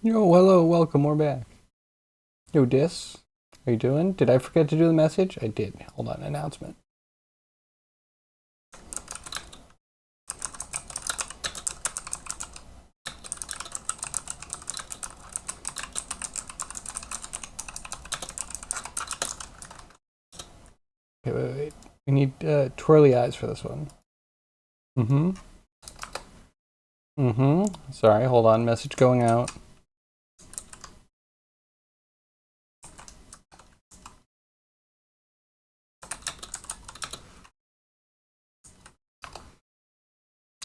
Yo, hello, welcome, we're back. Yo, Dis, how you doing? Did I forget to do the message? I did. Hold on, announcement. Okay, wait. We need twirly eyes for this one. Mm-hmm. Mm-hmm. Sorry, hold on, message going out.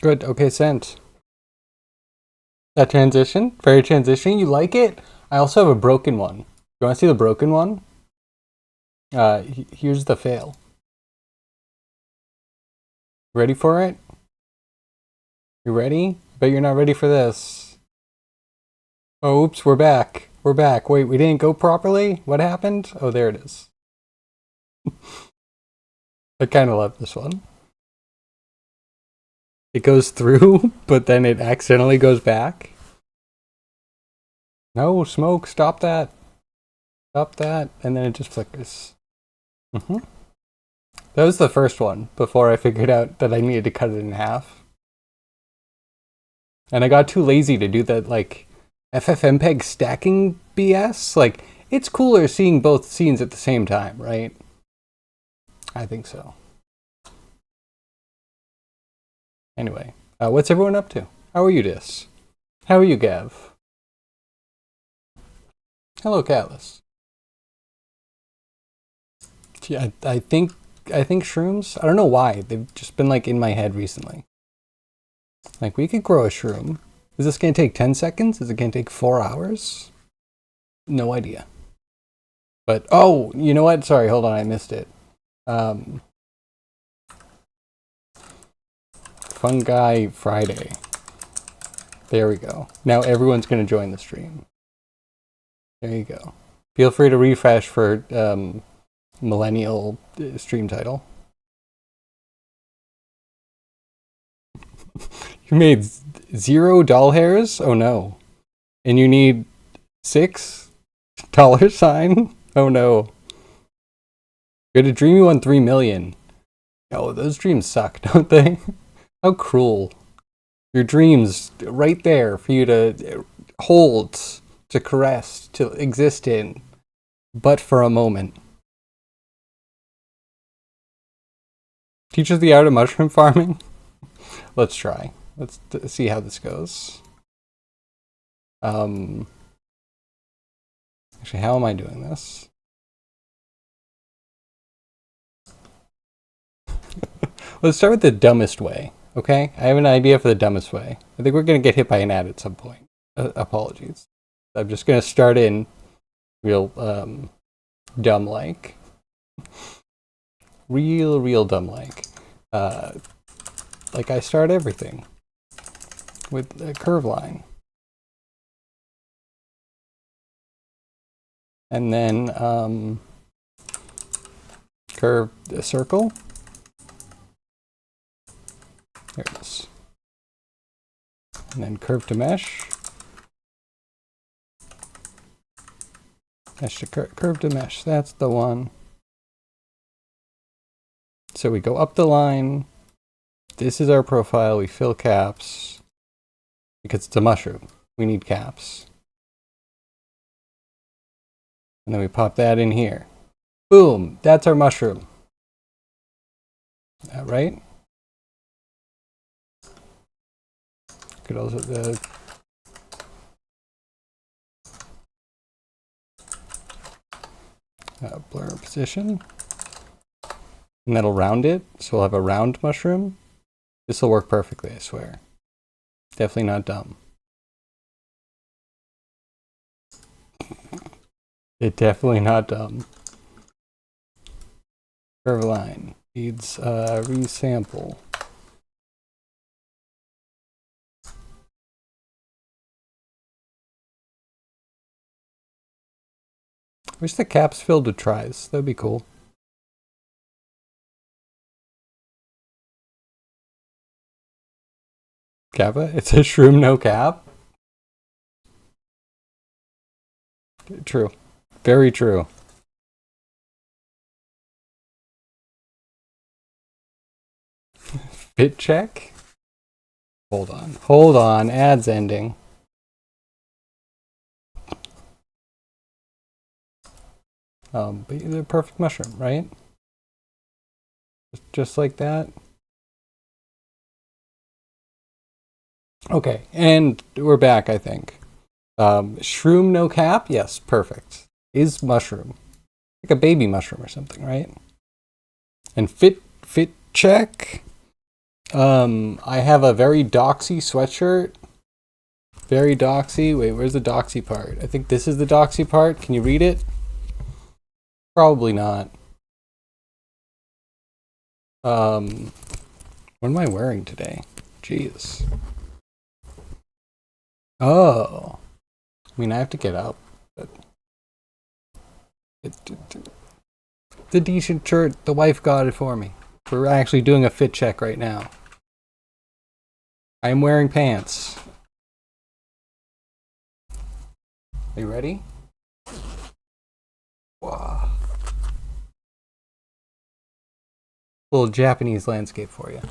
Good, okay, sent. That transition? Very transition? You like it? I also have a broken one. You want to see the broken one? Here's the fail. Ready for it? You ready? Bet you're not ready for this. Oh, oops, we're back. We're back. Wait, we didn't go properly? What happened? Oh, there it is. I kind of love this one. It goes through, but then it accidentally goes back. No, smoke, stop that. Stop that. And then it just flickers. Mm-hmm. That was the first one before I figured out that I needed to cut it in half. And I got too lazy to do that, like, FFmpeg stacking BS. Like, it's cooler seeing both scenes at the same time, right? I think so. Anyway, what's everyone up to? How are you, Dis? How are you, Gav? Hello, Callus. Yeah, I think shrooms. I don't know why they've just been like in my head recently. Like we could grow a shroom. Is this gonna take 10 seconds? Is it gonna take 4 hours? No idea. But oh, you know what? Sorry, hold on, I missed it. Um, Fungi Friday. There we go. Now everyone's gonna join the stream. There you go. Feel free to refresh for millennial stream title. You made 0 doll hairs? Oh no. And you need $6 sign? Oh no. You had a dream you won 3 million. Oh, those dreams suck, don't they? How cruel. Your dreams right there for you to hold, to caress, to exist in, but for a moment. Teach us the art of mushroom farming? Let's try. Let's see how this goes. Actually, how am I doing this? Let's start with the dumbest way, okay? I have an idea for the dumbest way. I think we're going to get hit by an ad at some point. Apologies. I'm just going to start in real dumb-like. Real dumb-like. Like I start everything with a curve line. And then curve a circle. There it is. And then curve to mesh. Mesh to curve to mesh. That's the one. So we go up the line. This is our profile. We fill caps. Because it's a mushroom. We need caps. And then we pop that in here. Boom! That's our mushroom. Right? Could also blur position. And that'll round it. So we'll have a round mushroom. This will work perfectly, I swear. Definitely not dumb. It's definitely not dumb. Curve line needs resample. Wish the caps filled with tries. That'd be cool. Kappa? It's a shroom no cap? True. Very true. Fit check? Hold on. Hold on. Ads ending. But the perfect mushroom, right? Just like that. Okay, and we're back, I think. Shroom no cap? Yes, perfect. Is mushroom. Like a baby mushroom or something, right? And fit check. I have a very doxy sweatshirt. Very doxy. Wait, where's the doxy part? I think this is the doxy part. Can you read it? Probably not. What am I wearing today? Jeez. Oh. I mean, I have to get up, but it's a decent shirt. The wife got it for me. We're actually doing a fit check right now. I am wearing pants. Are you ready? Wow. Little Japanese landscape for you.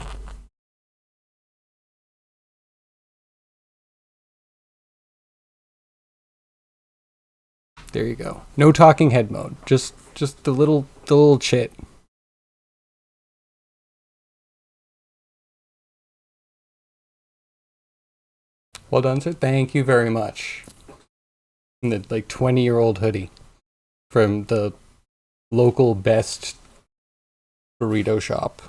There you go. No talking head mode. Just the little chit. Well done, sir. Thank you very much. And the like 20-year-old hoodie from the local best burrito shop.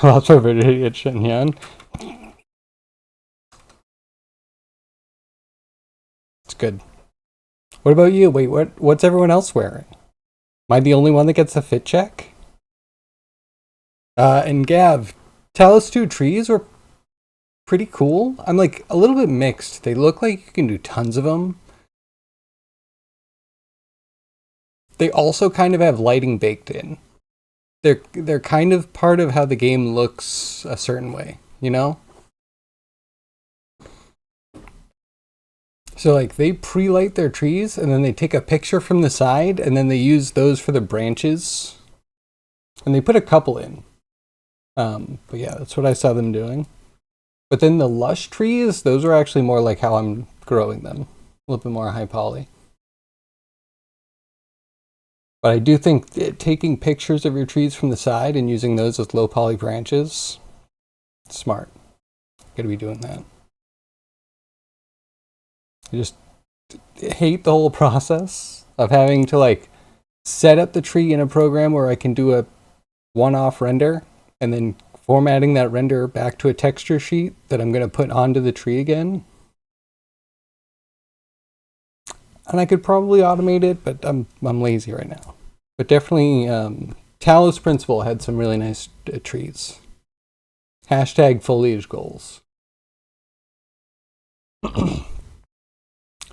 Lots of idiot Shenyang. It's good. What about you? Wait, what's everyone else wearing? Am I the only one that gets a fit check? And Gav, Talos 2 trees were pretty cool. I'm like a little bit mixed. They look like you can do tons of them. They also kind of have lighting baked in. They're kind of part of how the game looks a certain way, you know? So like they pre-light their trees and then they take a picture from the side and then they use those for the branches. And they put a couple in. But yeah, that's what I saw them doing. But then the lush trees, those are actually more like how I'm growing them. A little bit more high poly. But I do think taking pictures of your trees from the side and using those as low poly branches, smart. Gotta be doing that. I just hate the whole process of having to like set up the tree in a program where I can do a one-off render and then formatting that render back to a texture sheet that I'm going to put onto the tree again. And I could probably automate it, but I'm lazy right now. But definitely, Talos Principle had some really nice trees. Hashtag foliage goals.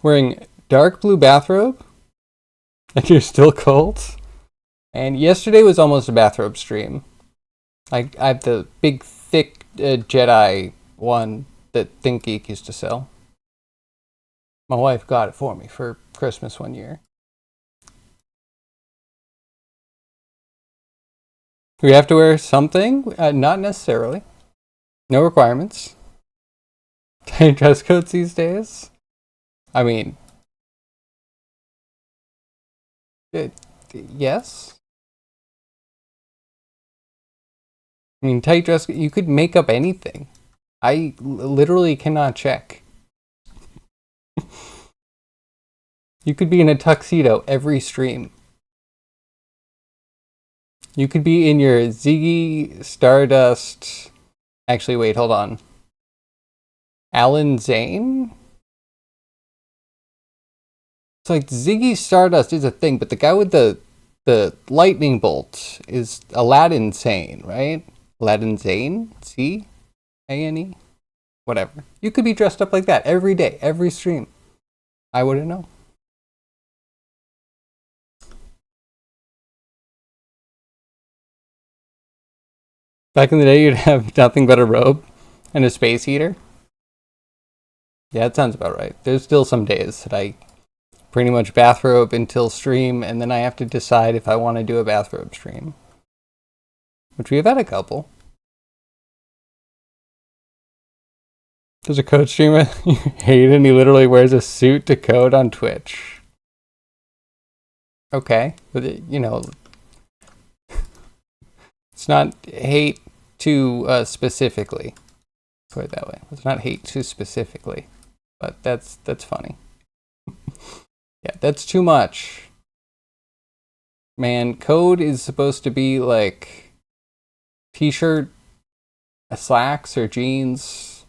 Wearing dark blue bathrobe, and you're still cold. And yesterday was almost a bathrobe stream. I have the big, thick Jedi one that ThinkGeek used to sell. My wife got it for me for Christmas one year. We have to wear something? Not necessarily. No requirements. Tight dress codes these days? I mean, yes. I mean, tight dress, you could make up anything. I literally cannot check. You could be in a tuxedo every stream. You could be in your Ziggy Stardust. Actually, wait, hold on. Alan Zane? It's like Ziggy Stardust is a thing, but the guy with the lightning bolt is Aladdin Sane, right? Aladdin Zane? C-A-N-E? Whatever. You could be dressed up like that every day, every stream. I wouldn't know. Back in the day, you'd have nothing but a robe and a space heater. Yeah, that sounds about right. There's still some days that I pretty much bathrobe until stream, and then I have to decide if I want to do a bathrobe stream, which we have had a couple. There's a code streamer you hate, and he literally wears a suit to code on Twitch. Okay, but you know, it's not hate to specifically. Put it that way. It's not hate too specifically, but that's funny. Yeah, that's too much. Man, code is supposed to be like t-shirt, slacks or jeans,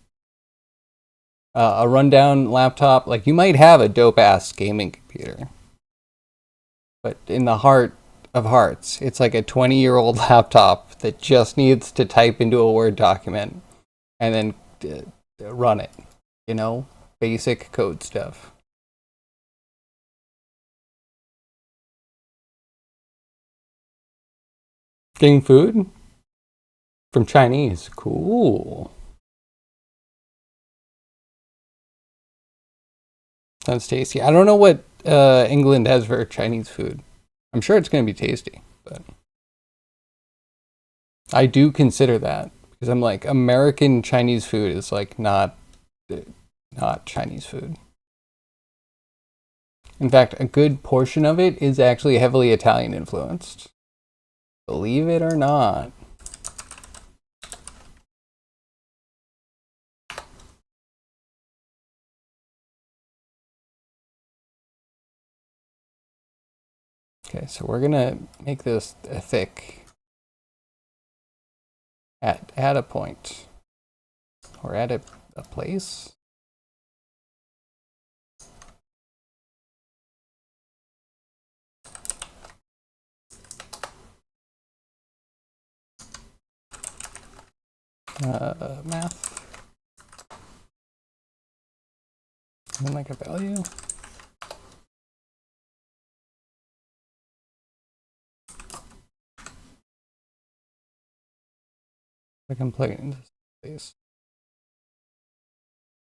a rundown laptop. Like you might have a dope ass gaming computer, but in the heart of hearts, it's like a 20-year-old laptop that just needs to type into a Word document and then run it. You know, basic code stuff. Getting food from Chinese. Cool. Sounds tasty. I don't know what England has for Chinese food. I'm sure it's going to be tasty, but I do consider that because I'm like American Chinese food is like not Chinese food. In fact, a good portion of it is actually heavily Italian influenced. Believe it or not. Okay, so we're gonna make this thick at a point or at a place. Math. And like a value. I can plug it into space.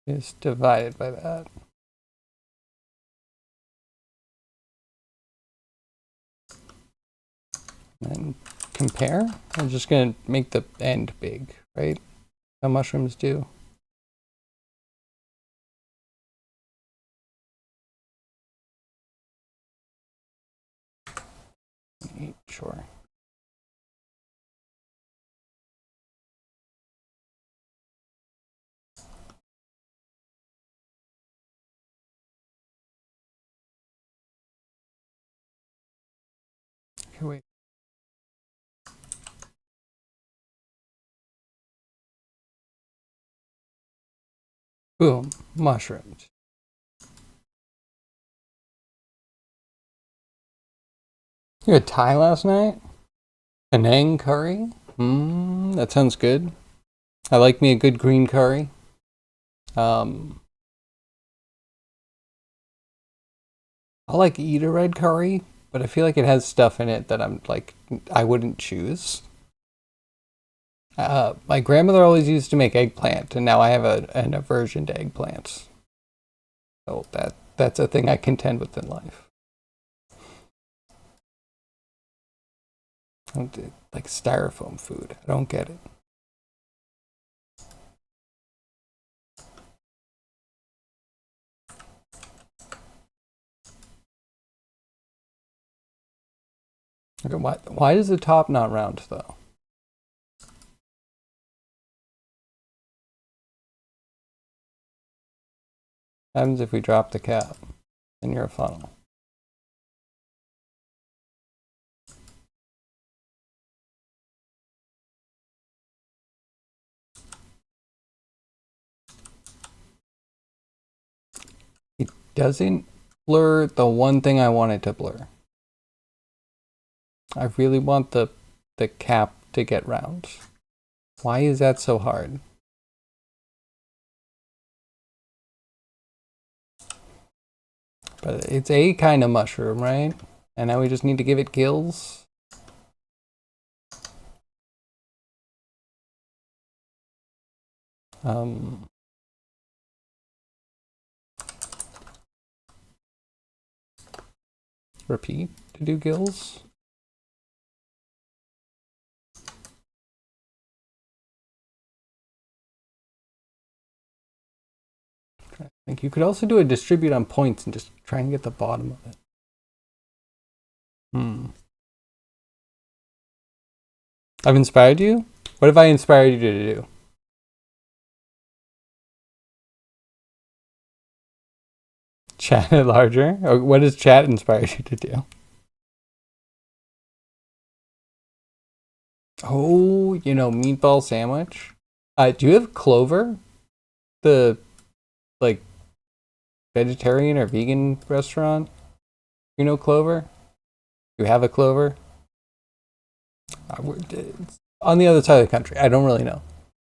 Is divided by that. And compare. I'm just gonna make the end big, right? How mushrooms do. Sure. Okay, wait. Boom, mushrooms. You had Thai last night? Penang curry? That sounds good. I like me a good green curry. I like eat a red curry, but I feel like it has stuff in it that I'm like I wouldn't choose. My grandmother always used to make eggplant, and now I have an aversion to eggplants. So that's a thing I contend with in life. Like styrofoam food. I don't get it. Okay, why is the top not round though? What happens if we drop the cap in your funnel? It doesn't blur the one thing I want it to blur. I really want the cap to get round. Why is that so hard? But it's a kind of mushroom, right? And now we just need to give it gills. Repeat to do gills. I think you could also do a distribute on points and just try and get the bottom of it. I've inspired you? What have I inspired you to do? Chat it larger? Or what does chat inspire you to do? Oh, you know, meatball sandwich. Do you have Clover? The, like, vegetarian or vegan restaurant? You know Clover? You have a Clover? It's on the other side of the country. I don't really know.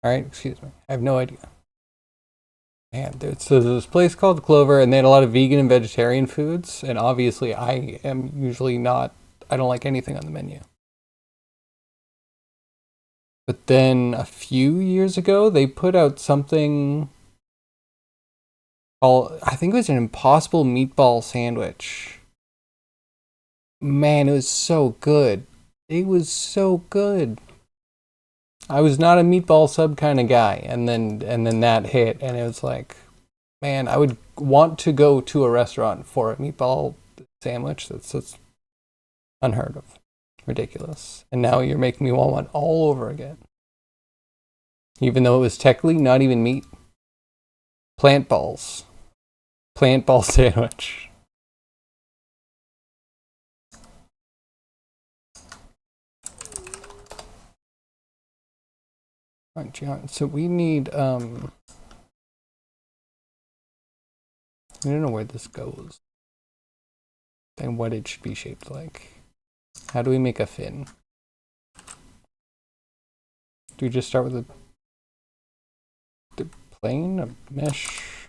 All right, excuse me. I have no idea. Man, so there's this place called Clover, and they had a lot of vegan and vegetarian foods. And obviously, I am usually not. I don't like anything on the menu. But then a few years ago, they put out something called, I think it was an Impossible Meatball Sandwich. Man, it was so good. It was so good. I was not a meatball sub kind of guy, and then that hit, and it was like, man, I would want to go to a restaurant for a meatball sandwich. That's unheard of, ridiculous. And now you're making me want one all over again, even though it was technically not even meat. Plant ball sandwich. Alright, John, so we need, I don't know where this goes and what it should be shaped like. How do we make a fin? Do we just start with the plane, a mesh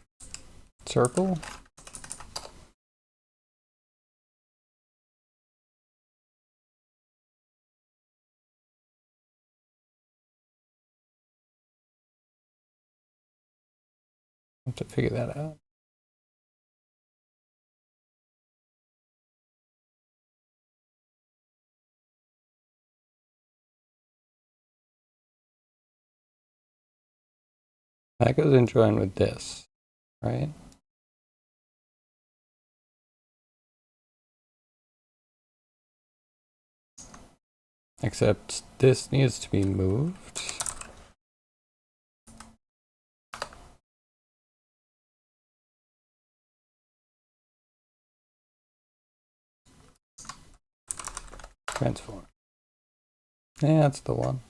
circle? I have to figure that out. That goes in join with this, right? Except this needs to be moved. Transform. Yeah, that's the one.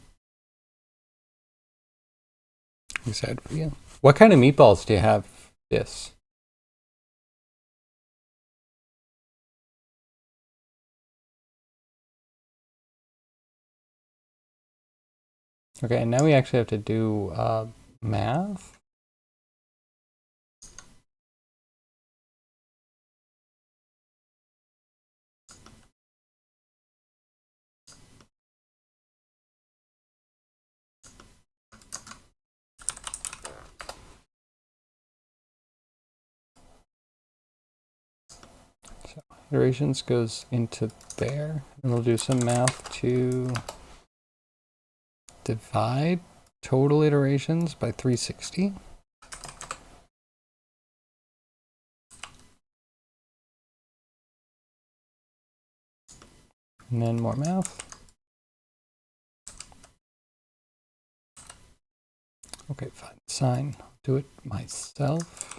You said, yeah. What kind of meatballs do you have this? Okay, and now we actually have to do math. So iterations goes into there, and we'll do some math to divide total iterations by 360. And then more math. Okay, fine. Sine. I'll do it myself.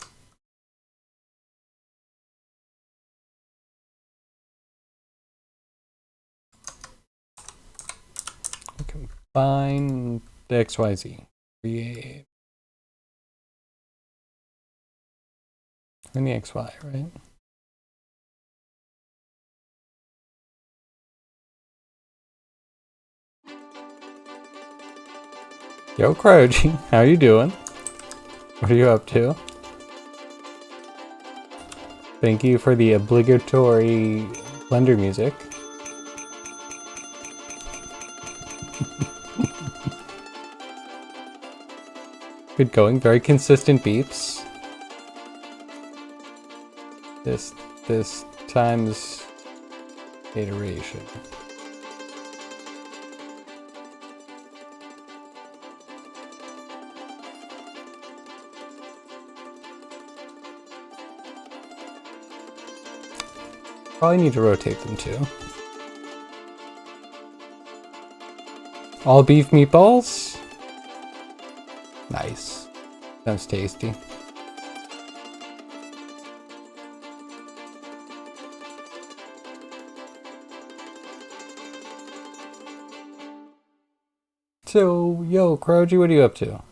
Combine the XYZ. Create. And the XY, right? Yo, Cryogy, how you doing? What are you up to? Thank you for the obligatory Blender music. Good going, very consistent beeps. This times iteration. Probably need to rotate them too. All beef meatballs? Nice. Sounds tasty. So, yo, Kroji, what are you up to?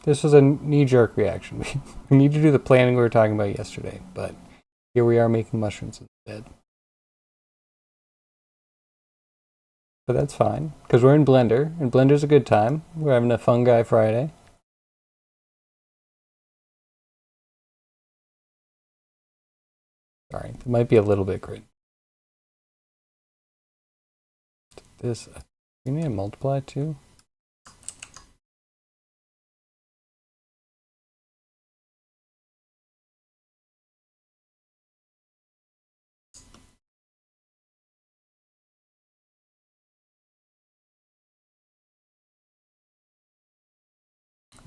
This was a knee-jerk reaction. We need to do the planning we were talking about yesterday, but here we are making mushrooms instead. But that's fine, because we're in Blender, and Blender's a good time. We're having a Fungi Friday. Sorry, it might be a little bit grid. This, we need to multiply too.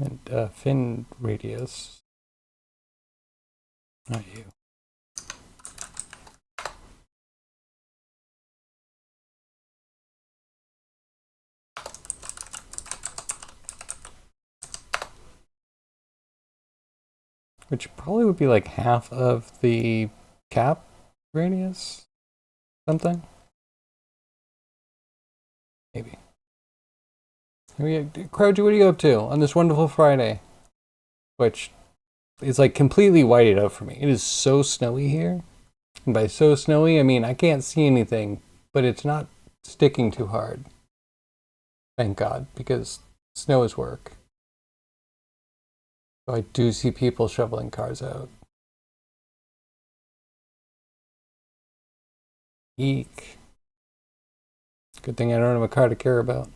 And fin radius. Not you. Which probably would be like half of the cap radius. Something. Maybe. Kroji, what are you up to on this wonderful Friday? Which is like completely whited out for me. It is so snowy here. And by so snowy, I mean I can't see anything, but it's not sticking too hard. Thank God, because snow is work. So I do see people shoveling cars out. Eek. Good thing I don't have a car to care about.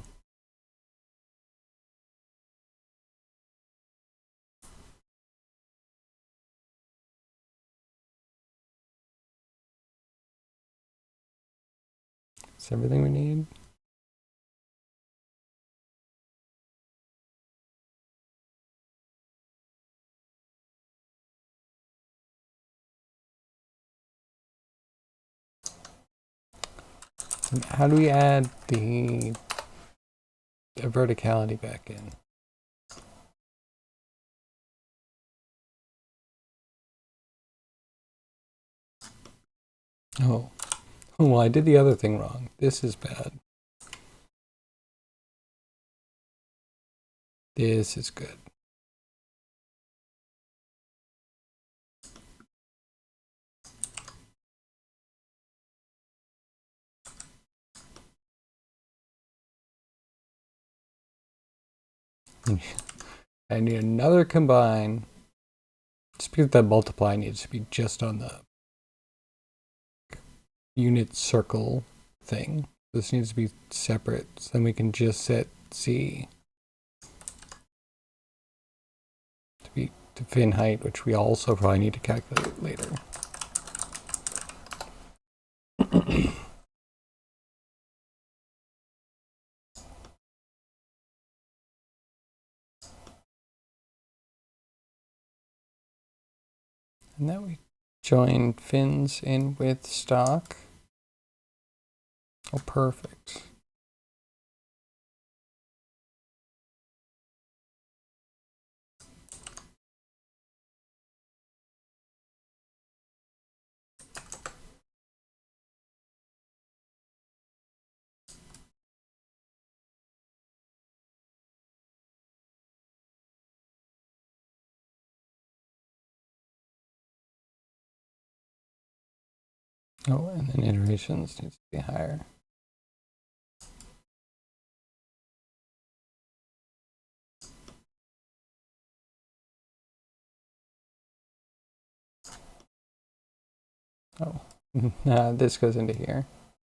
It's everything we need. And how do we add the verticality back in? Oh, well, I did the other thing wrong. This is bad. This is good. I need another combine. Just because that multiply needs to be just on the unit circle thing. This needs to be separate, so then we can just set C to fin height, which we also probably need to calculate later. And then we join fins in with stock. Oh, perfect. Oh, and then iterations needs to be higher. Oh, nah, this goes into here.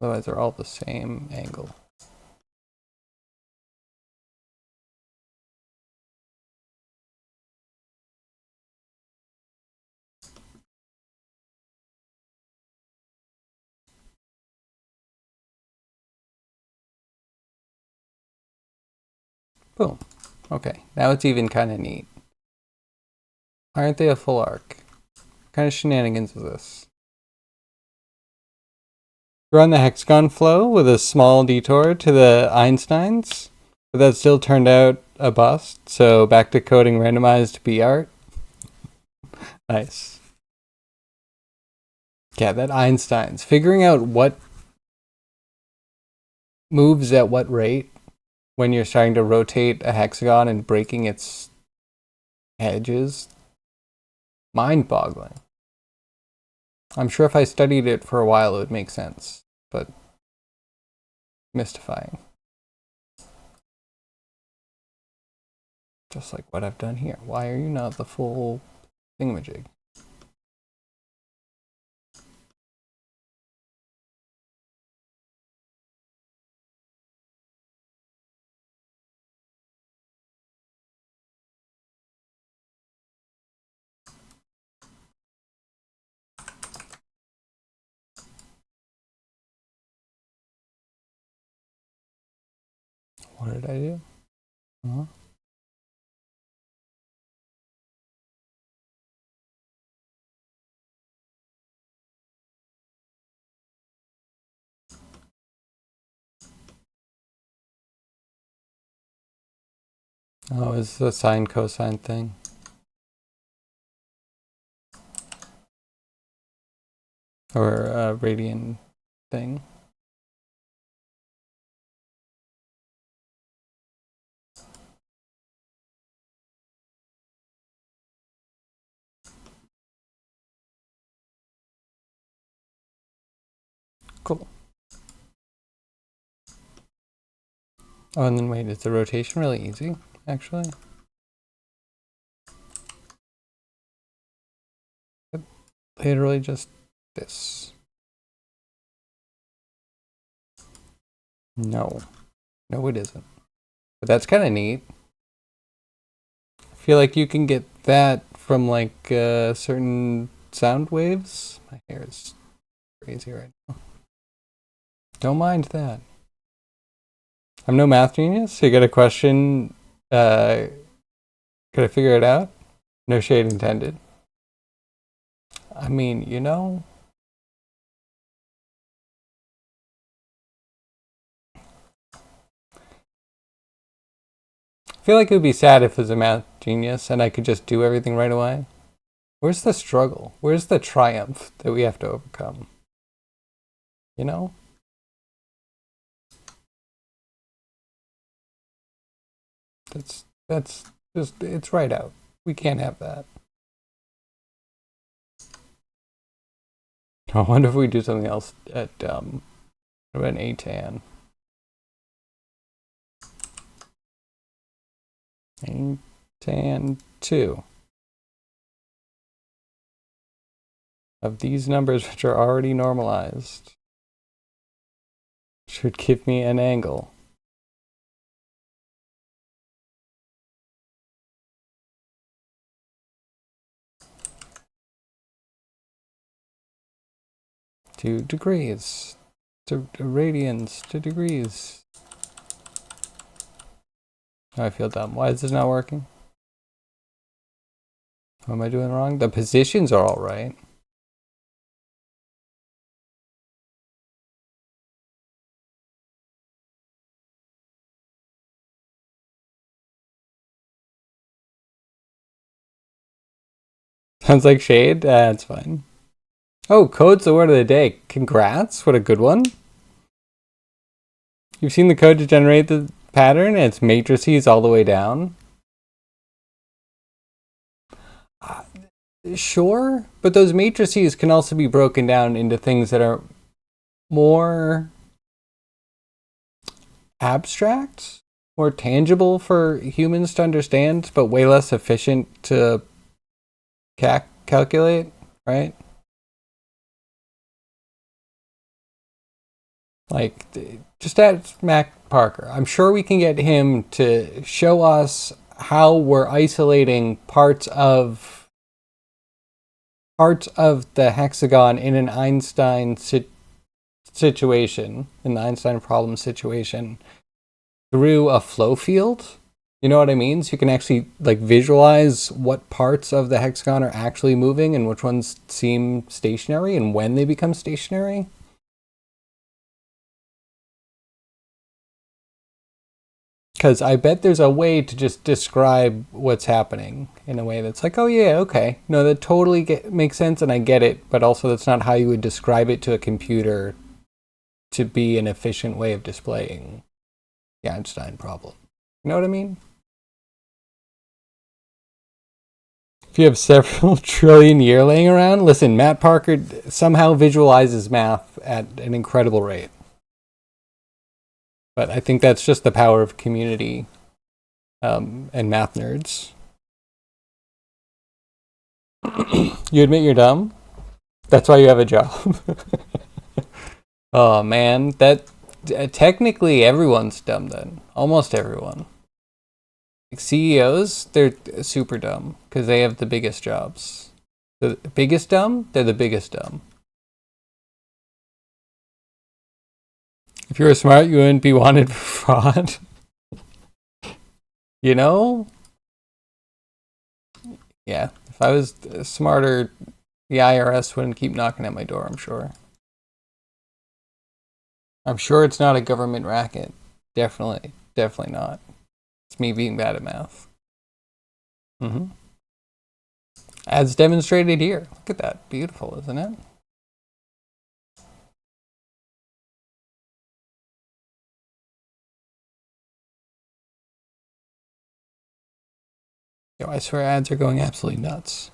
Otherwise, they're all the same angle. Boom. Okay, now it's even kind of neat. Why aren't they a full arc? What kind of shenanigans is this? Run the hexagon flow with a small detour to the Einsteins, but that still turned out a bust, so back to coding randomized B art. Nice. Yeah, that Einsteins. Figuring out what moves at what rate when you're starting to rotate a hexagon and breaking its edges. Mind-boggling. I'm sure if I studied it for a while, it would make sense, but mystifying. Just like what I've done here. Why are you not the full thingamajig? What did I do? Uh-huh. Oh, it's the sine cosine thing. Or a radian thing. Cool. Oh, and then wait, is the rotation really easy, actually? Literally just this. No. No, it isn't. But that's kind of neat. I feel like you can get that from like certain sound waves. My hair is crazy right now. Don't mind that. I'm no math genius. So you got a question. Could I figure it out? No shade intended. I mean, you know. I feel like it would be sad if it was a math genius and I could just do everything right away. Where's the struggle? Where's the triumph that we have to overcome? You know? That's just, it's right out. We can't have that. I wonder if we do something else at what about an ATAN? ATAN 2 of these numbers which are already normalized should give me an angle. To degrees, to radians, to degrees. Oh, I feel dumb. Why is this not working? What am I doing wrong? The positions are all right. Sounds like shade? That's fine. Oh, code's the word of the day. Congrats. What a good one. You've seen the code to generate the pattern, and it's matrices all the way down. Sure, but those matrices can also be broken down into things that are more abstract, more tangible for humans to understand, but way less efficient to calculate, right? Like, just ask Mac Parker. I'm sure we can get him to show us how we're isolating parts of the hexagon in an Einstein situation, in the Einstein problem situation, through a flow field You know what I mean? So you can actually like visualize what parts of the hexagon are actually moving and which ones seem stationary and when they become stationary. Because I bet there's a way to just describe what's happening in a way that's like, oh yeah, okay. No, that totally makes sense and I get it, but also that's not how you would describe it to a computer to be an efficient way of displaying the Einstein problem. You know what I mean? If you have several trillion year laying around, listen, Matt Parker somehow visualizes math at an incredible rate. But I think that's just the power of community and math nerds. You admit you're dumb? That's why you have a job. Oh man, that technically everyone's dumb then. Almost everyone. Like CEOs, they're super dumb because they have the biggest jobs. The biggest dumb, they're the biggest dumb. If you were smart, you wouldn't be wanted for fraud. You know? Yeah. If I was smarter, the IRS wouldn't keep knocking at my door, I'm sure. I'm sure it's not a government racket. Definitely not. It's me being bad at math. Mm-hmm. As demonstrated here. Look at that. Beautiful, isn't it? Yo, I swear ads are going absolutely nuts.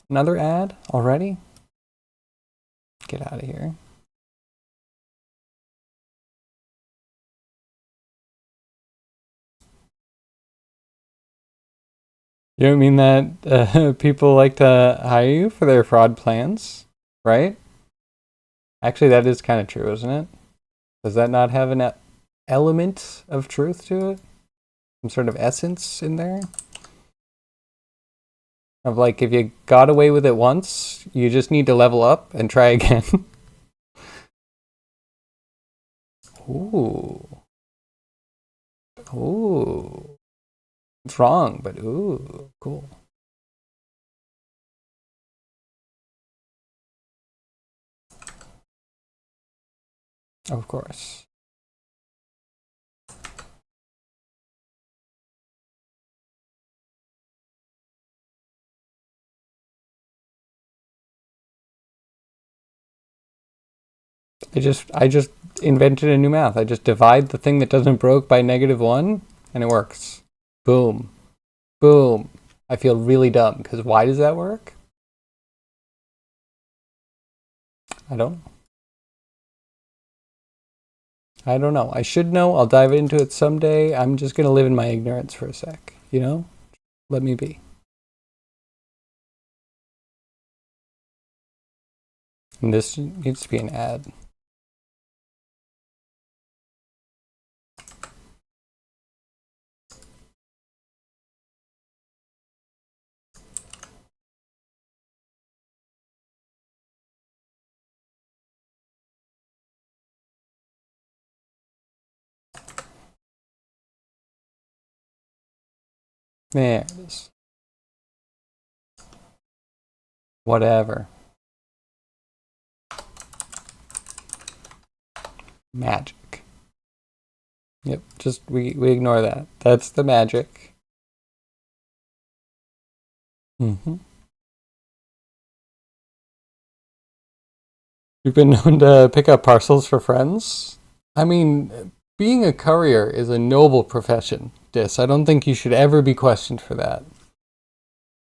Another ad already? Get out of here. You don't mean that people like to hire you for their fraud plans, right? Actually, that is kind of true, isn't it? Does that not have an element of truth to it? Some sort of essence in there? Of like, if you got away with it once, you just need to level up and try again. Ooh. Ooh. It's wrong, but ooh, cool. Of course. I just invented a new math. I just divide the thing that doesn't broke by -1 and it works. Boom. Boom. I feel really dumb because why does that work? I don't I don't know. I should know. I'll dive into it someday. I'm just going to live in my ignorance for a sec, you know? Let me be. And this needs to be an ad. There it is. Whatever. Magic. Yep, just we ignore that. That's the magic. Mm-hmm. You've been known to pick up parcels for friends? I mean, being a courier is a noble profession, Dis. I don't think you should ever be questioned for that.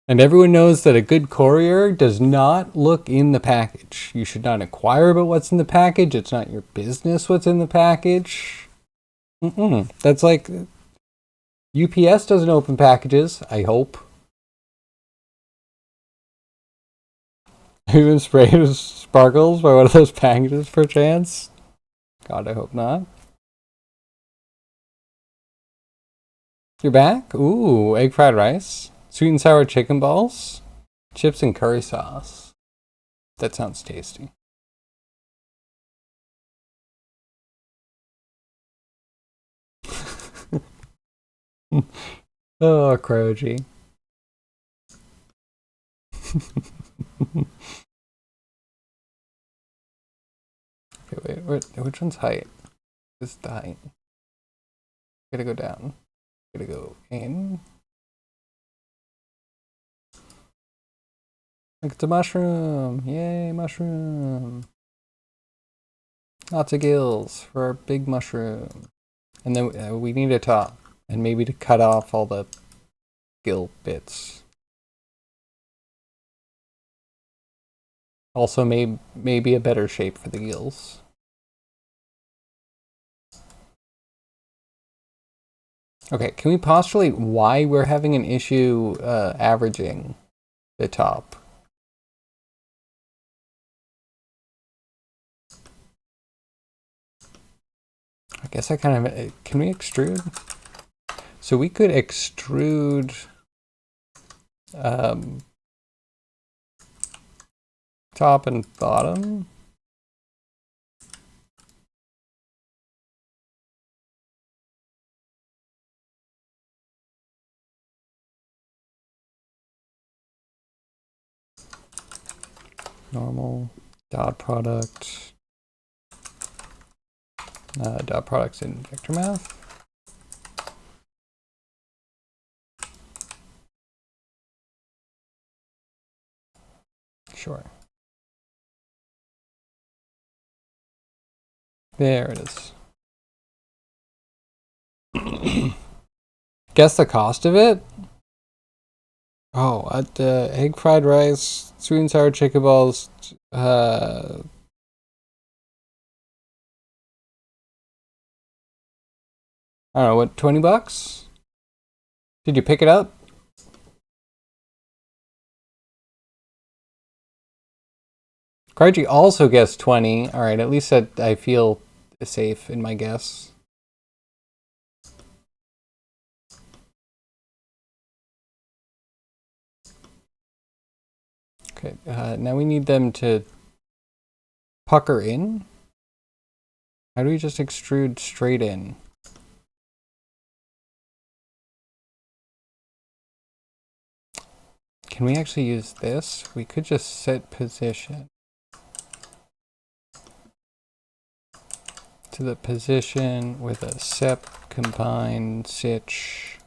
And everyone knows that a good courier does not look in the package. You should not inquire about what's in the package. It's not your business what's in the package. That's like UPS doesn't open packages, I hope. Have you been sprayed with sparkles by one of those packages perchance? God, I hope not. You're back? Ooh, egg fried rice. Sweet and sour chicken balls. Chips and curry sauce. That sounds tasty. Oh, Croji. Okay, wait, which one's height? This is the height. Gotta go down. Gotta go in. Look, it's a mushroom! Yay, mushroom! Lots of gills for our big mushroom. And then we need a top. And maybe to cut off all the gill bits. Also, maybe a better shape for the gills. Okay, can we postulate why we're having an issue averaging the top? I guess I kind of... Can we extrude? So we could extrude... top and bottom. Normal dot product. Dot products in vector math. Sure. There it is. Guess the cost of it? Oh, egg fried rice, sweet and sour chicken balls, I don't know, what, 20 bucks? Did you pick it up? Karji also guessed 20. Alright, at least I feel safe in my guess. Okay, now we need them to pucker in. How do we just extrude straight in? Can we actually use this? We could just set position to the position with a sep combine stitch.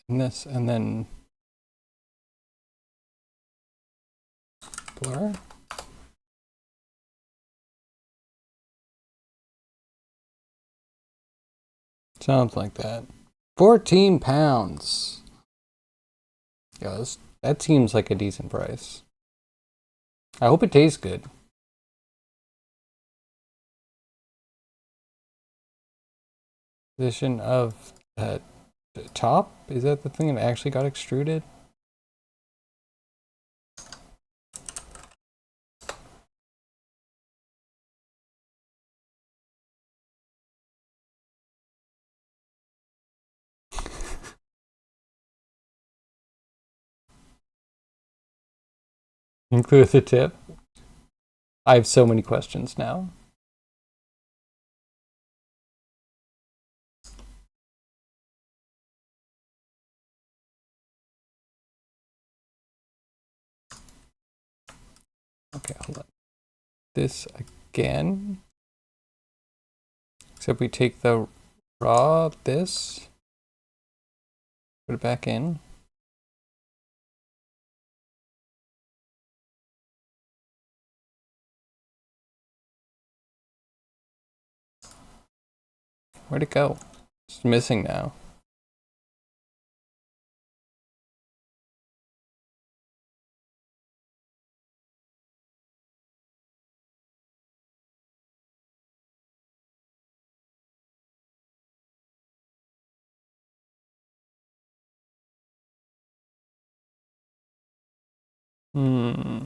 This and then blur. Sounds like that. 14 pounds. Yeah, that seems like a decent price. I hope it tastes good. Position of the top? Is that the thing that actually got extruded? Include the tip. I have so many questions now. Okay, hold on. This again. Except we take the raw, this, put it back in. Where'd it go? It's missing now. Hmm.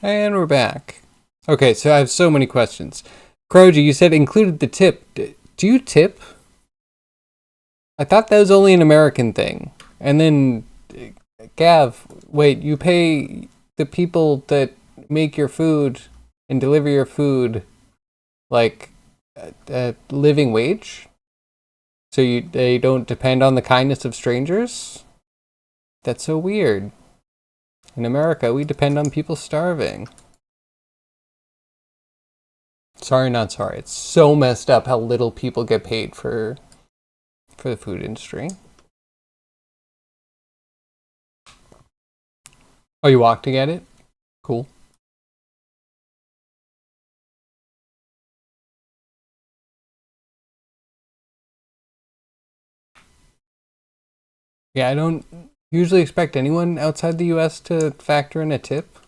And we're back. Okay, so I have so many questions. Kroji, you said included the tip. Do you tip? I thought that was only an American thing. And then, Gav, wait, you pay the people that make your food and deliver your food like a living wage? So they don't depend on the kindness of strangers? That's so weird. In America, we depend on people starving. Sorry, not sorry. It's so messed up how little people get paid for the food industry. Oh, you walked to get it? Cool. Yeah, I don't usually expect anyone outside the US to factor in a tip.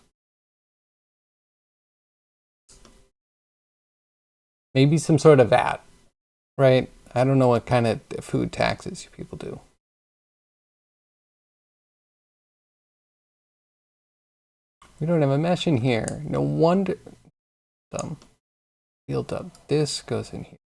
Maybe some sort of VAT, right? I don't know what kind of food taxes you people do. We don't have a mesh in here. No wonder. Dumb. Built up. This goes in here.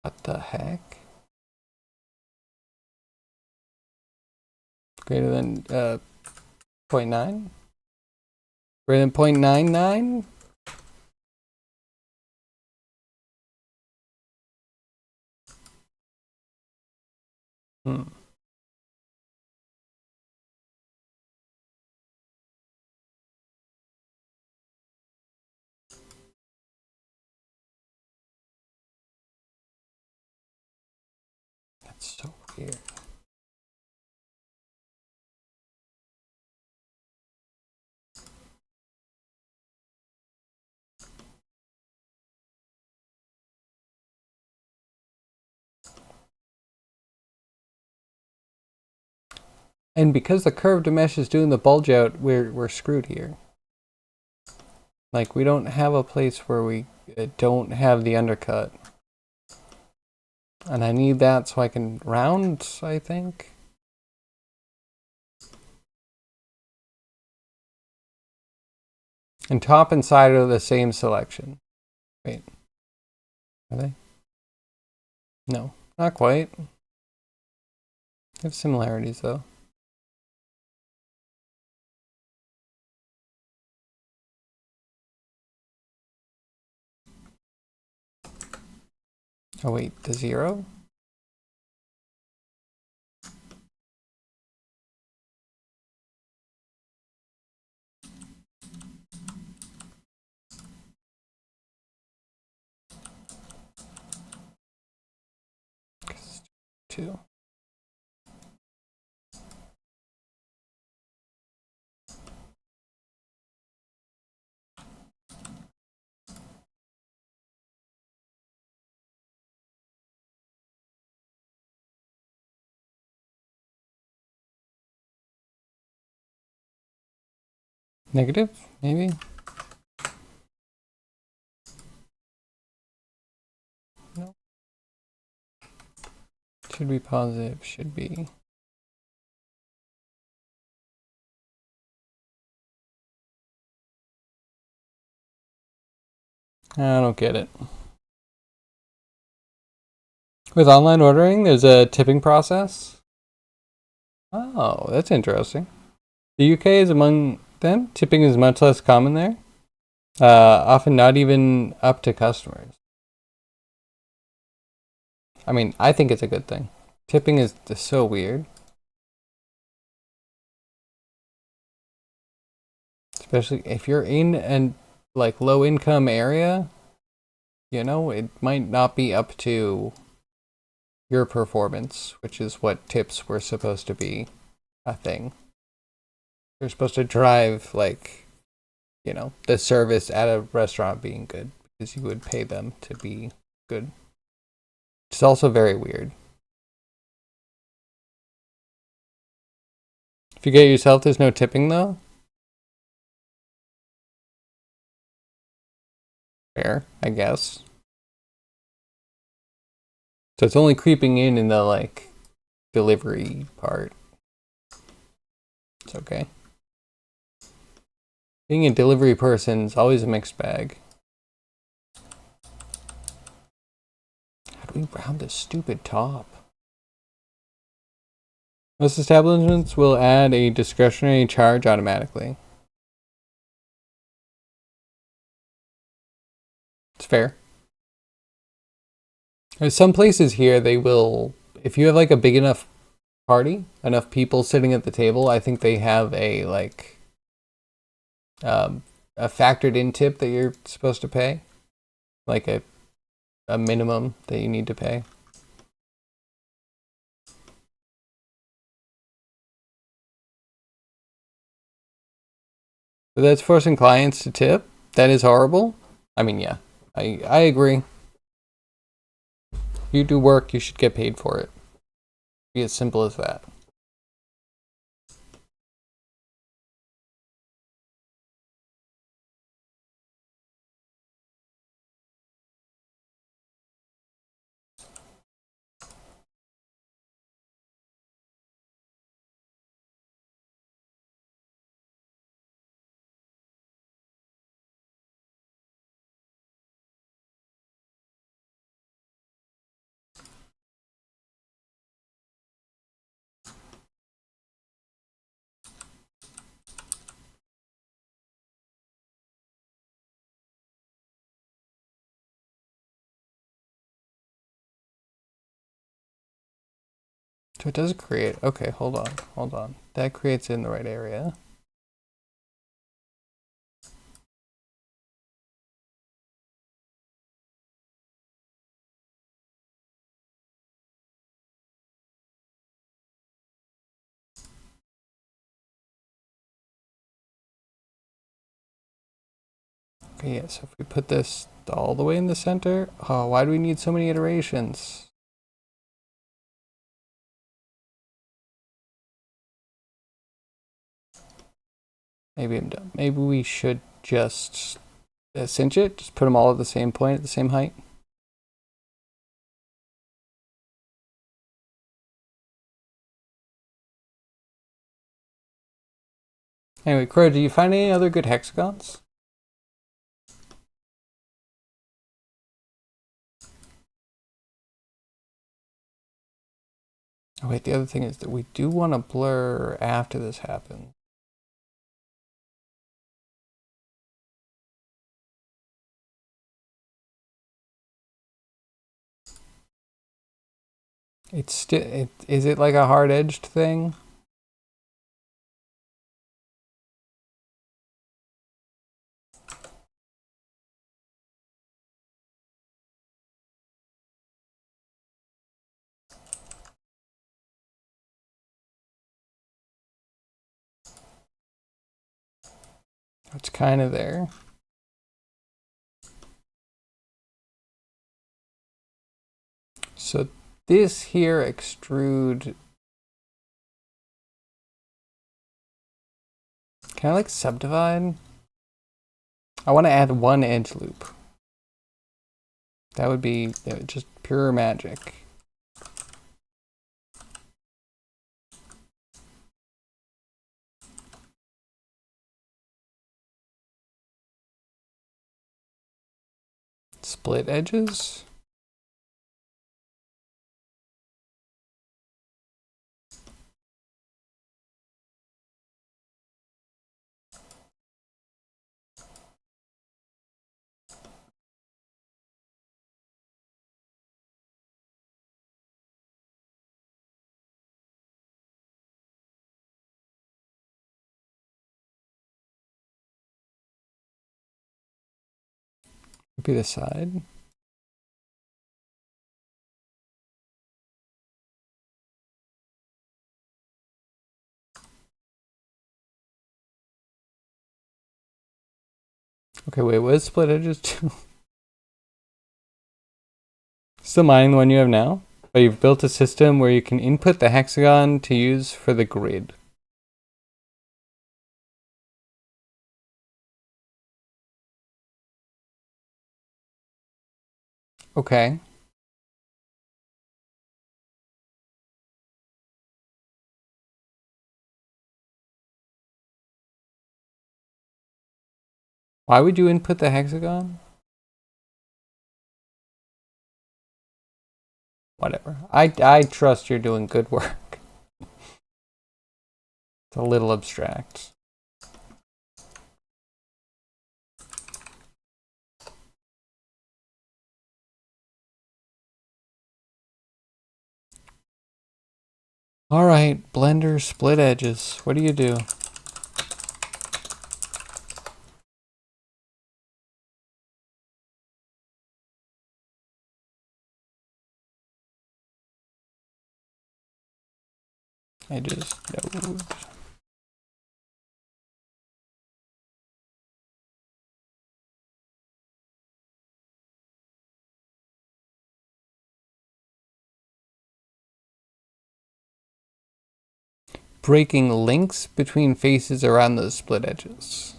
What the heck? Greater than 0.9? Greater than 0.99? Hmm. That's so weird. And because the curved mesh is doing the bulge out, we're screwed here. Like, we don't have a place where we don't have the undercut. And I need that so I can round, I think. And top and side are the same selection. Wait. Are they? No, not quite. They have similarities, though. Oh, wait, the 0? Two. Negative, maybe? No. Should be positive, should be. I don't get it. With online ordering, there's a tipping process. Oh, that's interesting. The UK is among them. Tipping is much less common there. Often not even up to customers. I mean, I think it's a good thing. Tipping is just so weird. Especially if you're in an like low income area, you know, it might not be up to your performance, which is what tips were supposed to be a thing. They're supposed to drive like, you know, the service at a restaurant being good because you would pay them to be good. It's also very weird. If you get it yourself, there's no tipping though. Fair, I guess. So it's only creeping in the like delivery part. It's okay. Being a delivery person is always a mixed bag. How do we round this stupid top? Most establishments will add a discretionary charge automatically. It's fair. There's some places here they will, if you have like a big enough party, enough people sitting at the table, I think they have a like a factored in tip that you're supposed to pay, like a minimum that you need to pay. But that's forcing clients to tip. That is horrible. I mean, yeah, I agree. If you do work, you should get paid for it. Be as simple as that. So it does create, okay, hold on. That creates it in the right area. Okay, yeah, so if we put this all the way in the center, oh, why do we need so many iterations? Maybe I'm done. Maybe we should just cinch it, just put them all at the same point, at the same height. Anyway, Crow, do you find any other good hexagons? Oh wait, the other thing is that we do want to blur after this happens. It's still, is it like a hard-edged thing? It's kind of there. So this here extrude, can I like subdivide? I want to add one edge loop. That would be just pure magic. Split edges. Would be the side. Okay, wait, what is split edges do? Still mining the one you have now, but you've built a system where you can input the hexagon to use for the grid. Okay. Why would you input the hexagon? Whatever. I trust you're doing good work. It's a little abstract. All right, Blender split edges. What do you do? Edges node. Breaking links between faces around those split edges.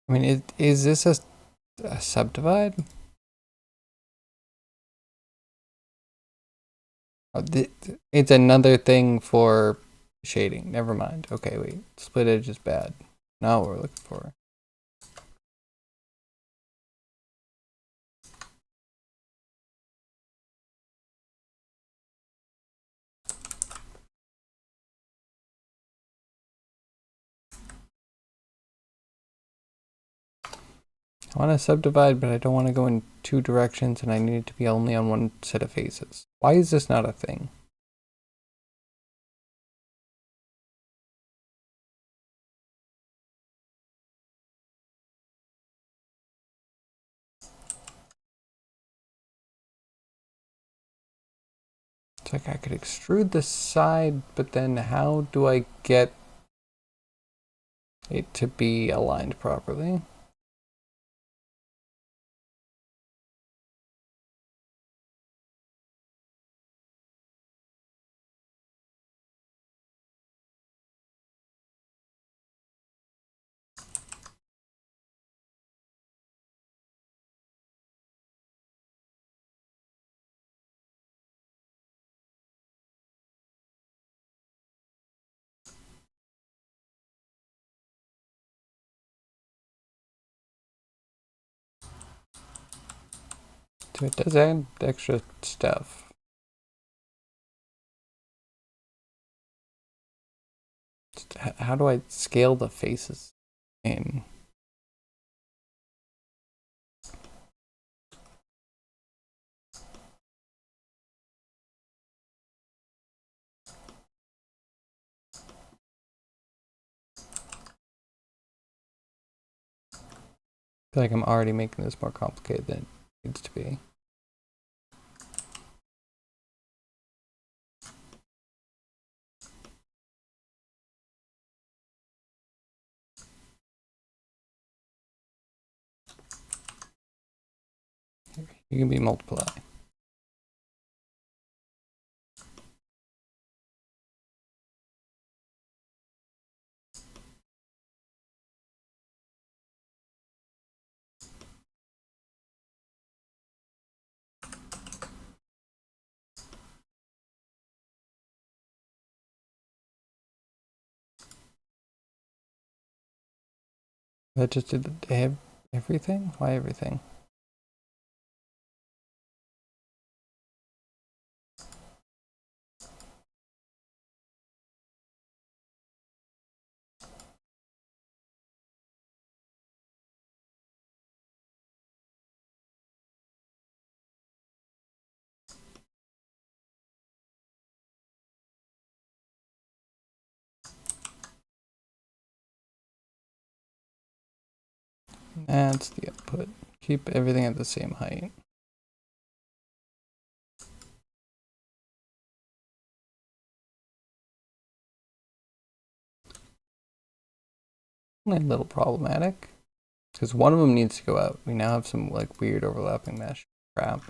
I mean, is this a subdivide? Oh, it's another thing for shading. Never mind. Okay, wait. Split edge is bad. Now what we're looking for. I want to subdivide, but I don't want to go in two directions, and I need it to be only on one set of faces. Why is this not a thing? It's like I could extrude the side, but then how do I get it to be aligned properly? So it does add extra stuff. How do I scale the faces in? I feel like I'm already making this more complicated than it needs to be. You can be multiply. That just did everything? Why everything? That's the output. Keep everything at the same height. A little problematic. Because one of them needs to go out. We now have some like weird overlapping mesh crap.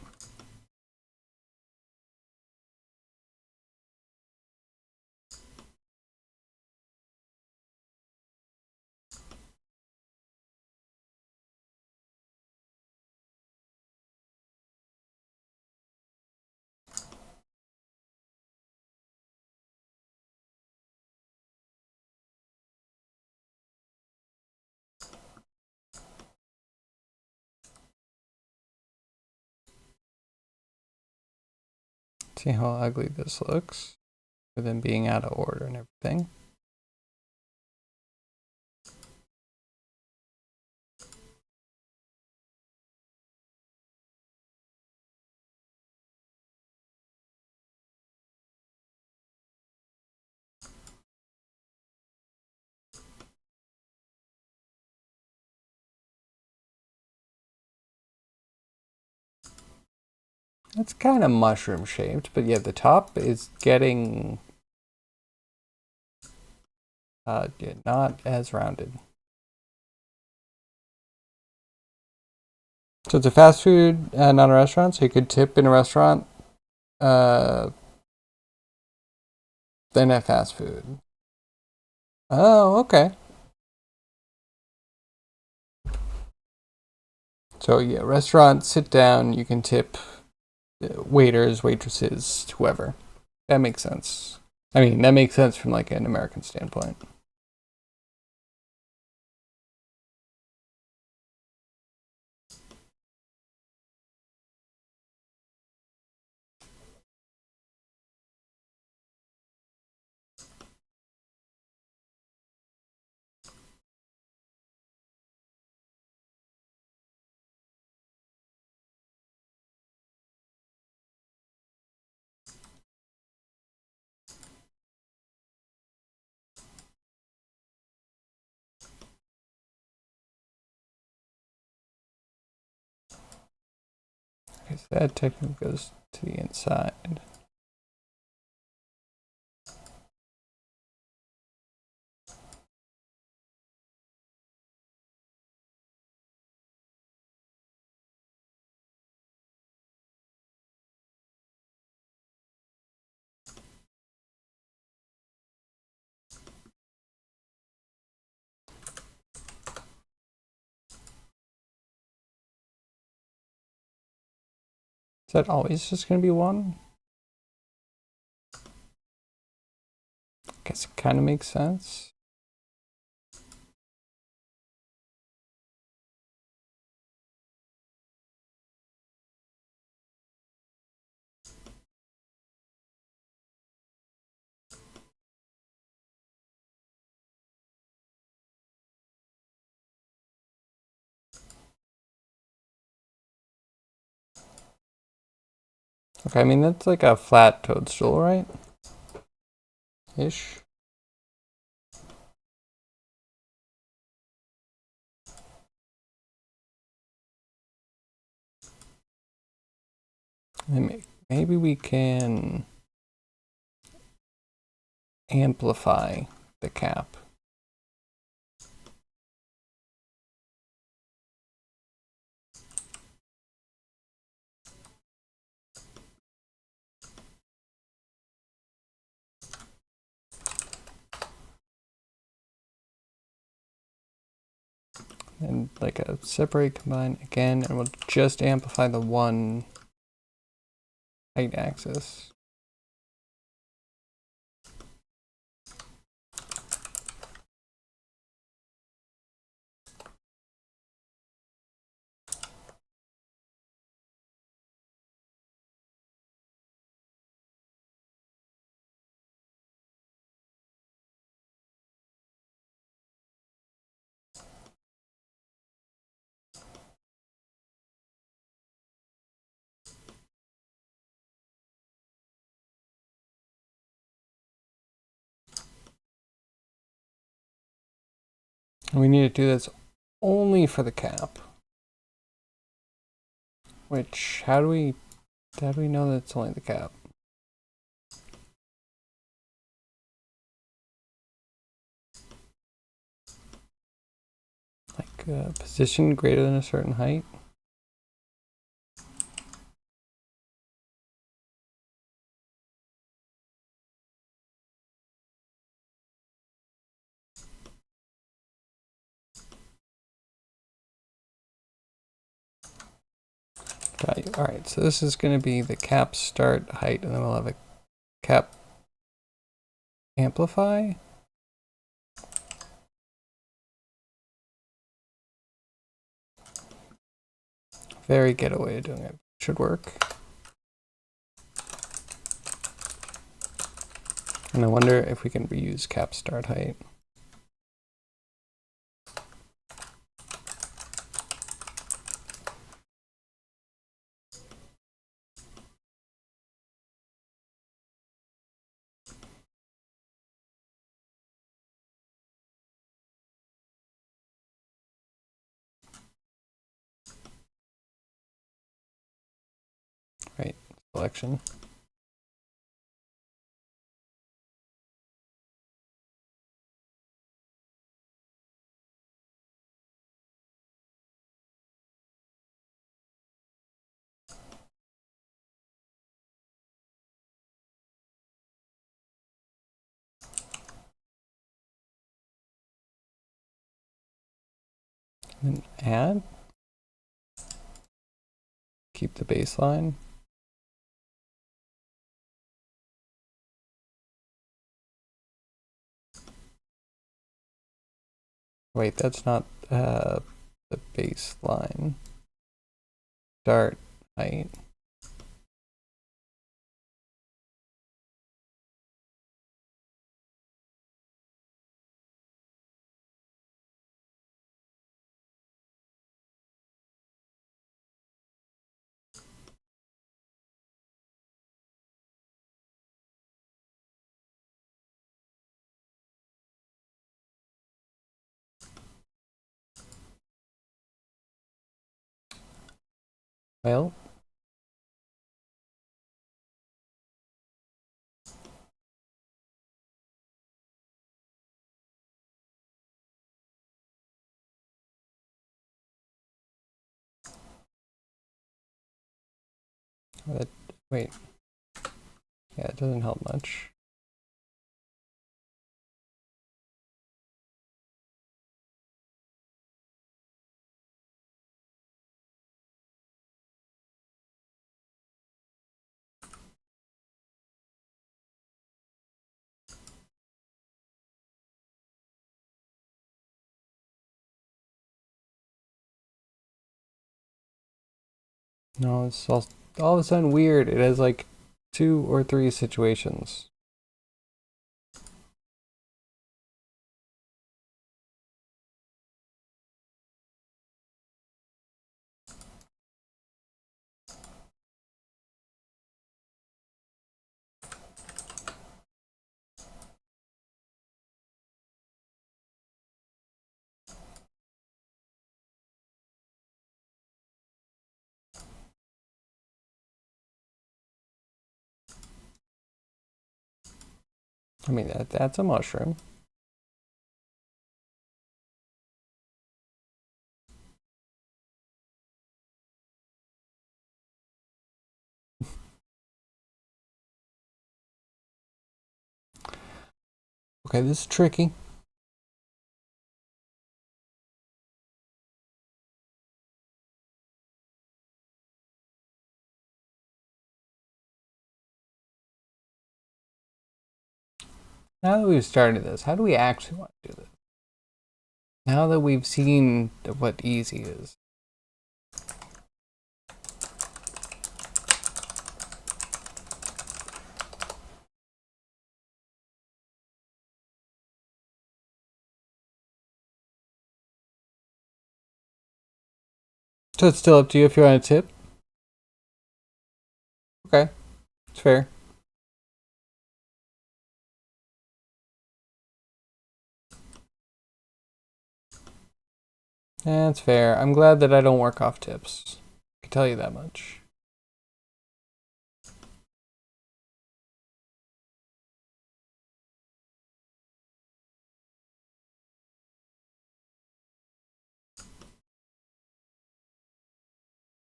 See how ugly this looks with them being out of order and everything. It's kind of mushroom shaped, but yeah, the top is getting not as rounded. So it's a fast food, not a restaurant, so you could tip in a restaurant, then at fast food. Oh, okay. So yeah, restaurant, sit down, you can tip waiters, waitresses, whoever. That makes sense. I mean, that makes sense from like an American standpoint. Okay, so that technically goes to the inside. Is that always just going to be one? I guess it kind of makes sense. Okay, I mean, that's like a flat toadstool, right? Ish. Maybe we can amplify the cap. And like a separate combine again, and we'll just amplify the one height axis. And we need to do this only for the cap. Which, how do we know that it's only the cap? Like position greater than a certain height? Got you. All right, so this is going to be the cap start height, and then we'll have a cap amplify. Very ghetto way of doing it. Should work. And I wonder if we can reuse cap start height. Right, selection. And add. Keep the baseline. Wait, that's not the baseline. Start height. Well, that, wait. Yeah, it doesn't help much. No, it's all of a sudden weird. It has like 2 or 3 situations. I mean, that's a mushroom. Okay, this is tricky. Now that we've started this, how do we actually want to do this? Now that we've seen what easy is. So it's still up to you if you want a tip. Okay, it's fair. That's fair. I'm glad that I don't work off tips. I can tell you that much.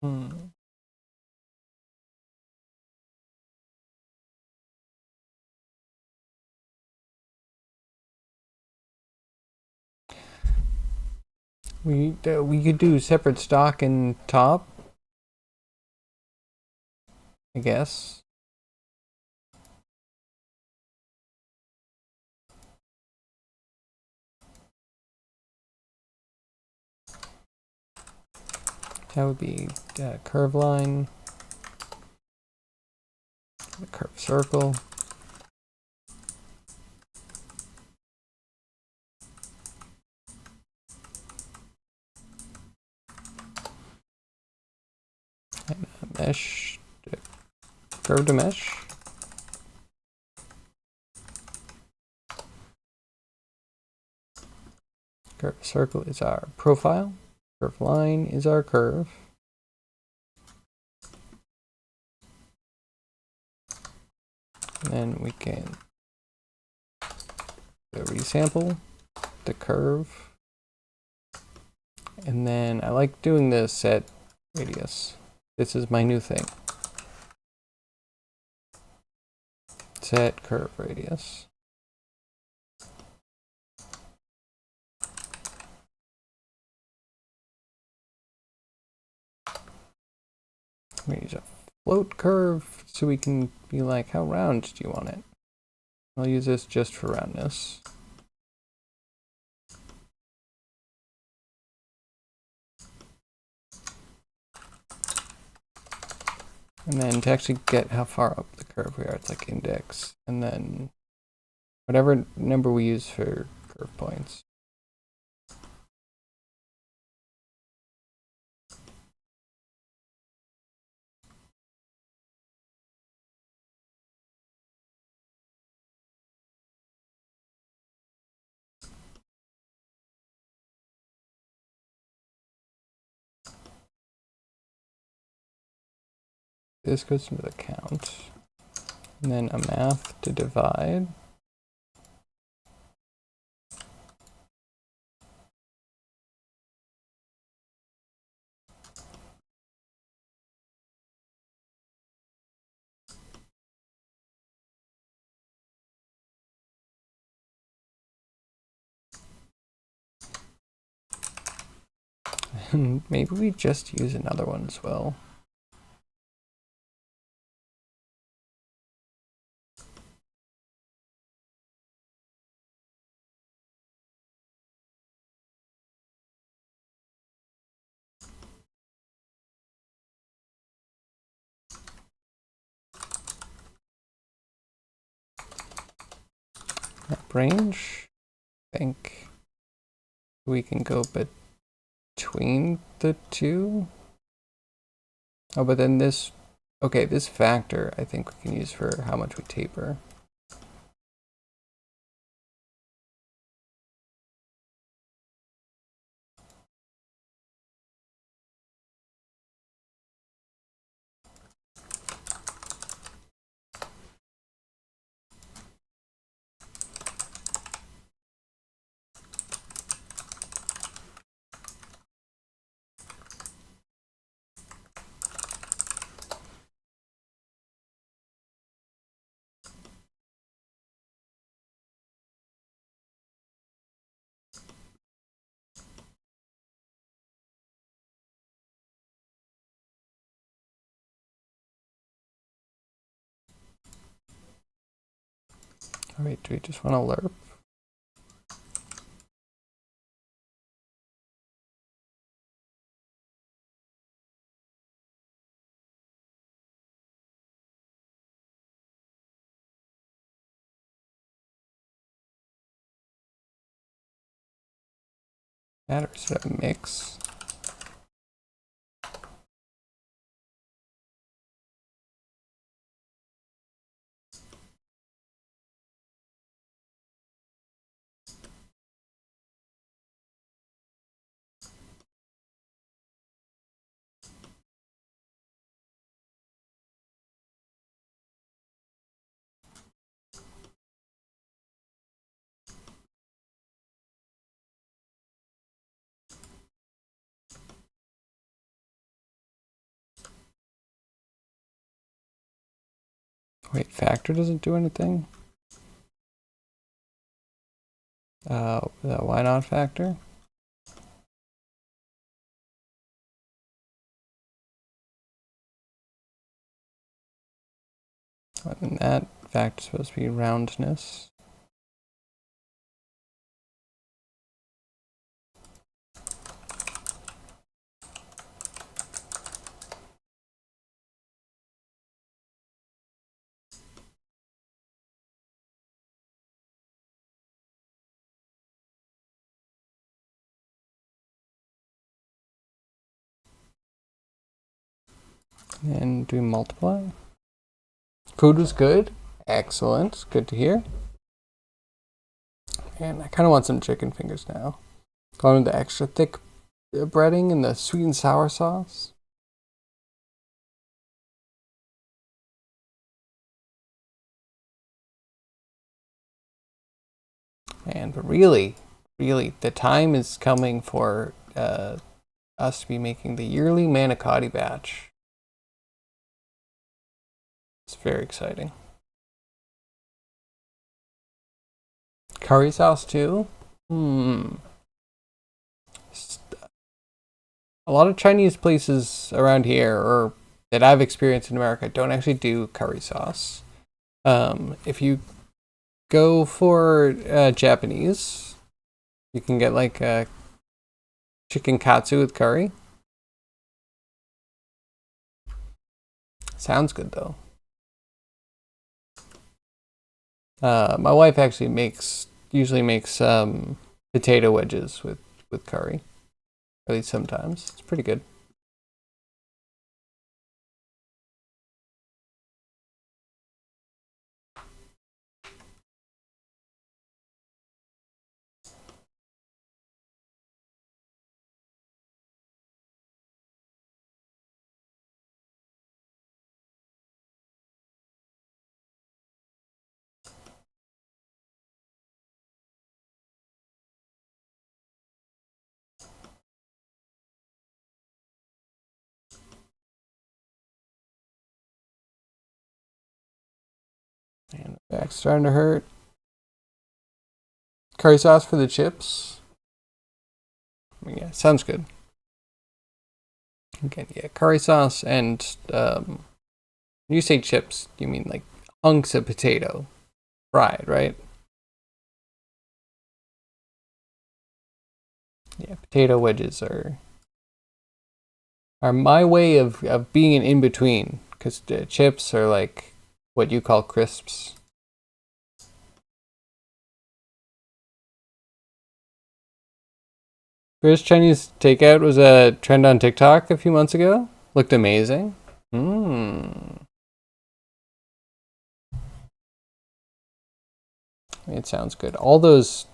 Hmm. We could do separate stock and top, I guess. That would be curve line, the curve circle. mesh, curve to mesh. Curve circle is our profile. Curve line is our curve. And then we can resample the curve. And then I like doing the set radius. This is my new thing. Set curve radius. We use a float curve so we can be like, how round do you want it? I'll use this just for roundness. And then to actually get how far up the curve we are, it's like index. And then whatever number we use for curve points. This goes into the count. And then a math to divide. And maybe we just use another one as well. Map range, I think we can go between the two. Oh, but then this, okay, this factor I think we can use for how much we taper. All right, do we just want to lerp? Add or set up mix. Wait, factor doesn't do anything? Why not factor? And that factor is supposed to be roundness. And do we multiply? Food was good. Excellent. Good to hear. And I kind of want some chicken fingers now. Going with the extra thick breading and the sweet and sour sauce. But really, the time is coming for us to be making the yearly manicotti batch. It's very exciting. Curry sauce too? A lot of Chinese places around here, or that I've experienced in America, don't actually do curry sauce. If you go for Japanese, you can get like a chicken katsu with curry. Sounds good though. My wife actually usually makes potato wedges with curry. At least sometimes. It's pretty good. And the back's starting to hurt. Curry sauce for the chips. Yeah, sounds good. Again, yeah, curry sauce and when you say chips, you mean like hunks of potato, fried, right? Yeah, potato wedges are my way of being an in between, because chips are like what you call crisps. British Chinese takeout was a trend on TikTok a few months ago. Looked amazing. It sounds good. All those,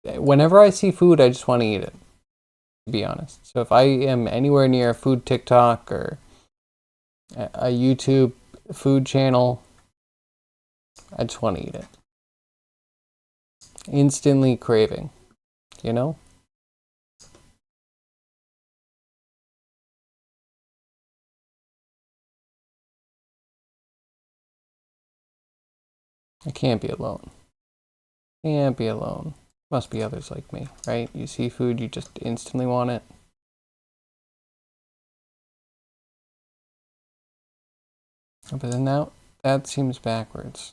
whenever I see food, I just want to eat it, to be honest. So if I am anywhere near a food TikTok or a YouTube food channel, I just want to eat it. Instantly craving, you know? I can't be alone. Can't be alone. Must be others like me, right? You see food, you just instantly want it. But then that seems backwards.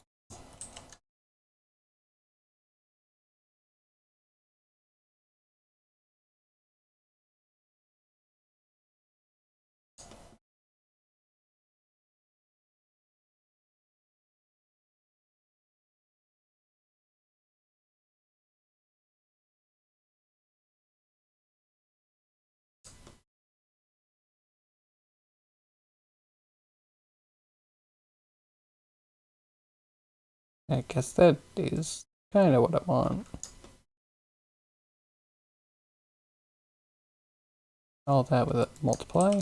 I guess that is kind of what I want. All that with a multiply.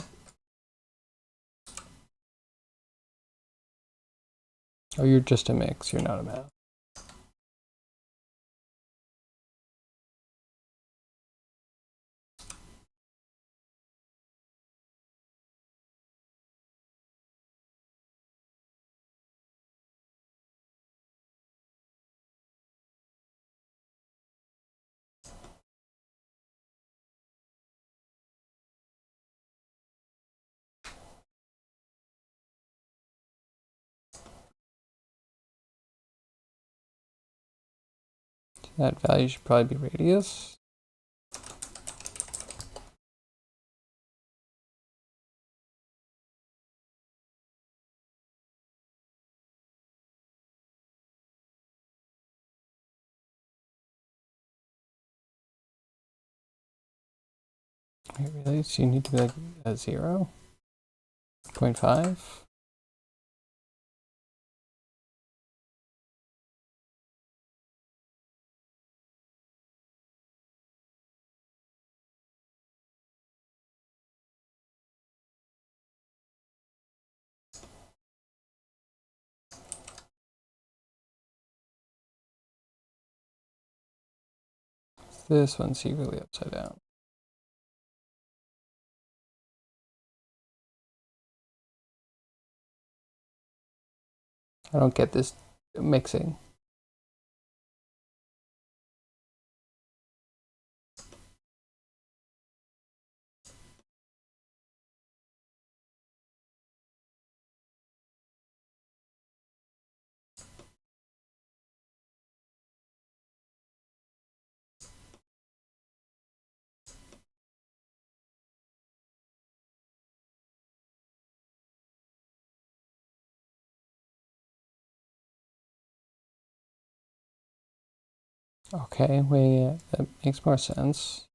Oh, you're just a mix. You're not a math. That value should probably be radius. Wait, really? So you need to be like a 0? 0.5. This one's secretly upside down. I don't get this mixing. Okay, wait, that makes more sense.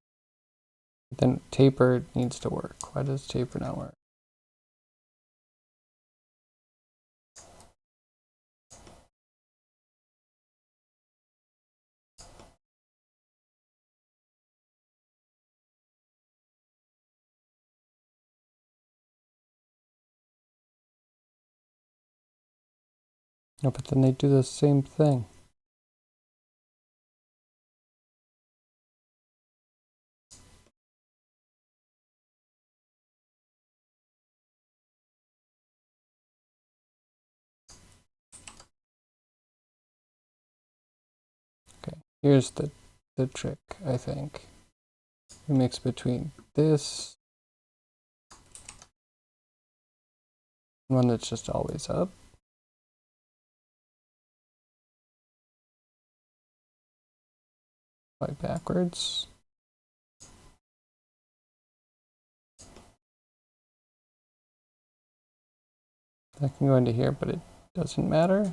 But then taper needs to work. Why does taper not work? No, but then they do the same thing. Okay, here's the trick, I think. We mix between this one that's just always up. Like backwards. That can go into here, but it doesn't matter.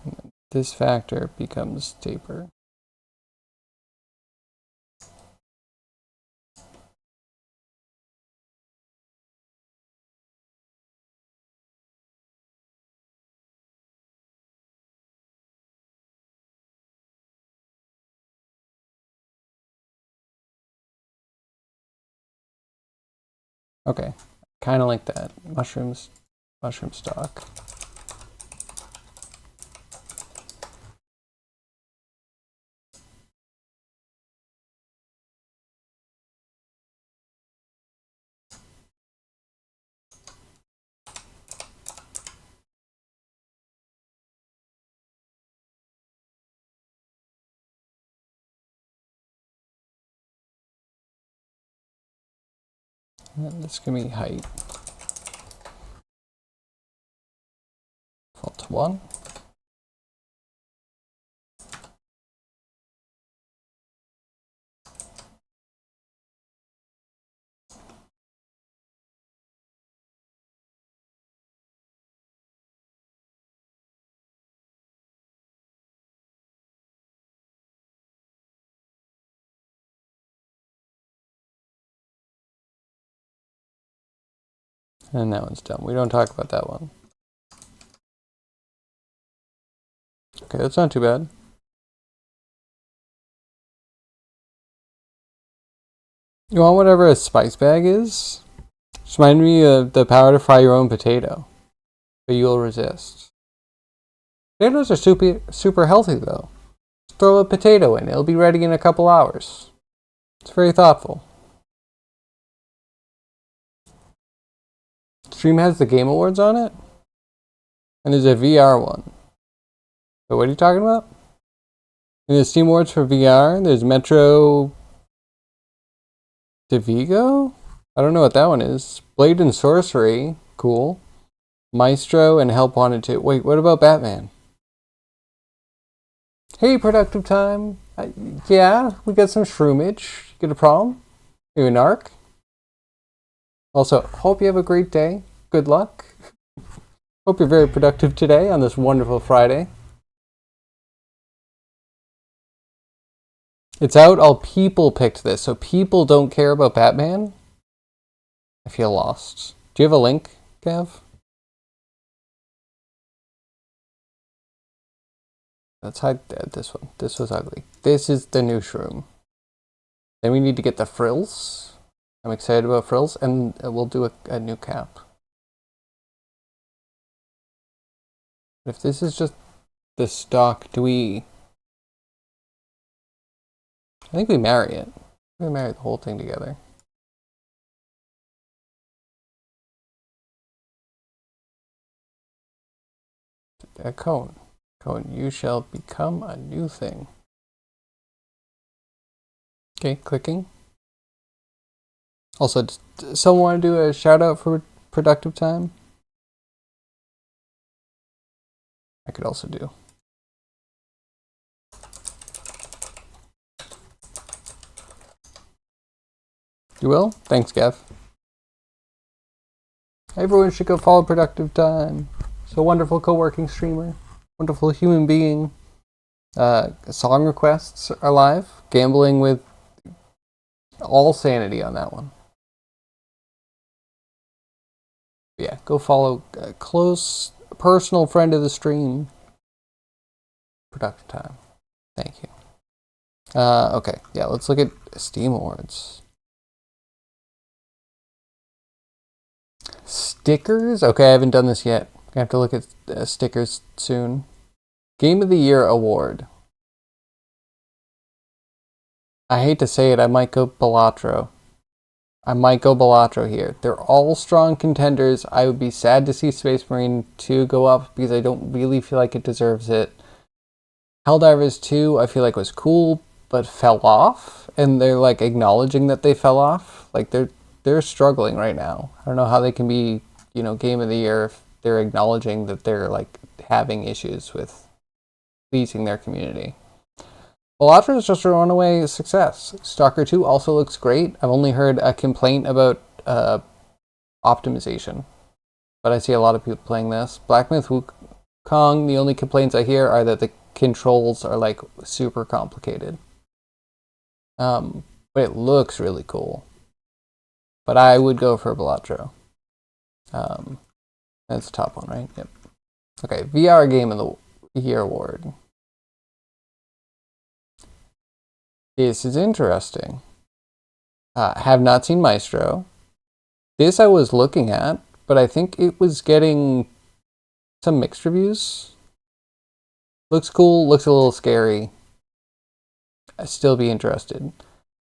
And then this factor becomes taper. Okay, kind of like that. Mushroom stock. And this can be height. Default to 1. And that one's done. We don't talk about that one. Okay, that's not too bad. You want whatever a spice bag is? Just remind me of the power to fry your own potato. But you'll resist. Potatoes are super healthy though. Just throw a potato in. It'll be ready in a couple hours. It's very thoughtful. Stream has the Game Awards on it. And there's a VR one. But what are you talking about? And there's Steam Awards for VR. There's Metro de Vigo? I don't know what that one is. Blade and Sorcery. Cool. Maestro and Help Wanted 2. Wait, what about Batman? Hey, productive time. Yeah, we got some shroomage. Get a problem? You a narc? Also, hope you have a great day. Good luck. Hope you're very productive today on this wonderful Friday. It's out. All people picked this, so people don't care about Batman. I feel lost. Do you have a link, Gav? Let's hide this one. This was ugly. This is the new shroom. Then we need to get the frills. I'm excited about frills, and we'll do a new cap. If this is just the stock, do we... I think we marry it. We marry the whole thing together. A cone. Cone, you shall become a new thing. Okay, clicking. Also, does someone want to do a shout out for productive time? I could also do. You will? Thanks, Gav. Everyone should go follow Productive Time. So wonderful co-working streamer. Wonderful human being. Song requests are live. Gambling with all sanity on that one. Yeah, go follow a close personal friend of the stream. Productive Time. Thank you. Okay, yeah, let's look at Steam Awards. Stickers? Okay, I haven't done this yet. I have to look at stickers soon. Game of the Year Award. I hate to say it, I might go Balatro. Here. They're all strong contenders. I would be sad to see Space Marine 2 go up because I don't really feel like it deserves it. Helldivers 2 I feel like was cool, but fell off. And they're like acknowledging that they fell off. Like they're struggling right now. I don't know how they can be, Game of the Year if they're acknowledging that they're like having issues with pleasing their community. Balatro is just a runaway success. Stalker 2 also looks great. I've only heard a complaint about optimization, but I see a lot of people playing this. Black Myth Wukong, the only complaints I hear are that the controls are like super complicated. But it looks really cool. But I would go for Balatro. That's the top one, right? Yep. Okay, VR Game of the Year Award. This is interesting. Have not seen Maestro. This I was looking at, but I think it was getting some mixed reviews. Looks cool, looks a little scary. I'd still be interested.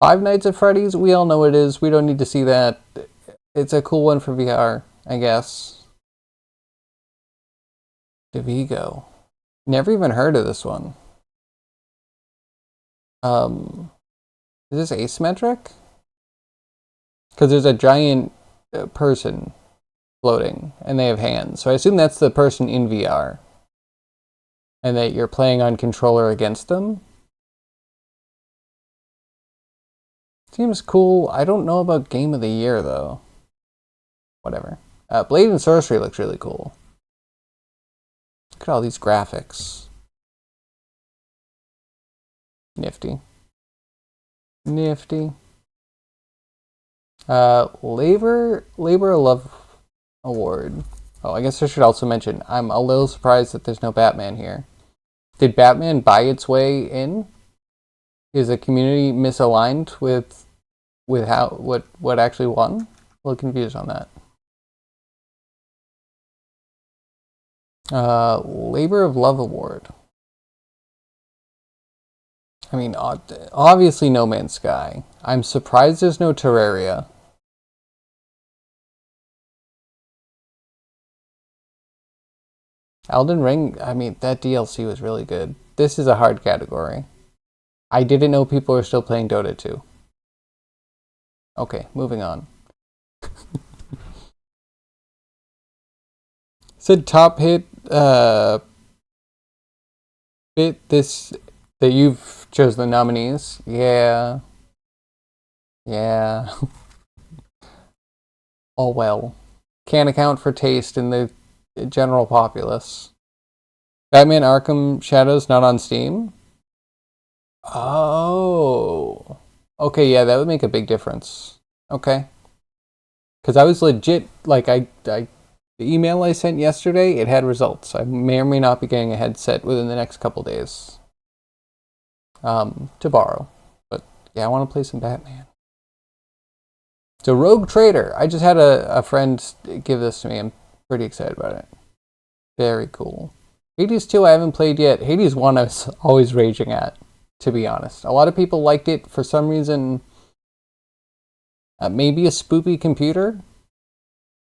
Five Nights at Freddy's, we all know what it is. We don't need to see that. It's a cool one for VR, I guess. DeVigo. Never even heard of this one. Is this asymmetric? Because there's a giant person floating, and they have hands. So I assume that's the person in VR. And that you're playing on controller against them. Seems cool. I don't know about Game of the Year, though. Whatever. Blade and Sorcery looks really cool. Look at all these graphics. Nifty. Nifty. Labor of Love Award. Oh, I guess I should also mention, I'm a little surprised that there's no Batman here. Did Batman buy its way in? Is the community misaligned with what actually won? A little confused on that. Labor of Love Award. I mean, obviously No Man's Sky. I'm surprised there's no Terraria. Elden Ring, I mean, that DLC was really good. This is a hard category. I didn't know people were still playing Dota 2. Okay, moving on. Said top hit, bit this... that you've chosen the nominees. Yeah. Yeah. All well. Can't account for taste in the general populace. Batman Arkham Shadows not on Steam? Oh. Okay, yeah, that would make a big difference. Okay. Because I was legit, like, the email I sent yesterday, it had results. I may or may not be getting a headset within the next couple days to borrow. But yeah, I want to play some Batman. So Rogue Trader. I just had a friend give this to me. I'm pretty excited about it. Very cool. Hades 2 I haven't played yet. Hades 1 I was always raging at, to be honest. A lot of people liked it for some reason. Maybe a spoopy computer.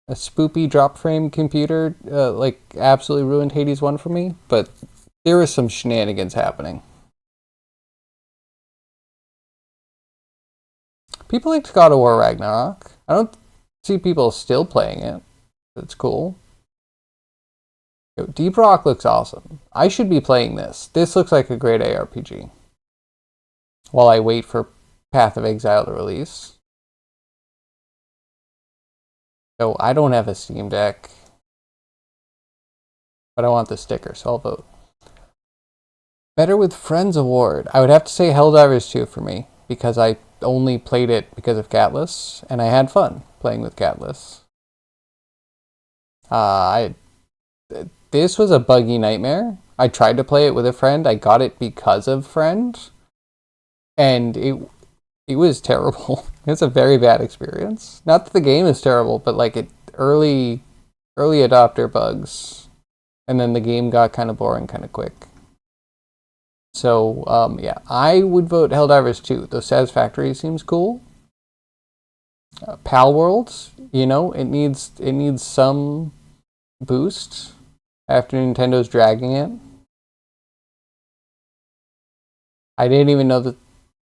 A spoopy drop frame computer like absolutely ruined Hades 1 for me. But there was some shenanigans happening. People liked God of War Ragnarok. I don't see people still playing it. It's cool. Deep Rock looks awesome. I should be playing this. This looks like a great ARPG. While I wait for Path of Exile to release. So I don't have a Steam Deck. But I want the sticker, so I'll vote. Better with Friends Award. I would have to say Helldivers 2 for me. Because I only played it because of Catless. And I had fun playing with Catless. This was a buggy nightmare. I tried to play it with a friend. I got it because of friend. And it was terrible. It's a very bad experience. Not that the game is terrible, but like early adopter bugs. And then the game got kind of boring kind of quick. So, yeah, I would vote Helldivers 2. The Satisfactory seems cool. Pal Worlds, you know, it needs some boost after Nintendo's dragging it. I didn't even know that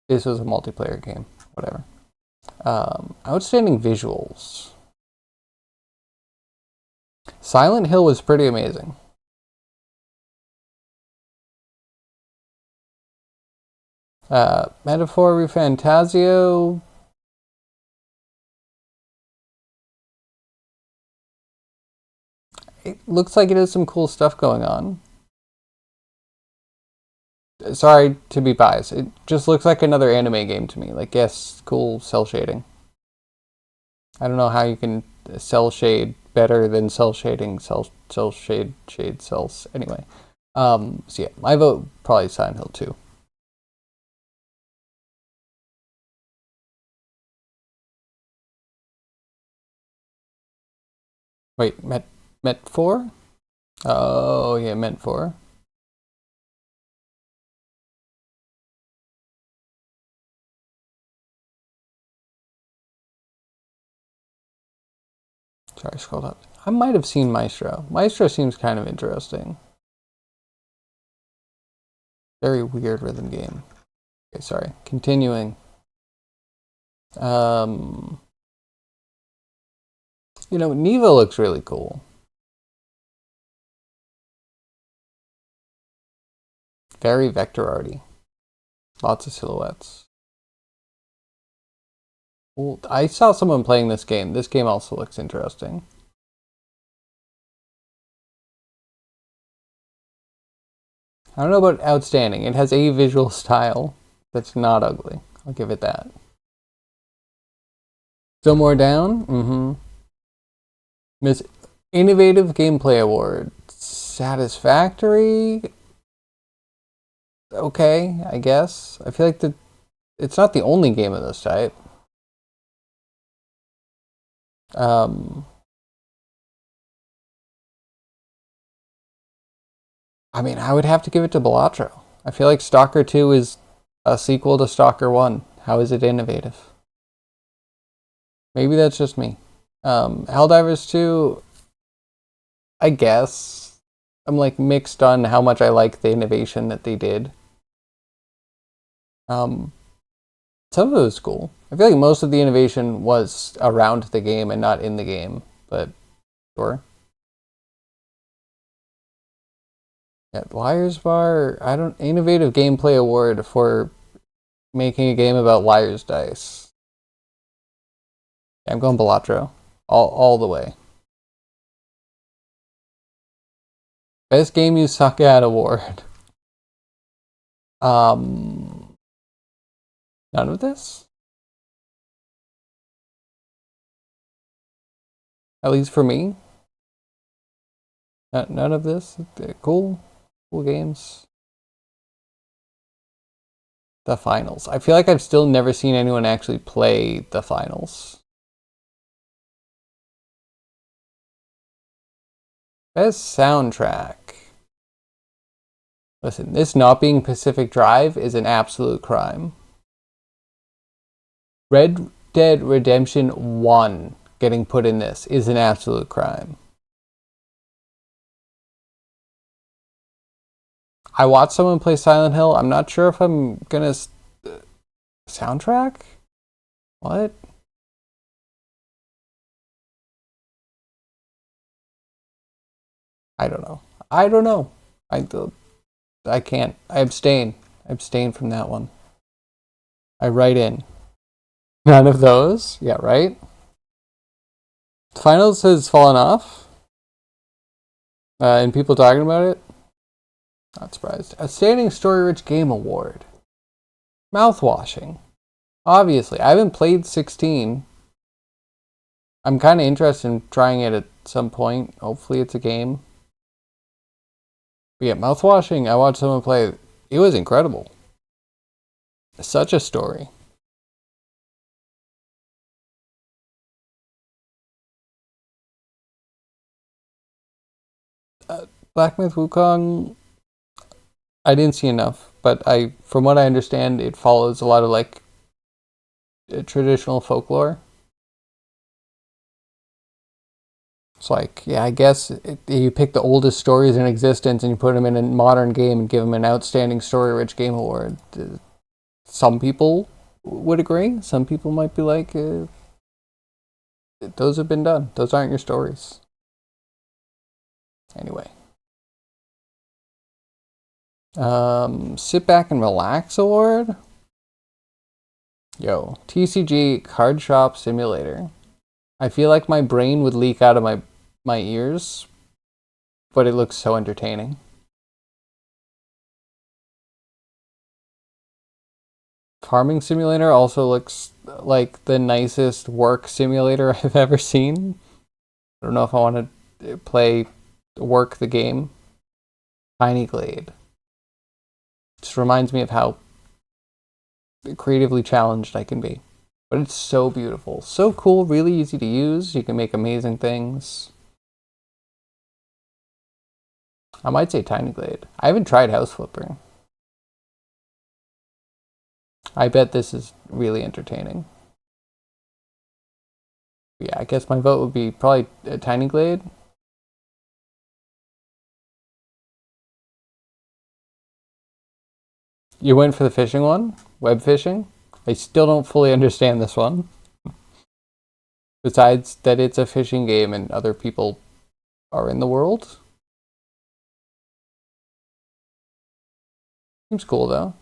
this was a multiplayer game. Whatever. Outstanding visuals. Silent Hill was pretty amazing. Metaphor Refantasio. It looks like it has some cool stuff going on. Sorry to be biased. It just looks like another anime game to me. Like, yes, cool cell shading. I don't know how you can cell shade better than cell shading cell shade cells. Anyway, so yeah, my vote probably Silent Hill 2. Wait, Met 4? Oh yeah, Met 4. Sorry, I scrolled up. I might have seen Maestro. Maestro seems kind of interesting. Very weird rhythm game. Okay, sorry. Continuing. You know, Neva looks really cool. Very vector arty. Lots of silhouettes. Well, I saw someone playing this game. This game also looks interesting. I don't know about outstanding. It has a visual style that's not ugly. I'll give it that. Still more down? Mm-hmm. Miss Innovative Gameplay Award. Satisfactory? Okay, I guess. I feel like it's not the only game of this type. I mean, I would have to give it to Balatro. I feel like Stalker 2 is a sequel to Stalker 1. How is it innovative? Maybe that's just me. Helldivers 2, I guess. I'm like mixed on how much I like the innovation that they did. Some of it was cool. I feel like most of the innovation was around the game and not in the game, but sure. Yeah, Liar's Bar, Innovative Gameplay Award for making a game about Liar's Dice. Yeah, I'm going Balatro. All the way. Best Game You Suck At Award. None of this? At least for me. None of this. Cool games. The finals. I feel like I've still never seen anyone actually play the finals. Best soundtrack. Listen, this not being Pacific Drive is an absolute crime. Red Dead Redemption 1 getting put in this is an absolute crime. I watched someone play Silent Hill. I'm not sure if I'm gonna soundtrack. What? I don't know. I don't know. I can't. I abstain. I abstain from that one. I write in. None of those. Yeah, right. Finals has fallen off. And people talking about it. Not surprised. Outstanding Story Rich Game Award. Mouthwashing. Obviously, I haven't played 16. I'm kind of interested in trying it at some point. Hopefully, it's a game. But yeah, mouthwashing. I watched someone play it. It was incredible. Such a story. Black Myth Wukong. I didn't see enough, but from what I understand, it follows a lot of like traditional folklore. It's like, yeah, I guess you pick the oldest stories in existence and you put them in a modern game and give them an outstanding story-rich game award. Some people would agree. Some people might be like, those have been done. Those aren't your stories. Anyway. Sit Back and Relax Award. Yo, TCG Card Shop Simulator. I feel like my brain would leak out of my ears, but it looks so entertaining. Farming Simulator also looks like the nicest work simulator I've ever seen. I don't know if I want to work the game. Tiny Glade. Just reminds me of how creatively challenged I can be. But it's so beautiful. So cool, really easy to use. You can make amazing things. I might say Tiny Glade. I haven't tried House Flipper. I bet this is really entertaining. Yeah, I guess my vote would be probably a Tiny Glade. You went for the fishing one? Web fishing? I still don't fully understand this one. Besides that it's a fishing game and other people are in the world. Seems cool though.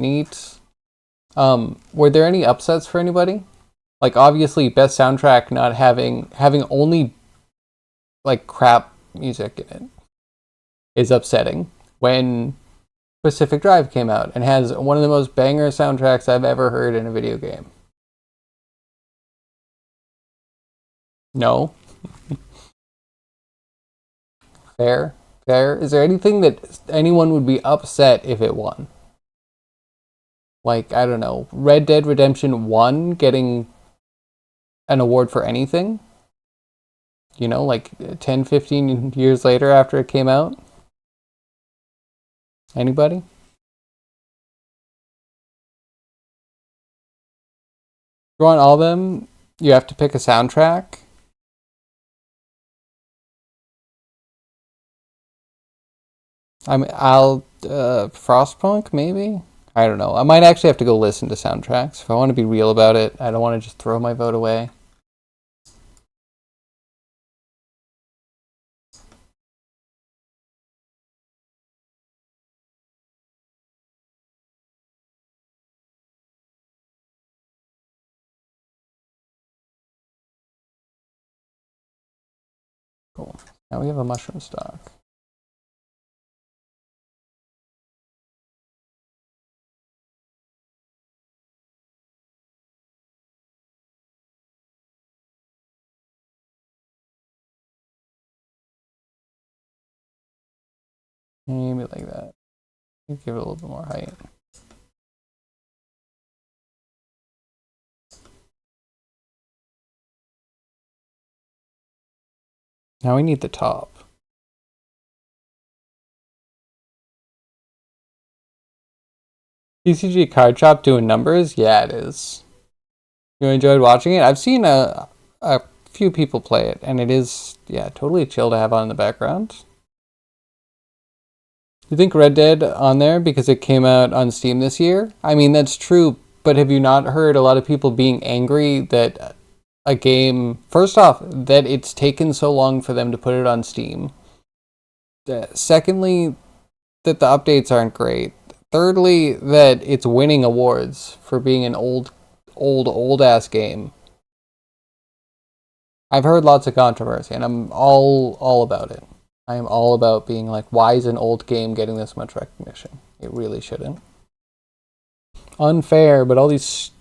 Neat. Were there any upsets for anybody? Like obviously best soundtrack not having only like crap music in it is upsetting. When Pacific Drive came out and has one of the most banger soundtracks I've ever heard in a video game. No. Fair. Fair. Is there anything that anyone would be upset if it won? Like, I don't know, Red Dead Redemption 1 getting an award for anything? You know, like 10, 15 years later after it came out? Anybody? If you want all of them, you have to pick a soundtrack. I'll Frostpunk maybe. I don't know. I might actually have to go listen to soundtracks if I want to be real about it. I don't want to just throw my vote away. Cool. Now we have a mushroom stock. Maybe like that. Give it a little bit more height. Now we need the top. TCG Card Shop doing numbers? Yeah, it is. You enjoyed watching it? I've seen a few people play it, and it is, yeah, totally chill to have on in the background. You think Red Dead on there because it came out on Steam this year? I mean, that's true, but have you not heard a lot of people being angry that a game, first off, that it's taken so long for them to put it on Steam? Secondly, that the updates aren't great. Thirdly, that it's winning awards for being an old ass game. I've heard lots of controversy, and I'm all about it. I am all about being like, why is an old game getting this much recognition? It really shouldn't. Unfair, but all these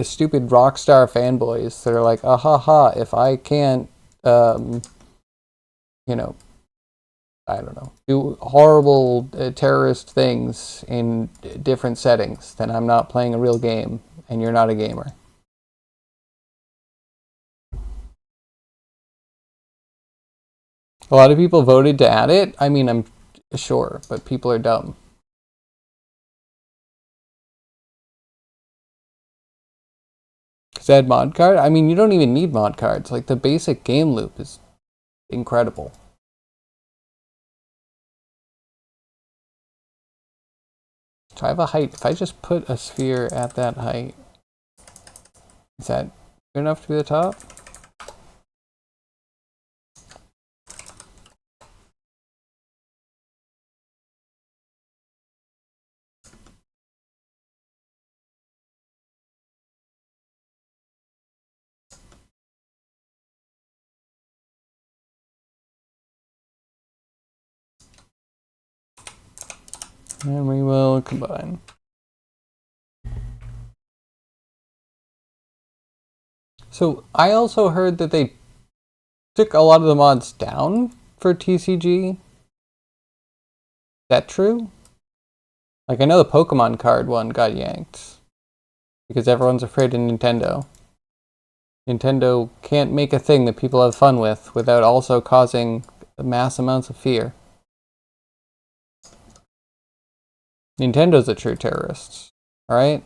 stupid Rockstar fanboys that are like, ah ha ha, if I can't, you know, I don't know, do horrible terrorist things in different settings, then I'm not playing a real game, and you're not a gamer. A lot of people voted to add it. I mean, I'm sure, but people are dumb. Because add mod card? I mean, you don't even need mod cards. Like, the basic game loop is incredible. So I have a height. If I just put a sphere at that height, is that good enough to be the top? And we will combine. So I also heard that they took a lot of the mods down for TCG. Is that true? Like, I know the Pokemon card one got yanked because everyone's afraid of Nintendo. Nintendo can't make a thing that people have fun with without also causing mass amounts of fear. Nintendo's a true terrorist, alright?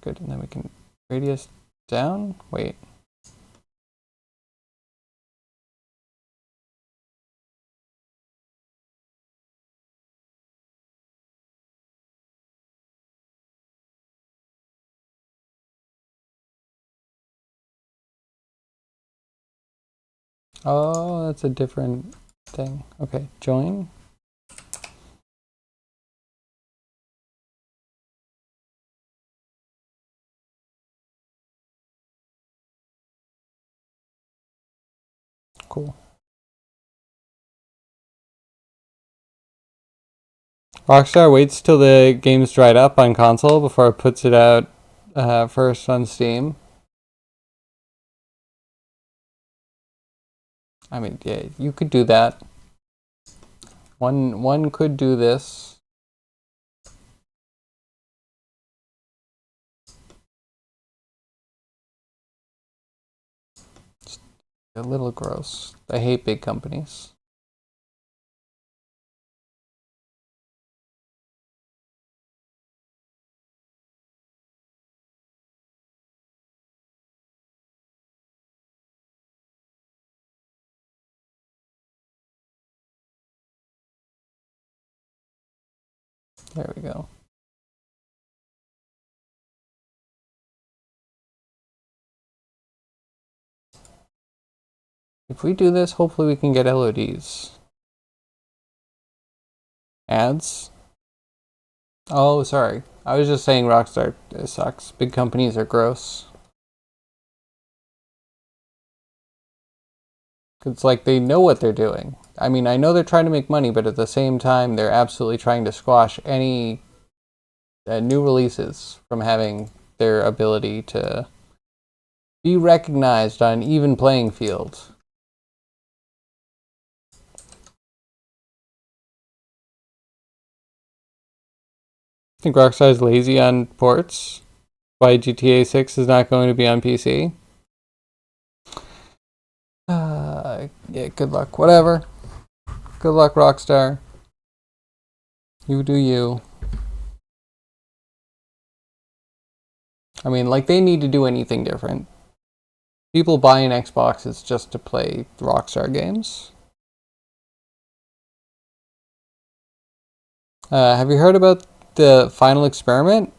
Good, and then we can radius down. Wait. Oh, that's a different thing. Okay, join. Cool. Rockstar waits till the game's dried up on console before it puts it out first on Steam. I mean, yeah, you could do that. One could do this. It's a little gross. I hate big companies. There we go. If we do this, hopefully we can get LODs. Ads? Oh, sorry. I was just saying Rockstar sucks. Big companies are gross. It's like they know what they're doing. I mean, I know they're trying to make money, but at the same time, they're absolutely trying to squash any new releases from having their ability to be recognized on an even playing field. I think Rockstar's lazy on ports. Why GTA 6 is not going to be on PC. Yeah, good luck. Whatever. Good luck, Rockstar. You do you. I mean, like, they need to do anything different. People buying Xboxes just to play Rockstar games. Have you heard about the final experiment?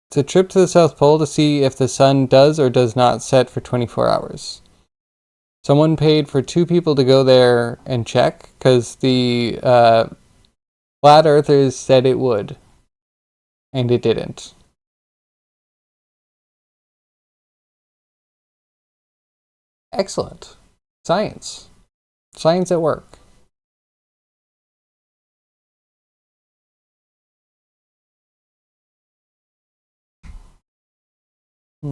It's a trip to the South Pole to see if the sun does or does not set for 24 hours. Someone paid for 2 people to go there and check, because the flat earthers said it would. And it didn't. Excellent. Science. Science at work. I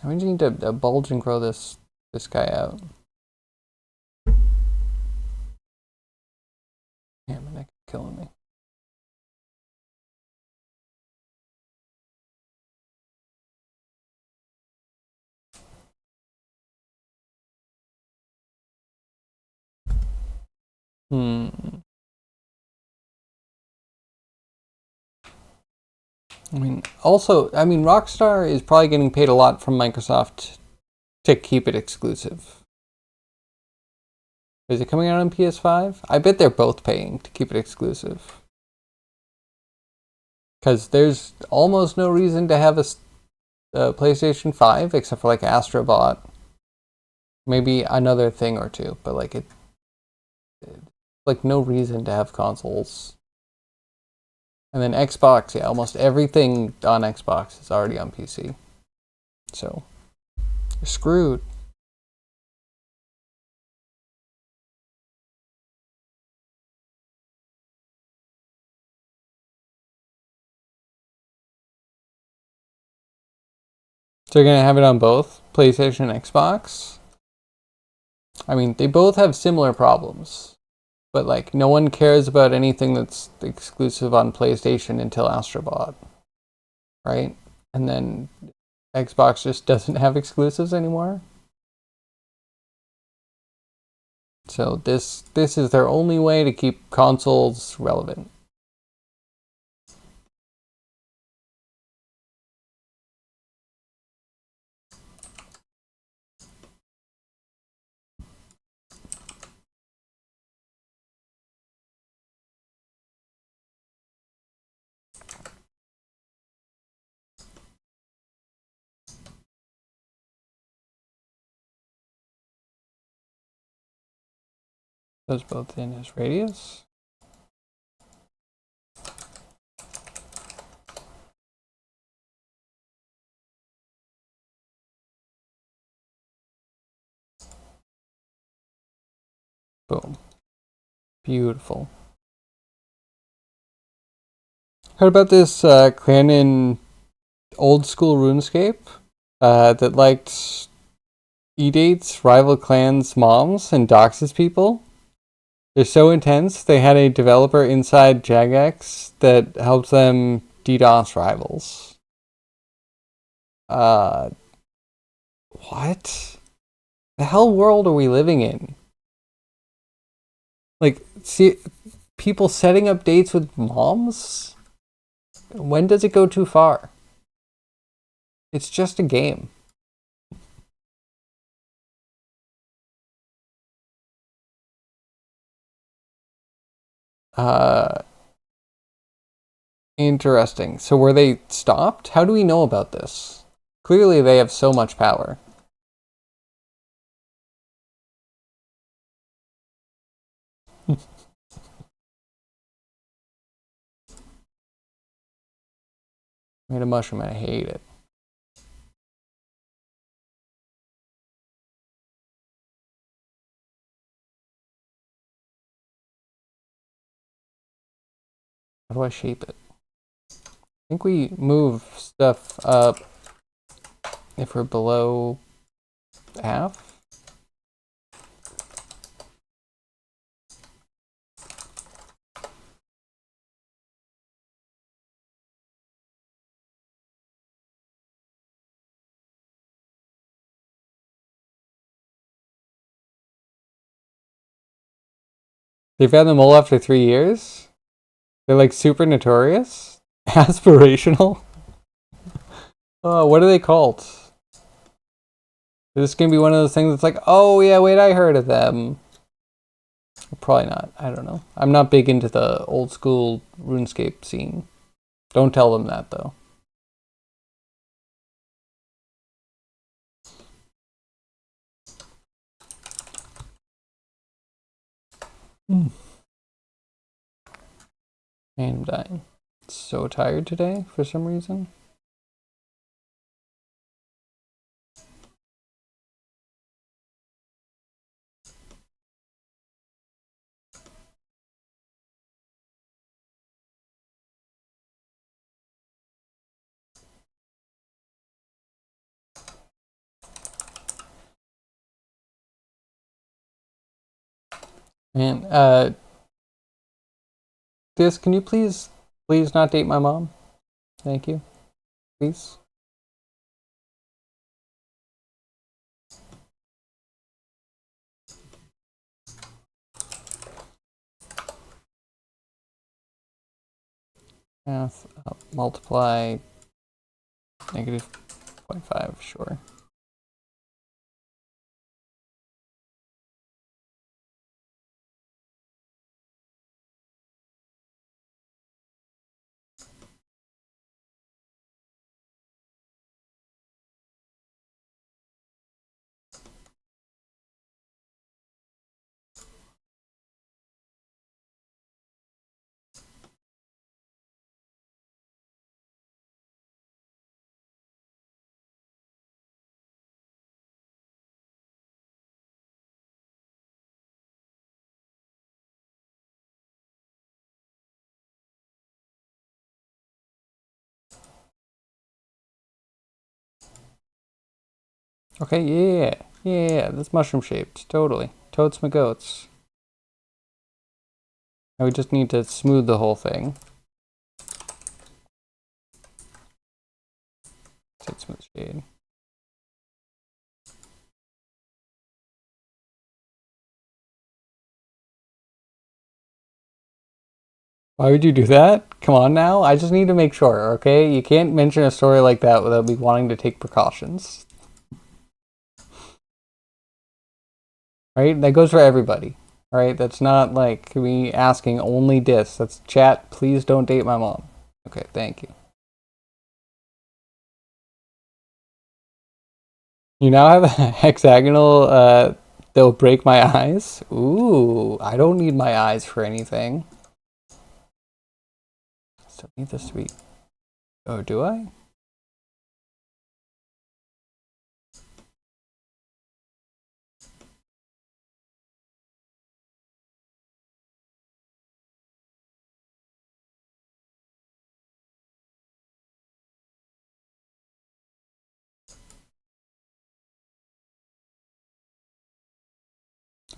mean, you need to bulge and grow this guy out. Damn, my neck is killing me. I mean, also, I mean, Rockstar is probably getting paid a lot from Microsoft to keep it exclusive. Is it coming out on PS5? I bet they're both paying to keep it exclusive. Because there's almost no reason to have a PlayStation 5 except for like Astrobot. Maybe another thing or two, but like like no reason to have consoles. And then Xbox, yeah, almost everything on Xbox is already on PC. So, you're screwed. So you're going to have it on both PlayStation and Xbox? I mean, they both have similar problems. But like, no one cares about anything that's exclusive on PlayStation until Astrobot. Right? And then Xbox just doesn't have exclusives anymore. So this is their only way to keep consoles relevant. Those both in his radius. Boom. Beautiful. Heard about this clan in old school RuneScape that liked e-dates rival clans' moms and doxes people? They're so intense, they had a developer inside Jagex that helped them DDoS rivals. What? The hell world are we living in? Like, see, people setting up dates with moms? When does it go too far? It's just a game. Interesting. So were they stopped? How do we know about this? Clearly they have so much power. Made a mushroom and I hate it. do I shape it? I think we move stuff up if we're below half. They found the mole after 3 years? They're like super notorious? Aspirational? Oh, what are they called? Is this gonna be one of those things that's like, oh yeah, wait, I heard of them. Probably not. I don't know. I'm not big into the old school RuneScape scene. Don't tell them that though. And I'm dying. So tired today for some reason. And can you please not date my mom? Thank you. Please. Math multiply negative 0.5, sure. Okay, yeah, that's mushroom shaped, totally. Totes my goats. Now we just need to smooth the whole thing. Take smooth shade. Why would you do that? Come on now, I just need to make sure, okay? You can't mention a story like that without me wanting to take precautions. Right? That goes for everybody. Right? That's not like me asking only dis. That's chat, please don't date my mom. Okay, thank you. You now have a hexagonal that'll break my eyes. Ooh, I don't need my eyes for anything. Still need this to be... Oh, do I?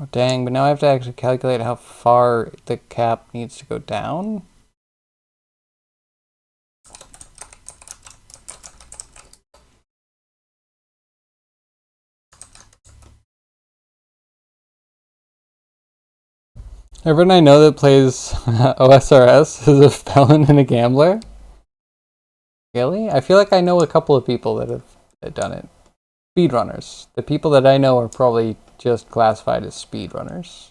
Oh, dang, but now I have to actually calculate how far the cap needs to go down. Everyone I know that plays OSRS is a felon and a gambler. Really? I feel like I know a couple of people that have done it. Speedrunners. The people that I know are probably just classified as speedrunners.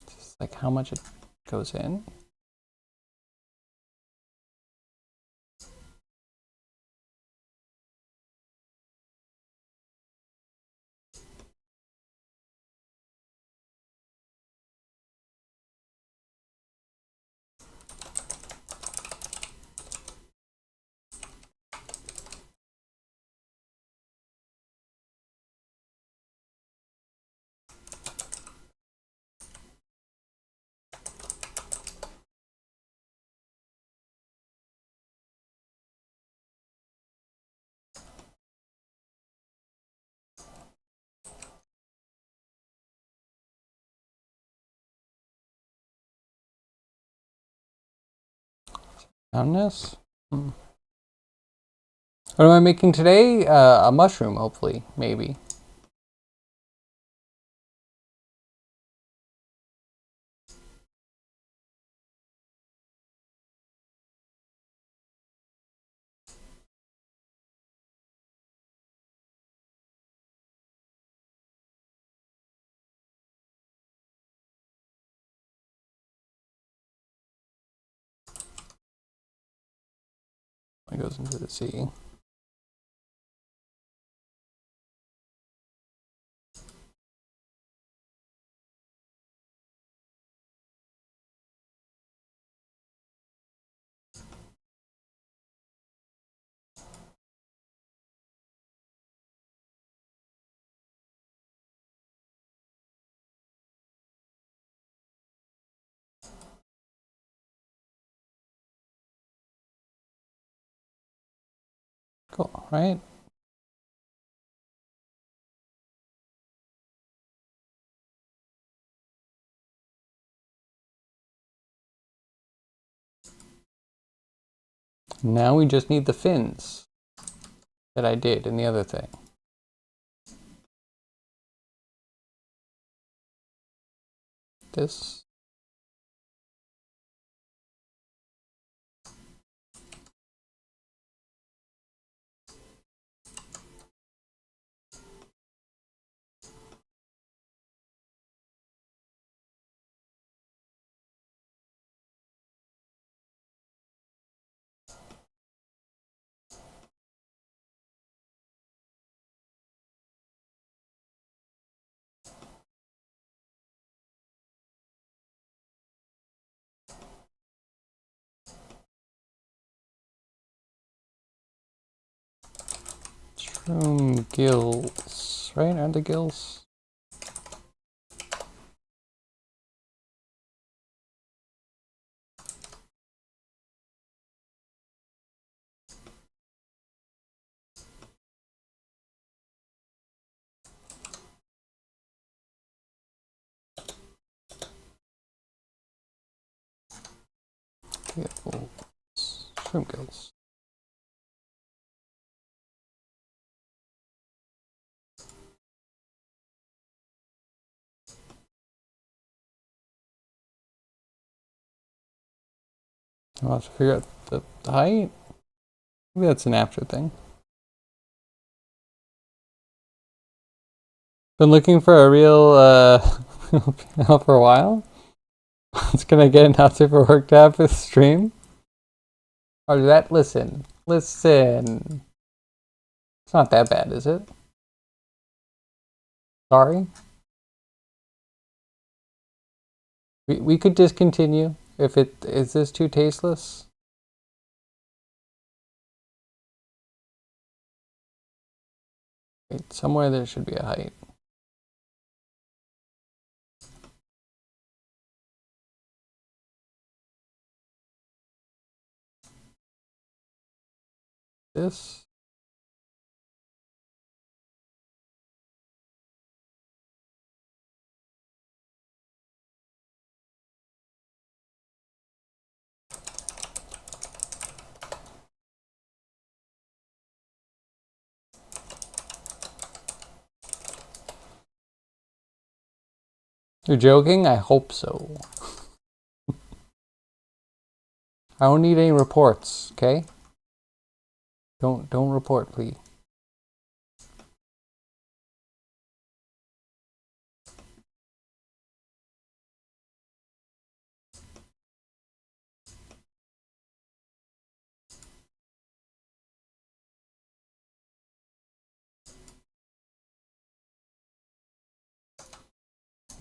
Just like how much it goes in. Roundness? What am I making today? A mushroom, hopefully, maybe. It goes into the sea. Cool, right? Now we just need the fins that I did in the other thing. This. Shroom gills, right? Aren't the gills? Gills. Shroom gills. I'll have to figure out the height. Maybe that's an after thing. Been looking for a real panel for a while. It's gonna get not super worked out for the stream. Or that, listen. It's not that bad, is it? Sorry. We could discontinue if is this too tasteless? Wait, somewhere there should be a height. This. You're joking? I hope so. I don't need any reports, okay? Don't report, please.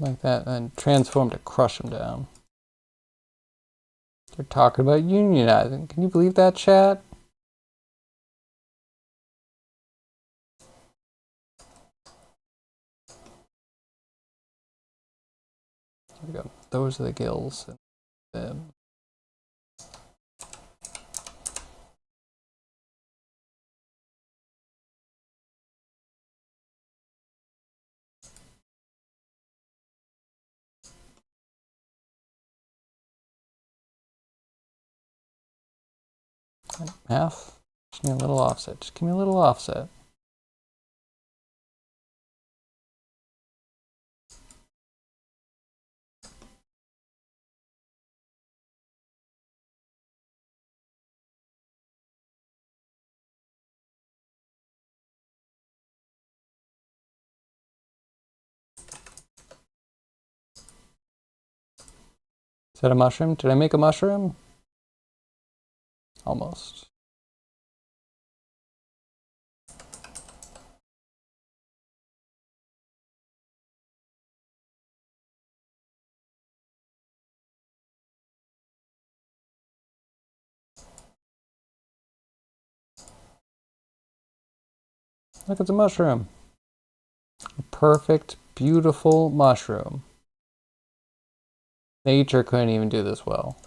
Like that, and transform to crush them down. They're talking about unionizing. Can you believe that, chat? There we go. Those are the gills. And Half. Just need a little offset. Just give me a little offset. Is that a mushroom? Did I make a mushroom? Almost. Look, it's a mushroom. A perfect, beautiful mushroom. Nature couldn't even do this well.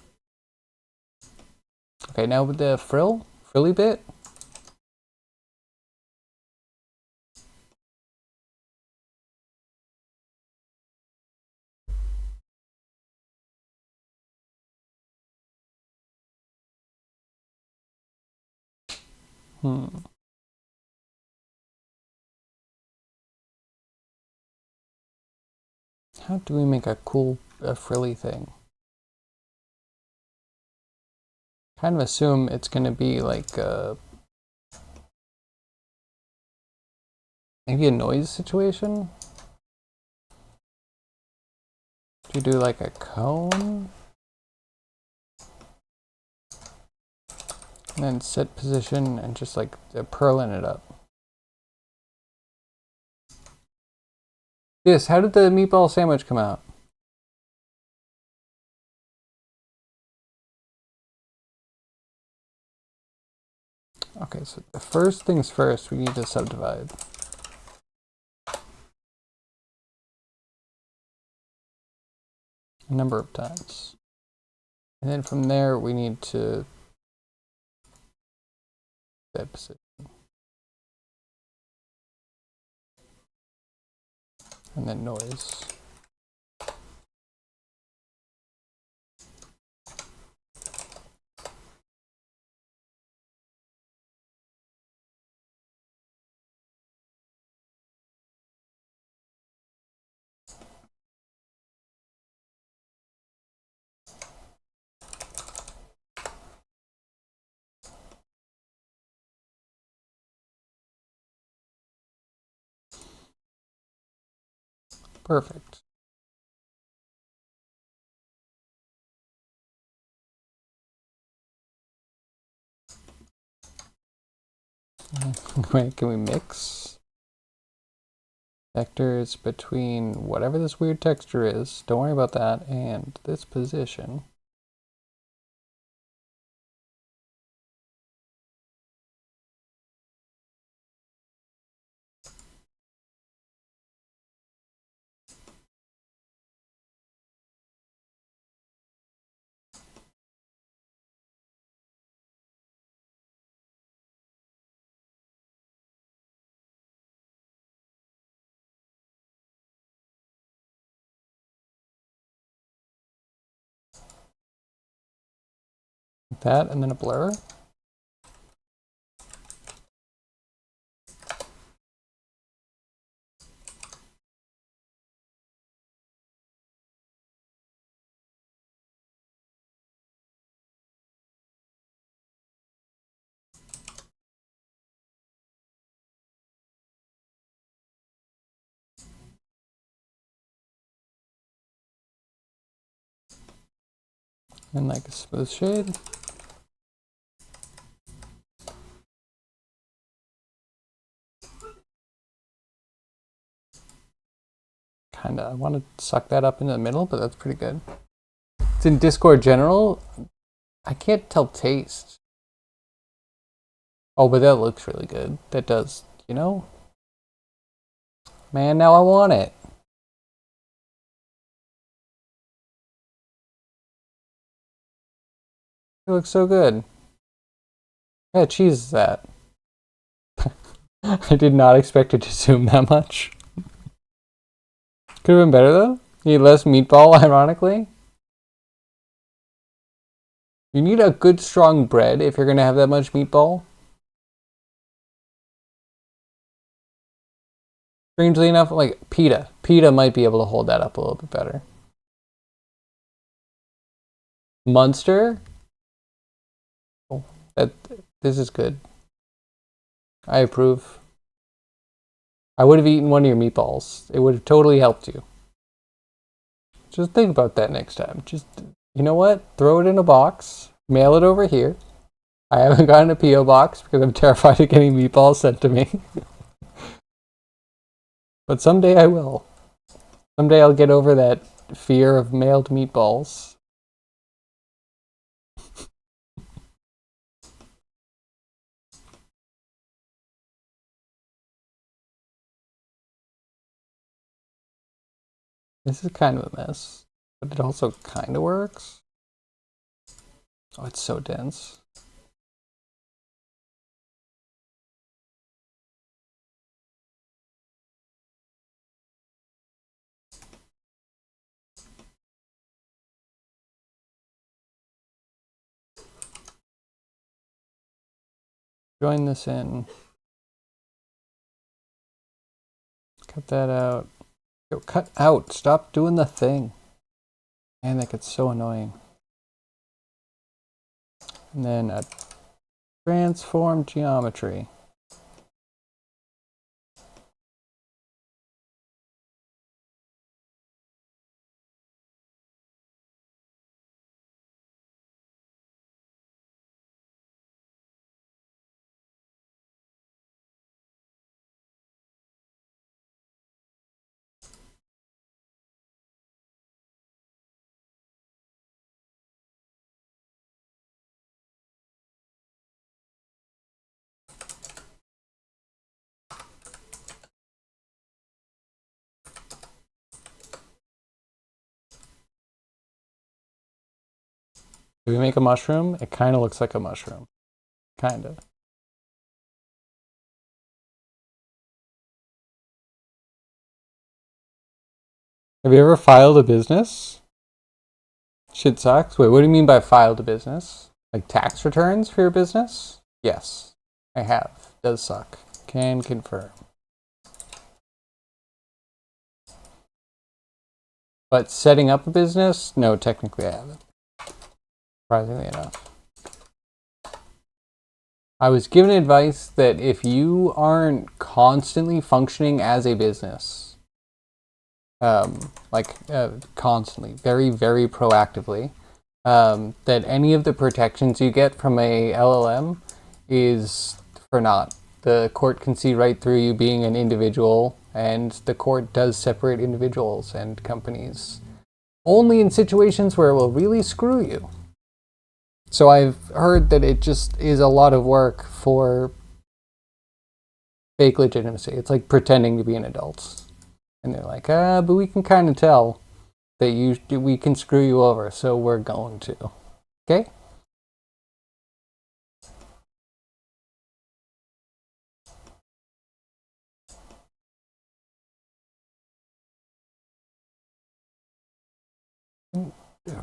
Okay, now with the frilly bit. How do we make a cool frilly thing? Kind of assume it's going to be like maybe a noise situation. Do you do like a cone? And then set position and just like purling it up. Yes, how did the meatball sandwich come out? Okay, so the first things first, we need to subdivide. A number of times. And then from there, we need to set position. And then noise. Perfect. Wait, can we mix vectors between whatever this weird texture is? Don't worry about that. And this position. That and then a blur. And like a smooth shade. Kinda, I want to suck that up into the middle, but that's pretty good. It's in Discord General. I can't tell taste. Oh, but that looks really good. That does, you know? Man, now I want it. It looks so good. Yeah, cheese is that. I did not expect it to zoom that much. Could have been better though. Need less meatball, ironically. You need a good strong bread if you're gonna have that much meatball. Strangely enough, like pita. Pita might be able to hold that up a little bit better. Munster? Oh, this is good. I approve. I would have eaten one of your meatballs. It would have totally helped you. Just think about that next time. Just, you know what? Throw it in a box. Mail it over here. I haven't gotten a P.O. box because I'm terrified of getting meatballs sent to me. But someday I will. Someday I'll get over that fear of mailed meatballs. This is kind of a mess, but it also kind of works. Oh, it's so dense. Join this in. Cut that out. Yo, cut out. Stop doing the thing. Man, that gets so annoying. And then a transform geometry. If we make a mushroom, it kind of looks like a mushroom. Kind of. Have you ever filed a business? Shit sucks. Wait, what do you mean by filed a business? Like tax returns for your business? Yes, I have. Does suck. Can confirm. But setting up a business? No, technically I haven't. Surprisingly enough. I was given advice that if you aren't constantly functioning as a business, constantly, very, very proactively, that any of the protections you get from a LLM is for naught. The court can see right through you being an individual, and the court does separate individuals and companies only in situations where it will really screw you. So I've heard that it just is a lot of work for fake legitimacy. It's like pretending to be an adult. And they're like, but we can kind of tell that we can screw you over, so we're going to. Okay?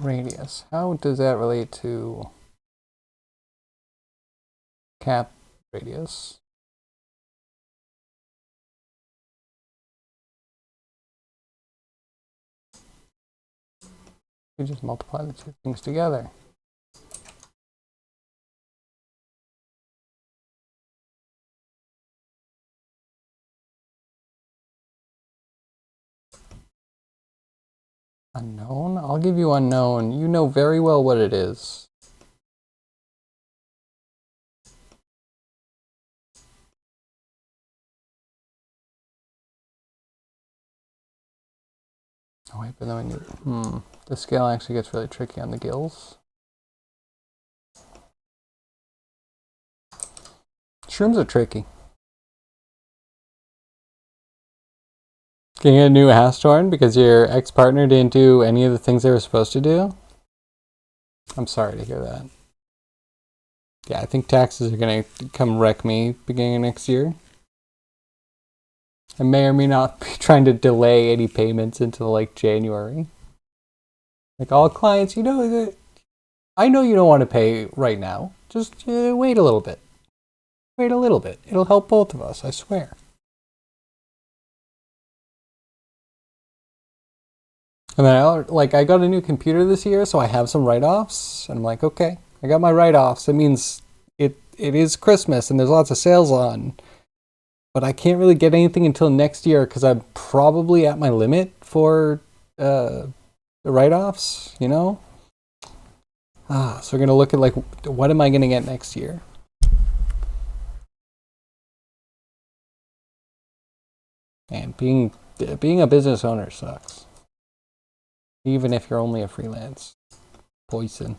Radius. How does that relate to cap radius? You just multiply the two things together. Unknown? I'll give you unknown. You know very well what it is. Oh wait, but then we need, the scale actually gets really tricky on the gills. Shrooms are tricky. Getting a new Hastorn because your ex-partner didn't do any of the things they were supposed to do? I'm sorry to hear that. Yeah, I think taxes are gonna come wreck me beginning of next year. I may or may not be trying to delay any payments until like January. Like all clients, you know that I know you don't want to pay right now. Just wait a little bit. Wait a little bit. It'll help both of us, I swear. And then I got a new computer this year, so I have some write-offs. And I'm like, okay, I got my write-offs. It means it is Christmas and there's lots of sales on. But I can't really get anything until next year because I'm probably at my limit for the write-offs, you know? So we're gonna look at like what am I gonna get next year? And being a business owner sucks. Even if you're only a freelance. Poison.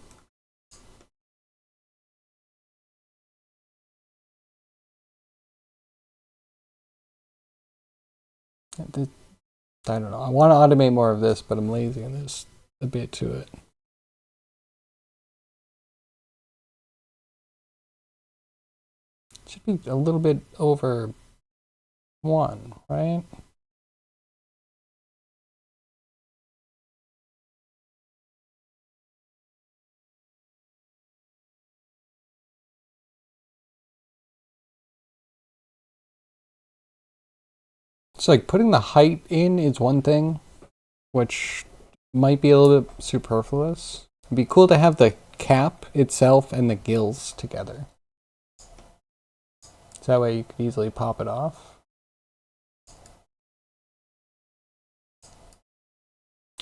I don't know. I want to automate more of this, but I'm lazy and there's a bit to it. Should be a little bit over 1, right? It's like putting the height in is one thing, which might be a little bit superfluous. It'd be cool to have the cap itself and the gills together. So that way you could easily pop it off.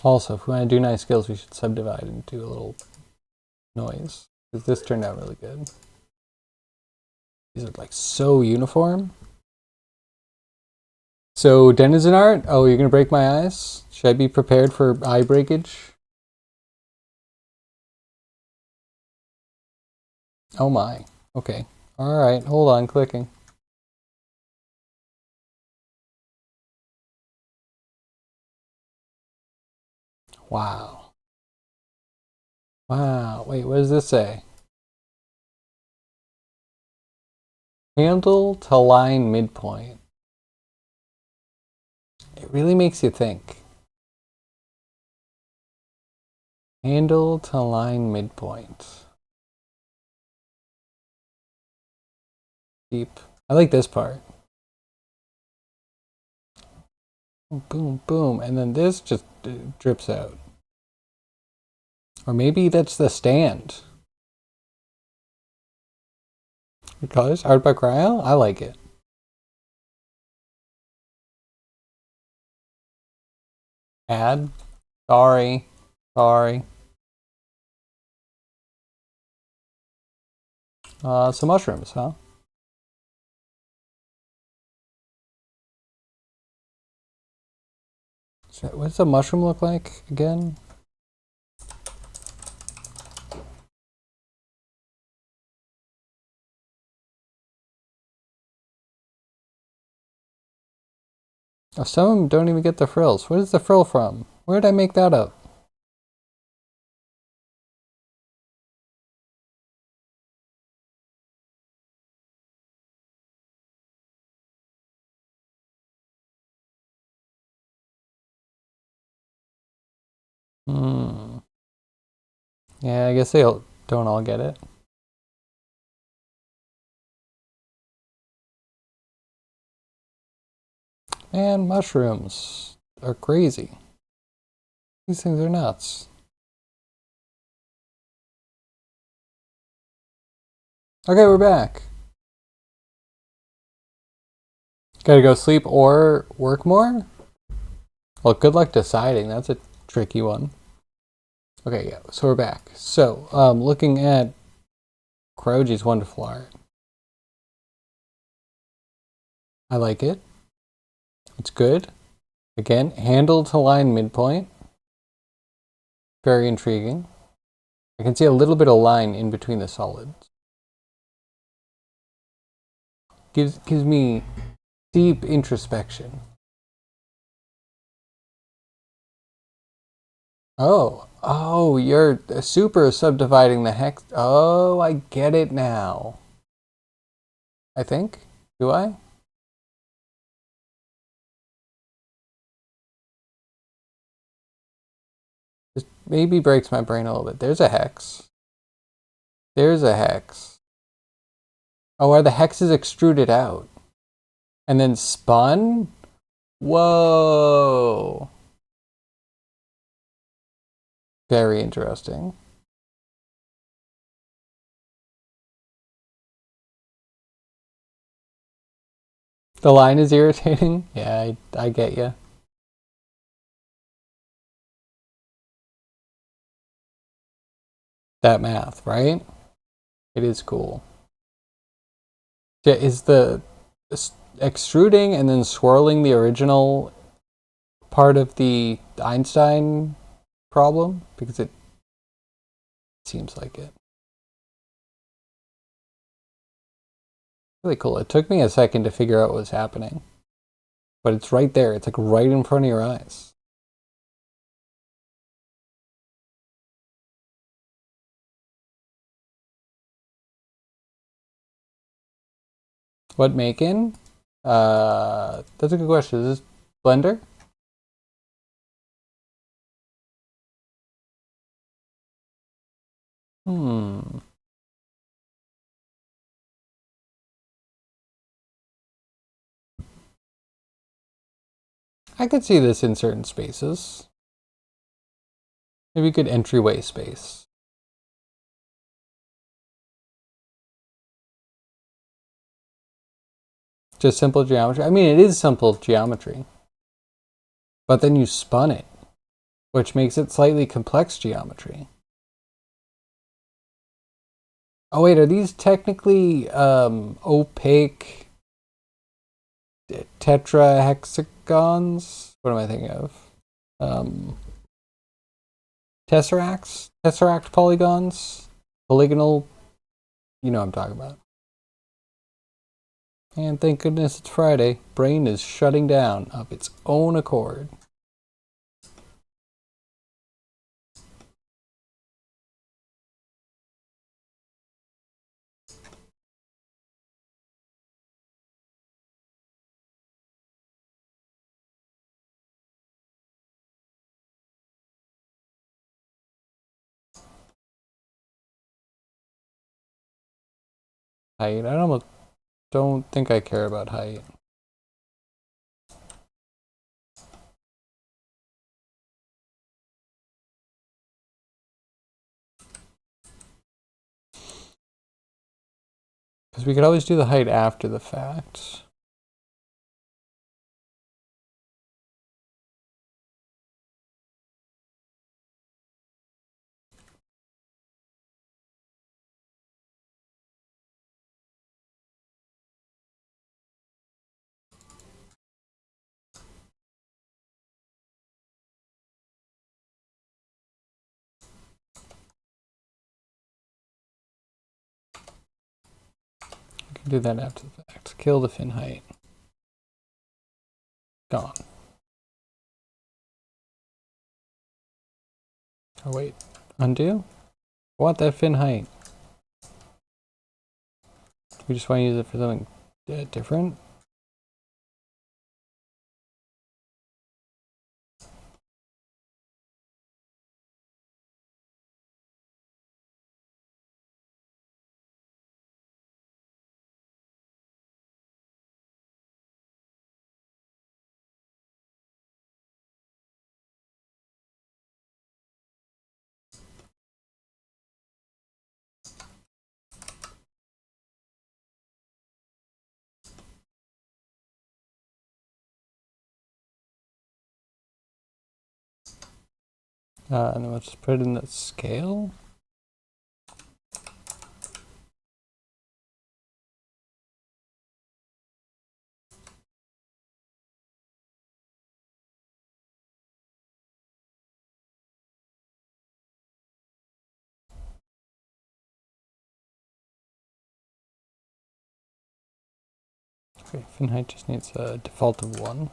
Also, if we want to do nice gills, we should subdivide and do a little noise. Because this turned out really good. These are like so uniform. So, denizen art? Oh, you're going to break my eyes? Should I be prepared for eye breakage? Oh my. Okay. Alright, hold on, clicking. Wow. Wow. Wait, what does this say? Handle to line midpoint. It really makes you think. Handle to line midpoint. Deep. I like this part. Boom, boom. And then this just drips out. Or maybe that's the stand. Your colors? Art by Cryo? I like it. Add? Sorry. Sorry. Some mushrooms, huh? So what does a mushroom look like again? Oh, some of them don't even get the frills. Where is the frill from? Where did I make that up? Hmm. Yeah, I guess they don't all get it. Man, mushrooms are crazy. These things are nuts. Okay, we're back. Gotta go sleep or work more? Well, good luck deciding. That's a tricky one. Okay, yeah, so we're back. So, looking at Kuroji's wonderful art. I like it. It's good. Again, handle to line midpoint. Very intriguing. I can see a little bit of line in between the solids. Gives me deep introspection. Oh, you're super subdividing the hex. Oh, I get it now. I think. Do I? This maybe breaks my brain a little bit. There's a hex. There's a hex. Oh, are the hexes extruded out and then spun? Whoa. Very interesting. The line is irritating. Yeah, I get you. That math, right? It is cool. Yeah, is the extruding and then swirling the original part of the Einstein problem? Because it seems like it. Really cool. It took me a second to figure out what was happening, but it's right there. It's like right in front of your eyes. What making? That's a good question. Is this Blender? Hmm. I could see this in certain spaces. Maybe a good entryway space. Just simple geometry. I mean, it is simple geometry. But then you spun it, which makes it slightly complex geometry. Oh wait, are these technically opaque tetrahexagons? What am I thinking of? Um, tesseracts? Tesseract polygons? Polygonal? You know what I'm talking about. And thank goodness it's Friday. Brain is shutting down of its own accord. Height. I almost don't think I care about height. Because we could always do the height after the fact. We can do that after the fact. Kill the fin height. Gone. Oh wait. Undo? I want that fin height. We just want to use it for something different? And then let's put it in the scale. Okay, fin height just needs a default of 1.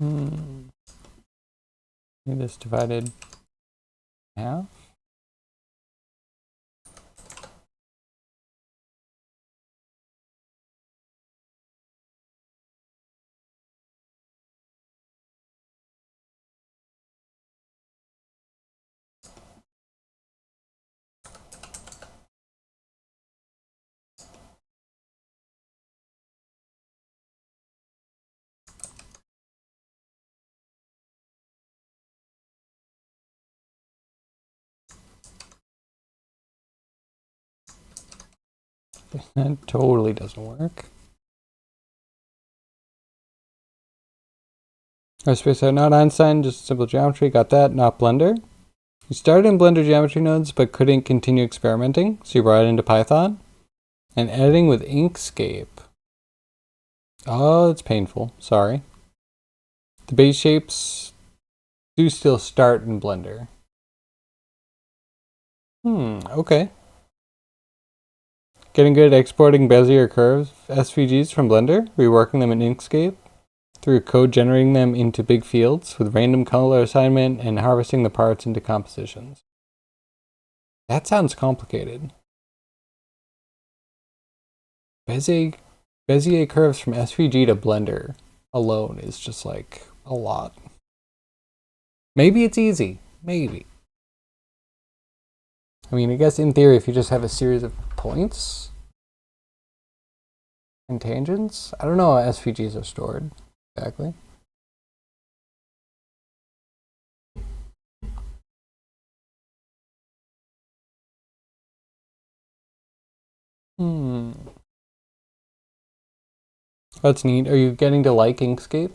Maybe this divided in half. That totally doesn't work. I space out, not Einstein, just simple geometry. Got that, not Blender. You started in Blender geometry nodes, but couldn't continue experimenting, so you brought it into Python. And editing with Inkscape. Oh, it's painful. Sorry. The base shapes do still start in Blender. Okay. Getting good at exporting Bezier curves, SVGs from Blender, reworking them in Inkscape, through code generating them into big fields with random color assignment and harvesting the parts into compositions. That sounds complicated. Bezier curves from SVG to Blender alone is just like a lot. Maybe it's easy. Maybe. I mean, I guess in theory, if you just have a series of points and tangents, I don't know how SVGs are stored exactly. That's neat. Are you getting to like Inkscape?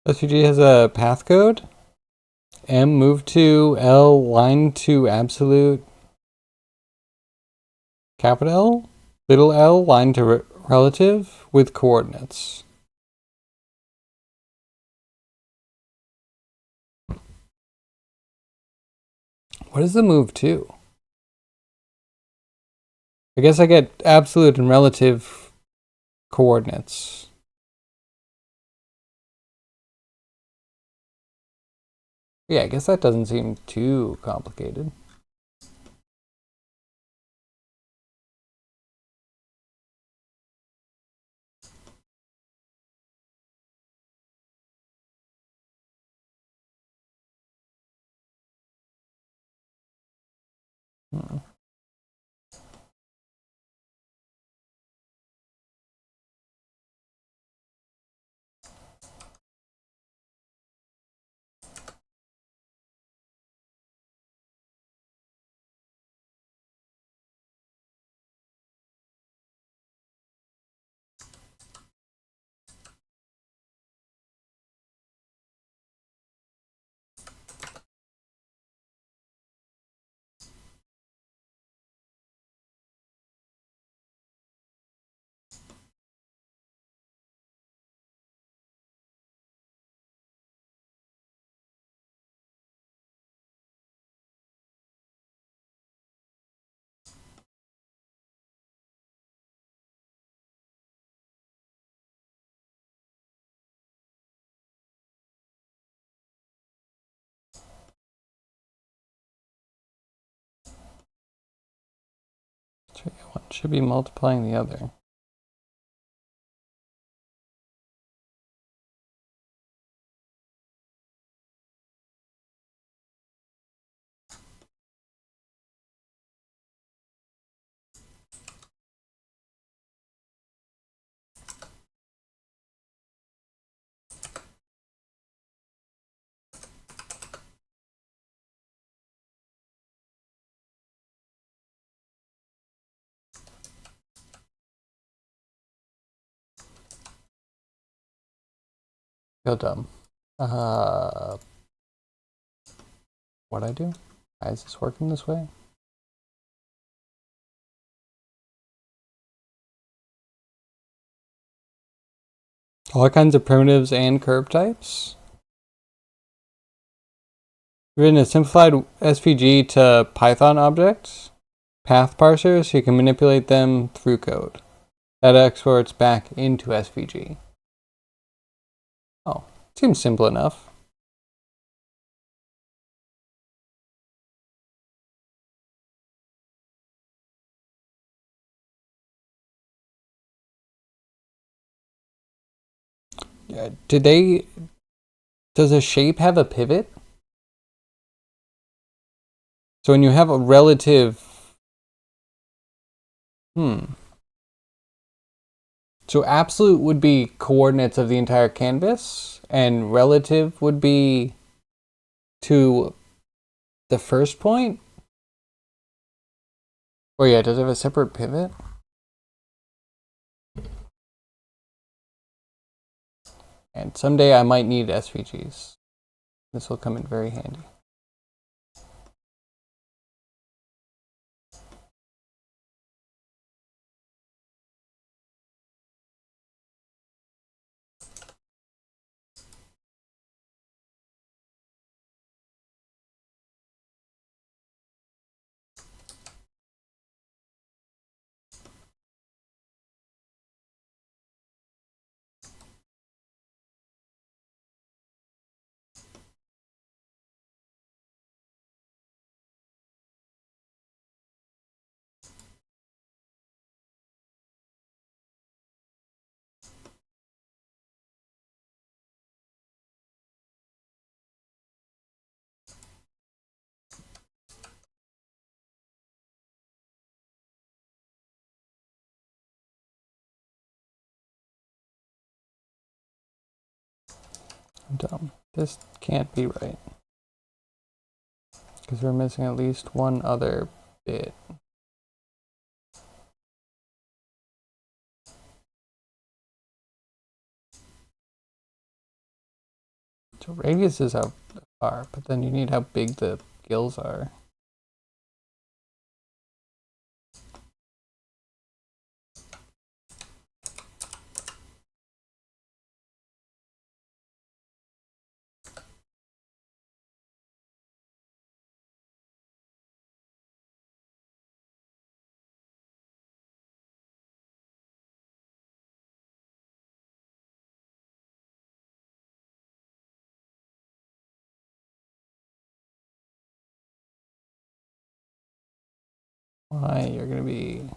SVG has a path code. M move to L line to absolute capital L, little l line to relative with coordinates. What is the move to? I guess I get absolute and relative coordinates. Yeah, I guess that doesn't seem too complicated. should be multiplying the other. Feel dumb. What'd I do? Why is this working this way? All kinds of primitives and curve types? Written a simplified SVG to Python objects, path parsers, so you can manipulate them through code. That exports back into SVG. Oh, seems simple enough. Does a shape have a pivot? So when you have a relative, So absolute would be coordinates of the entire canvas, and relative would be to the first point? Oh yeah, does it have a separate pivot? And someday I might need SVGs. This will come in very handy. I'm dumb. This can't be right. Because we're missing at least one other bit. So radius is how far, but then you need how big the gills are. Why you're gonna be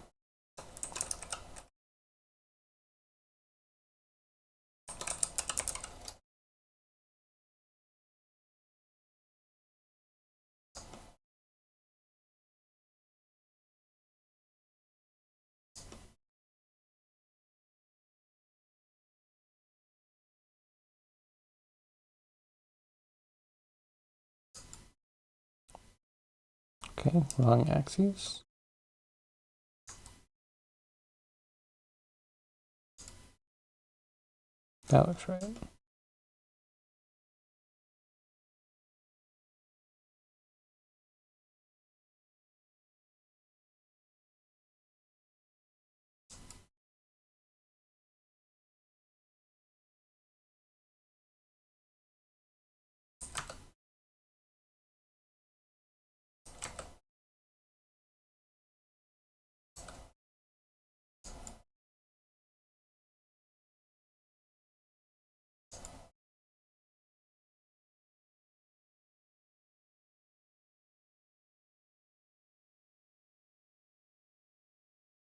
okay, wrong axes. That looks right.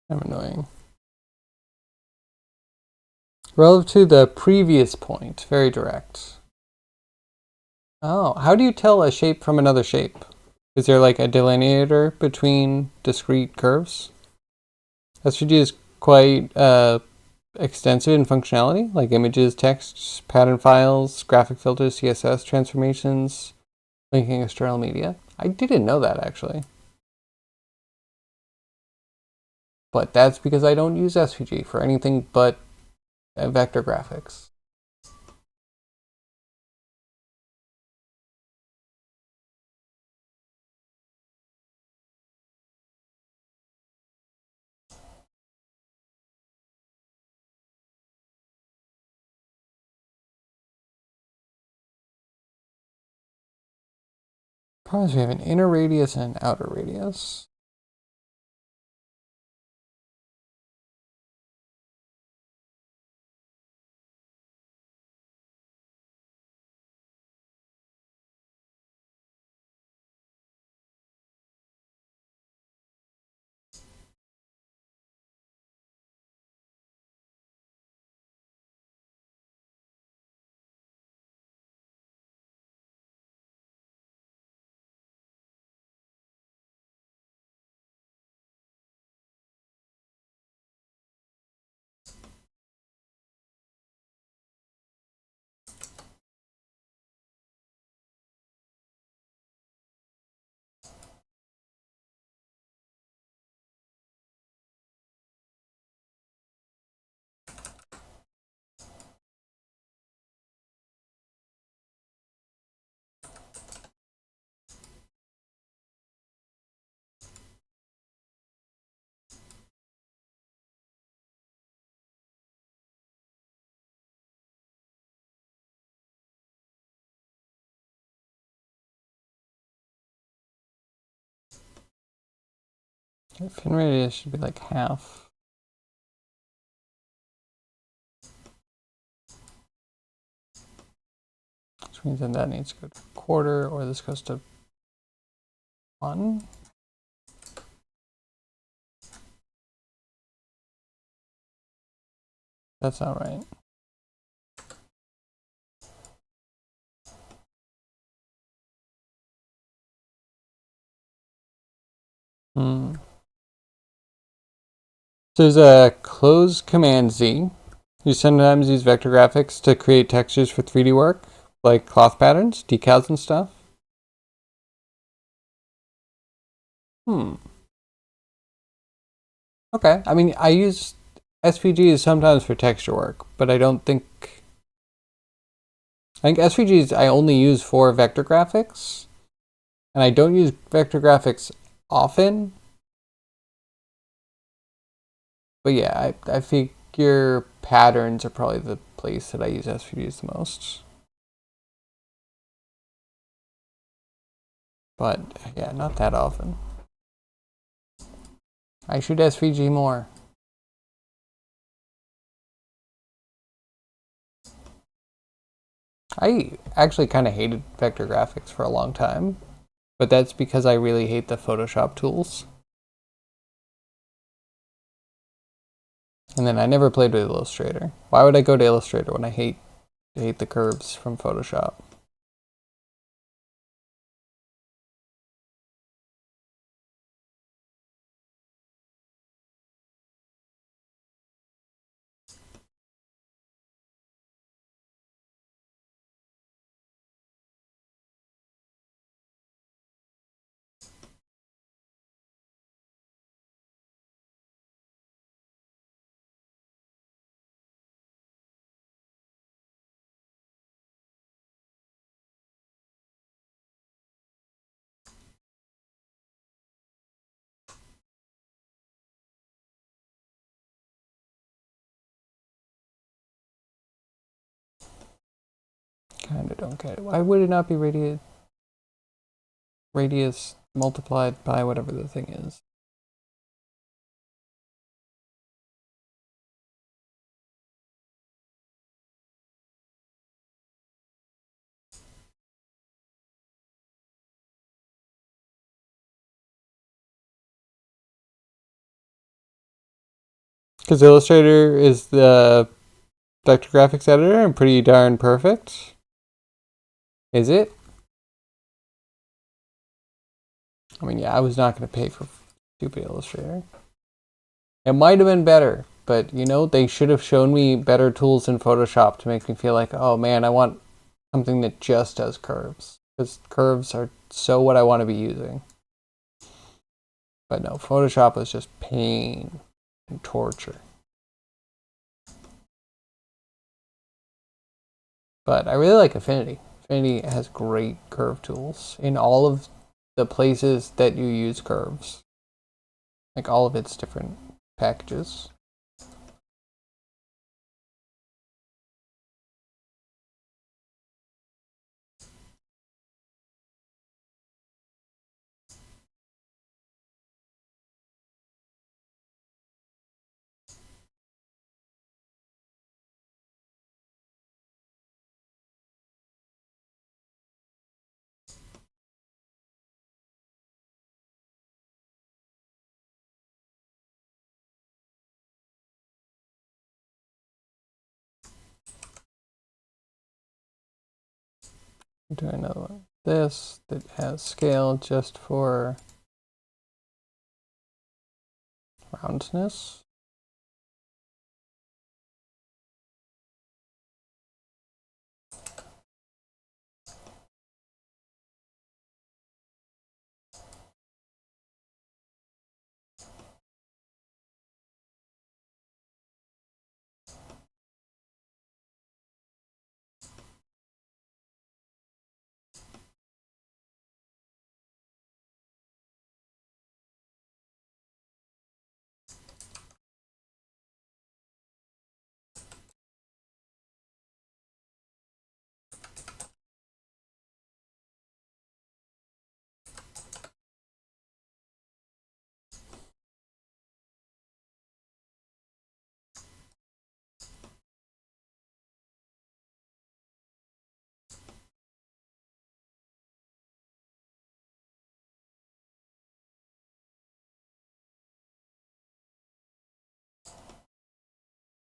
I'm annoying. Relative to the previous point, very direct. Oh, how do you tell a shape from another shape? Is there like a delineator between discrete curves? SVG is quite extensive in functionality, like images, texts, pattern files, graphic filters, CSS transformations, linking external media. I didn't know that actually. But that's because I don't use SVG for anything but vector graphics. Problem is we have an inner radius and an outer radius. Fin radius should be like half. Which means then that needs to go to a quarter, or this goes to 1. That's not right. So there's a close command Z. You sometimes use vector graphics to create textures for 3D work, like cloth patterns, decals and stuff. Okay, I mean, I use SVGs sometimes for texture work, but I think SVGs I only use for vector graphics, and I don't use vector graphics often. But yeah, I figure patterns are probably the place that I use SVGs the most. But yeah, not that often. I should SVG more. I actually kind of hated vector graphics for a long time, but that's because I really hate the Photoshop tools. And then I never played with Illustrator. Why would I go to Illustrator when I hate the curves from Photoshop? Kinda don't get it. Why would it not be radius multiplied by whatever the thing is? Because Illustrator is the vector graphics editor and pretty darn perfect. Is it? I mean, yeah, I was not going to pay for stupid Illustrator. It might have been better, but you know, they should have shown me better tools in Photoshop to make me feel like, oh man, I want something that just does curves. Because curves are so what I want to be using. But no, Photoshop was just pain and torture. But I really like Affinity. Affinity has great curve tools in all of the places that you use curves. Like all of its different packages. Do another one. This that has scale just for roundness.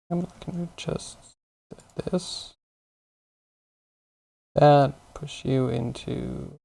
I'm going to just this, that, push you into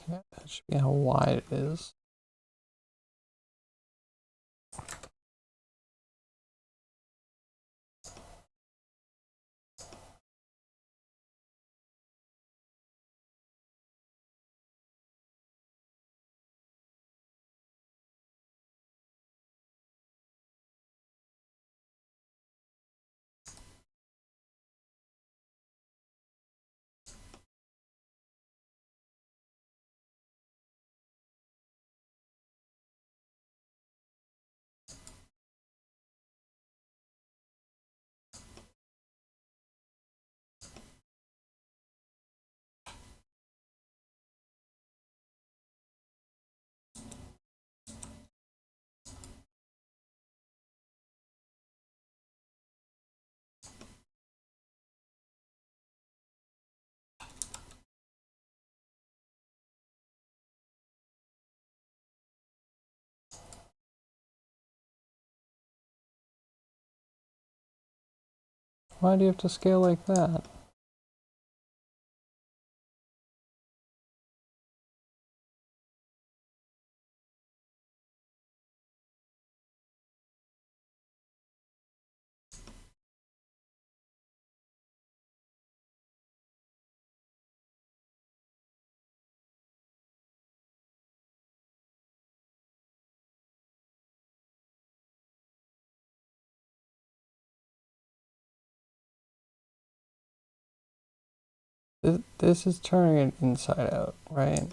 yeah, that should be how wide it is. Why do you have to scale like that? This is turning it inside out, right?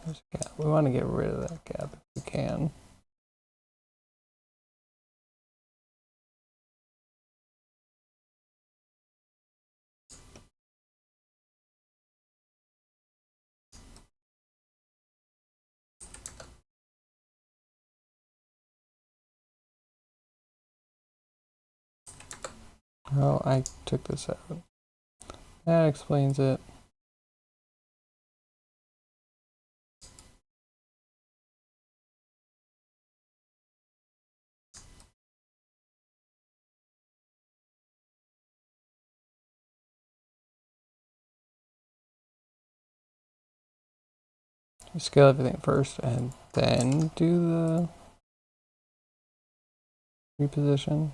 There's a gap. We want to get rid of that gap if we can. Oh, I took this out. That explains it. We scale everything first and then do the reposition.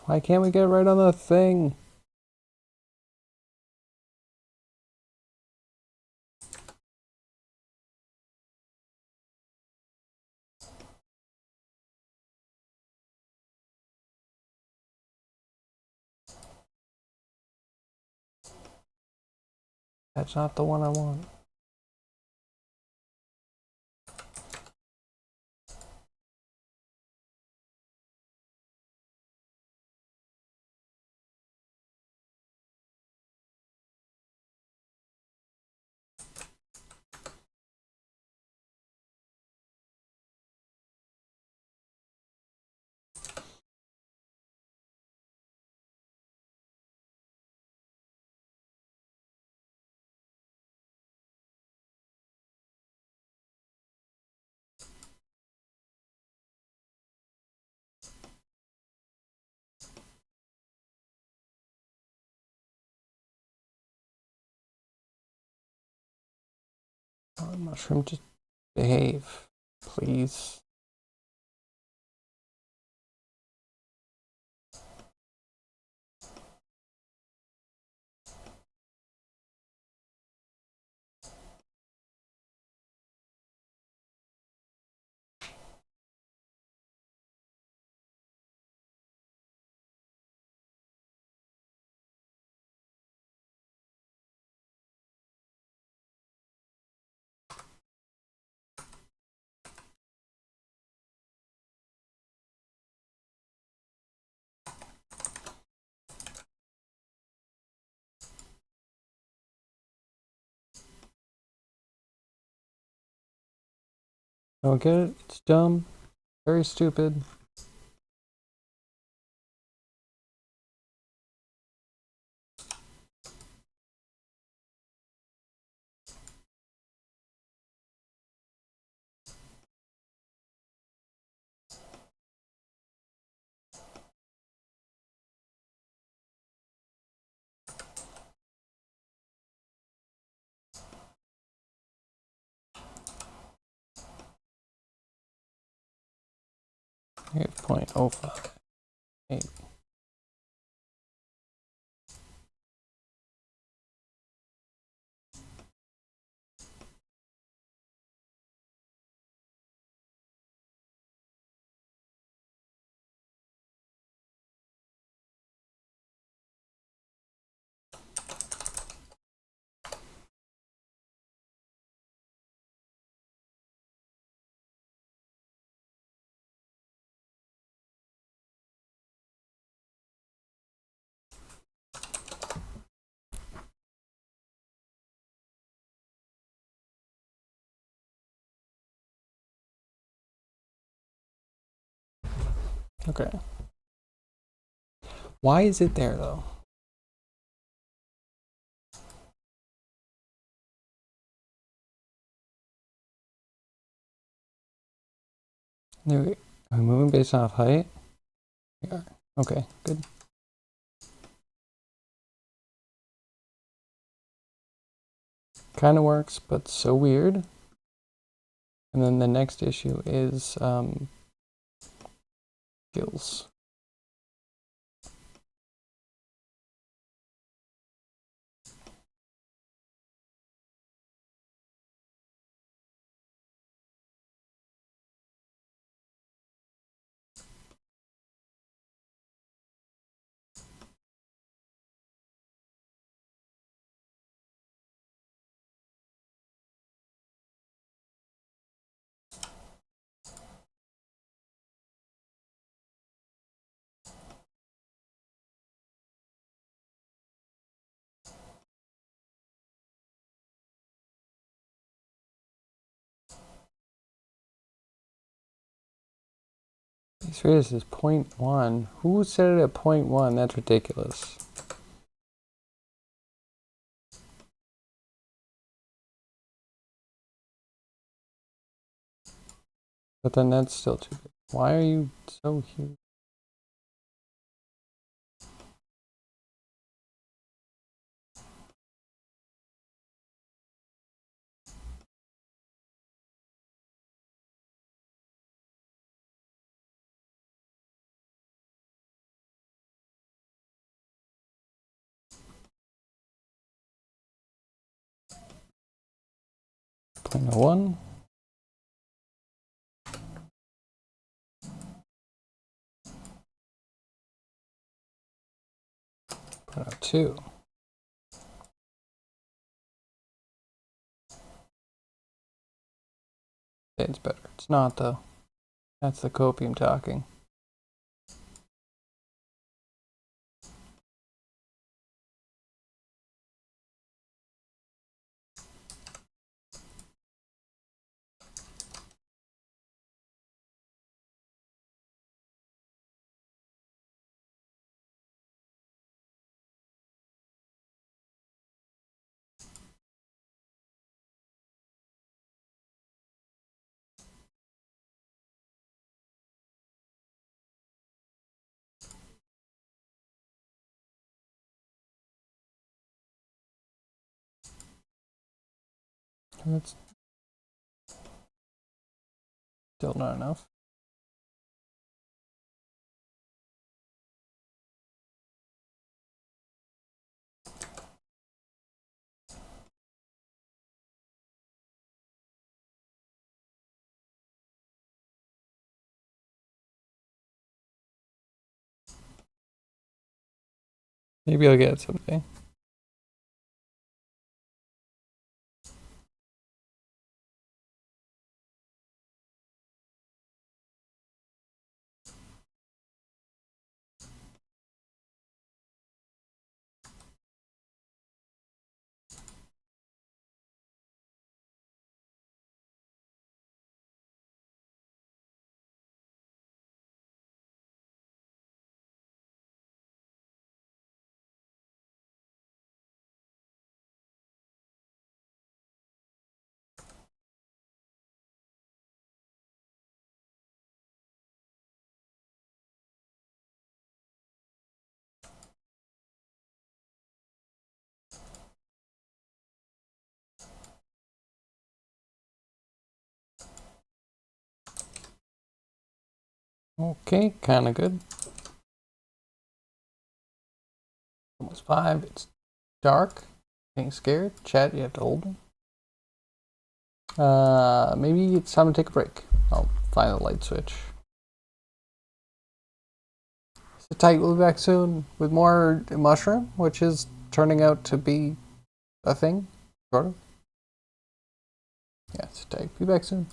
Why can't we get right on the thing? That's not the one I want. Oh, mushroom, just behave, please. Don't get it? It's dumb. Very stupid. Okay, 0.05. 8. Okay. Why is it there though? There we are we moving based off height? We are. Okay, good. Kind of works, but so weird. And then the next issue is skills. This is 0.1. Who set it at 0.1? That's ridiculous. But then that's still too big. Why are you so huge? .01. .02. It's better. It's not though. That's the copium talking. That's still not enough. Maybe I'll get it someday. Okay, kind of good. Almost 5. It's dark. Getting scared. Chat, you have to hold me. Maybe it's time to take a break. I'll find the light switch. Sit tight. We'll be back soon with more mushroom, which is turning out to be a thing, sort of. Yeah, sit tight. Be back soon.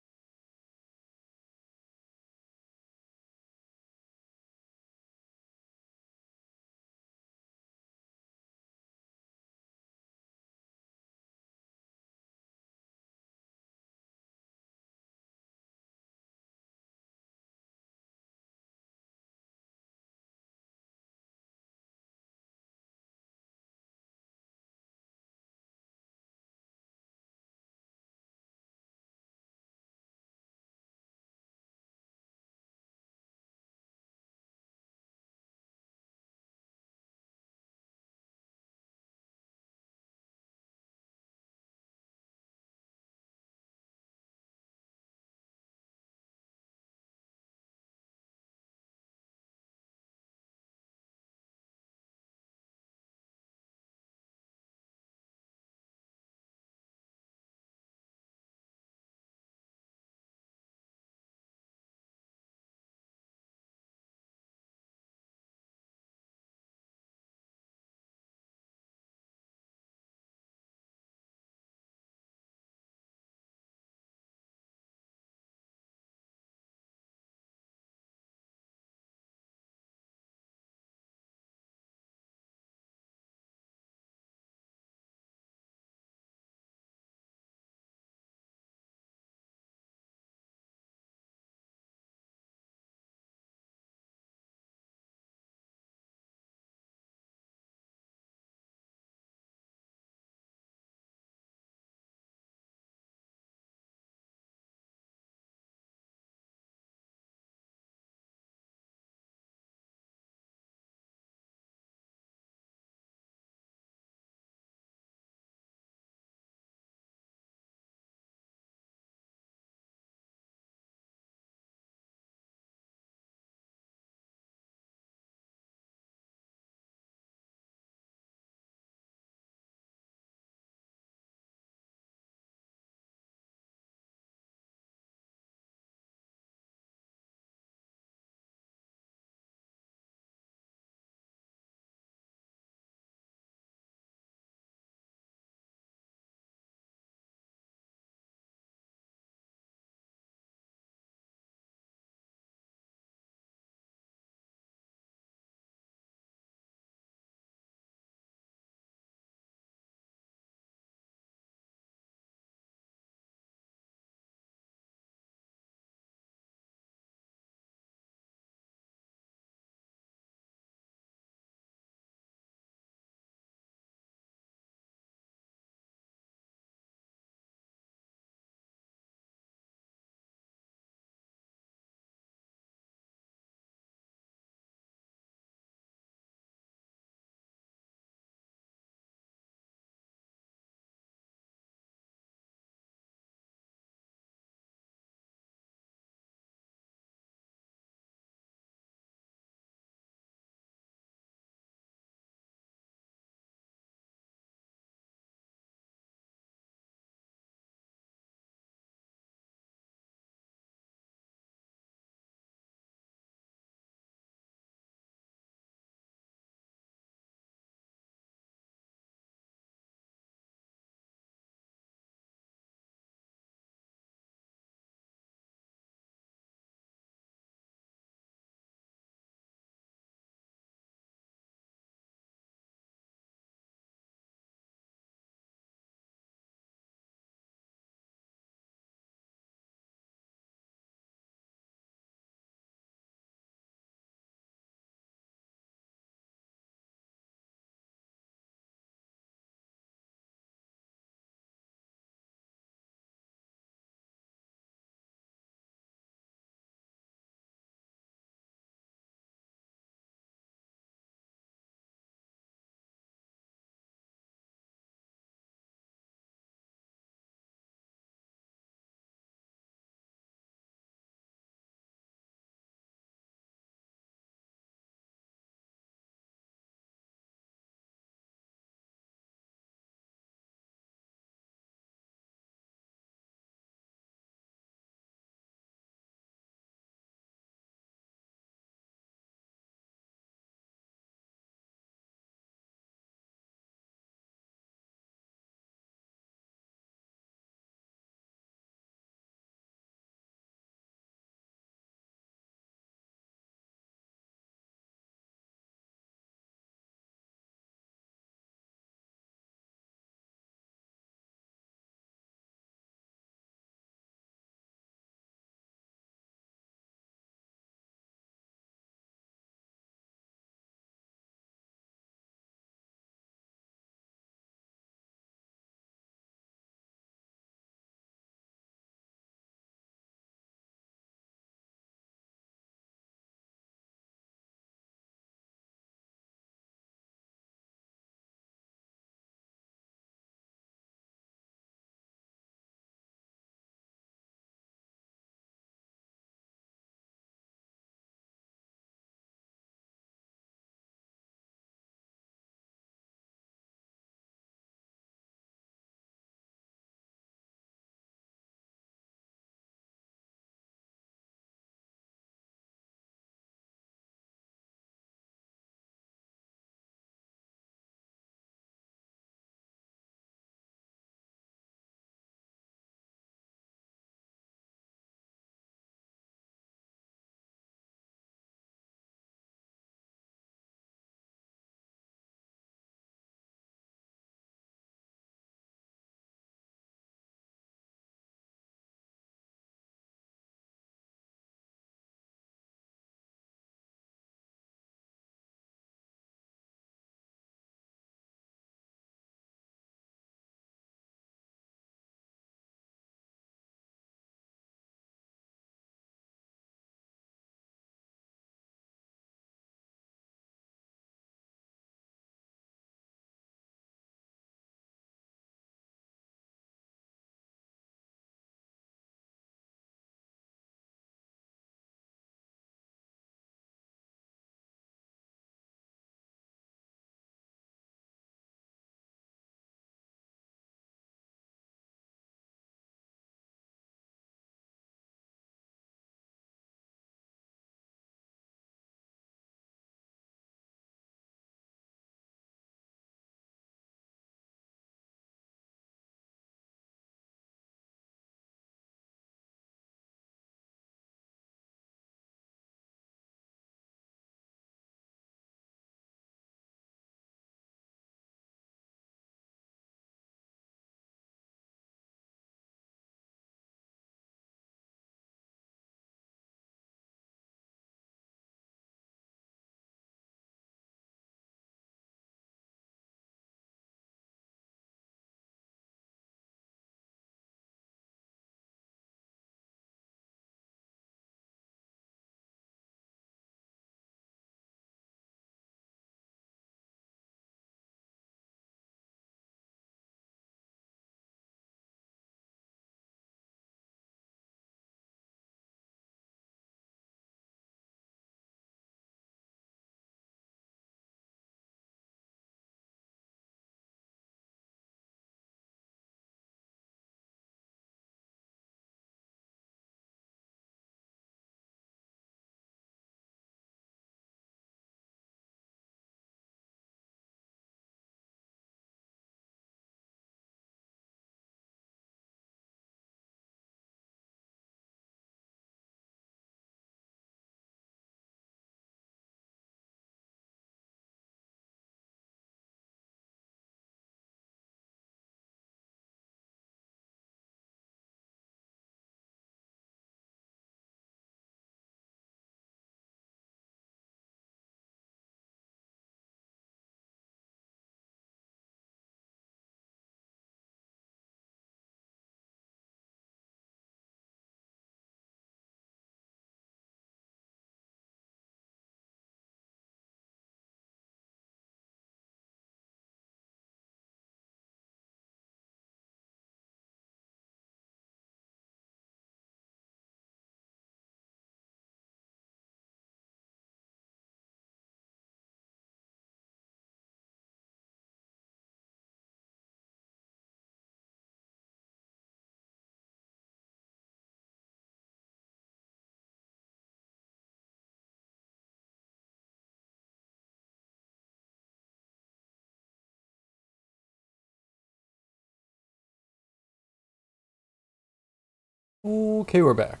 Okay, we're back.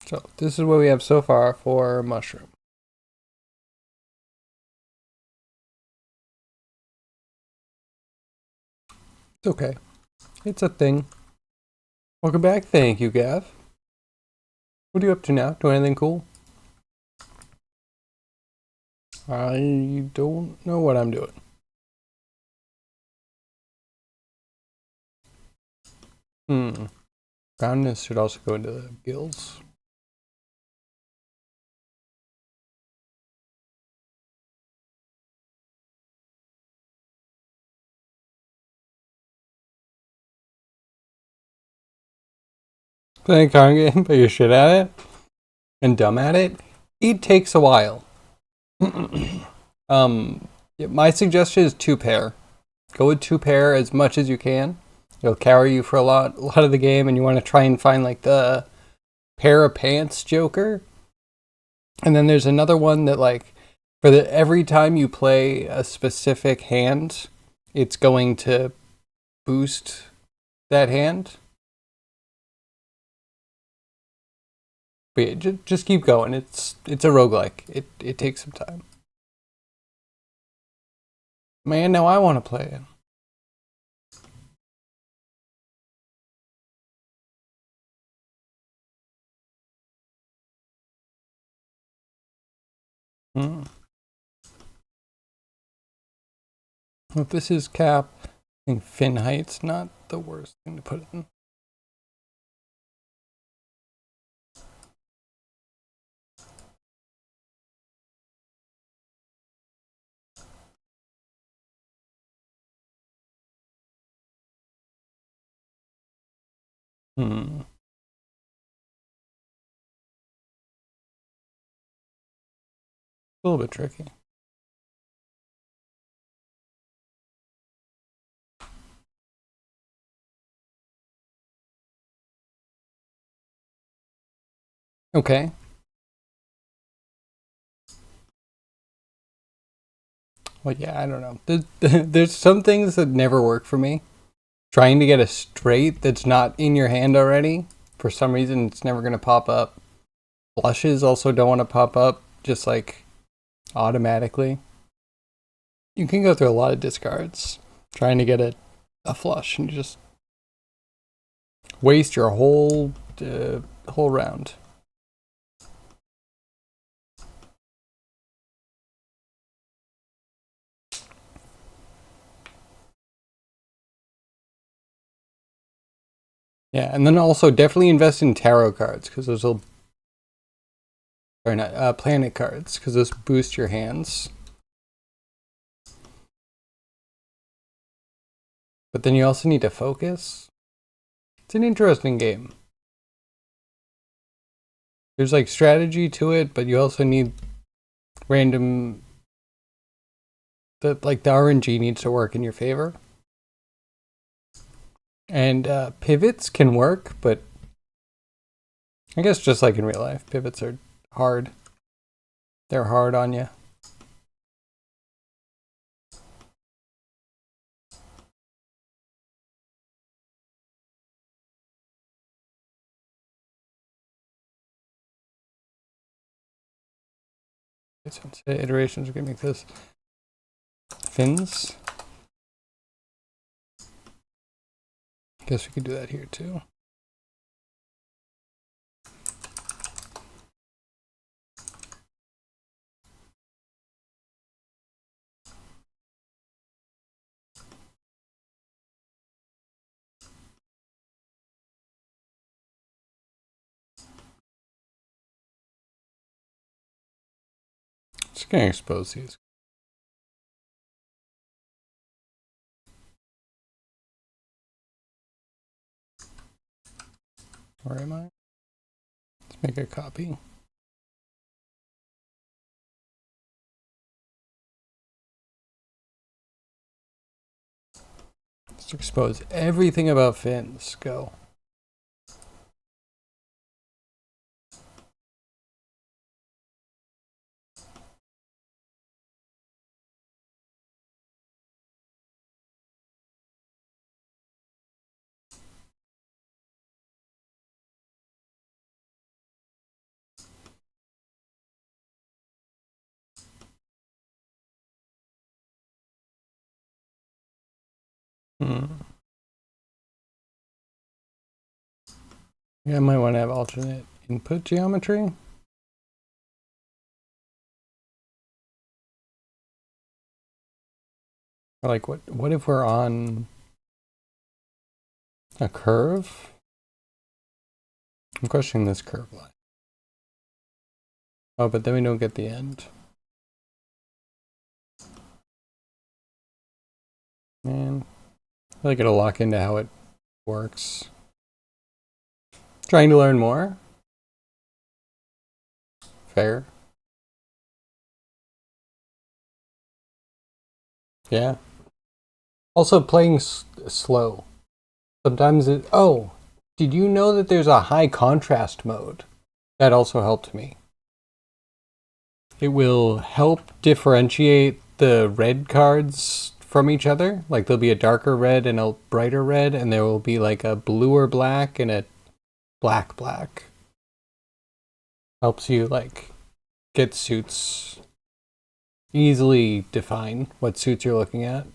So this is what we have so far for mushroom. It's okay. It's a thing. Welcome back. Thank you, Gav. What are you up to now? Doing anything cool? I don't know what I'm doing. Roundness should also go into the gills. Playing a card game, but you're shit at it and dumb at it. It takes a while. Yeah, my suggestion is 2-pair. Go with 2-pair as much as you can. It'll carry you for a lot of the game, and you want to try and find like the pair of pants Joker. And then there's another one that like for the every time you play a specific hand, it's going to boost that hand. But yeah, just keep going. It's a roguelike. It takes some time. Man, now I want to play it. If this is cap, I think fin height's not the worst thing to put it in. A little bit tricky. Okay. Well, yeah, I don't know. There's some things that never work for me. Trying to get a straight that's not in your hand already, for some reason, it's never going to pop up. Flushes also don't want to pop up just like automatically. You can go through a lot of discards trying to get a flush and you just waste your whole round. Yeah, and then also definitely invest in tarot cards because those will, or not planet cards because those boost your hands. But then you also need to focus. It's an interesting game. There's like strategy to it, but you also need random. That like the RNG needs to work in your favor. And pivots can work, but I guess just like in real life, pivots are hard. They're hard on you. Iterations are gonna make this fins. Guess we could do that here too. Just gonna expose these. Where am I? Let's make a copy. Let's expose everything about fins. Go. Yeah, I might want to have alternate input geometry. Or like, what if we're on a curve? I'm questioning this curve line. Oh, but then we don't get the end. Man, I feel like it'll lock into how it works. Trying to learn more. Fair. Yeah. Also playing slow. Sometimes it... Oh, did you know that there's a high contrast mode? That also helped me. It will help differentiate the red cards from each other. Like there'll be a darker red and a brighter red, and there will be like a bluer black and a black black. Helps you like get suits, easily define what suits you're looking at.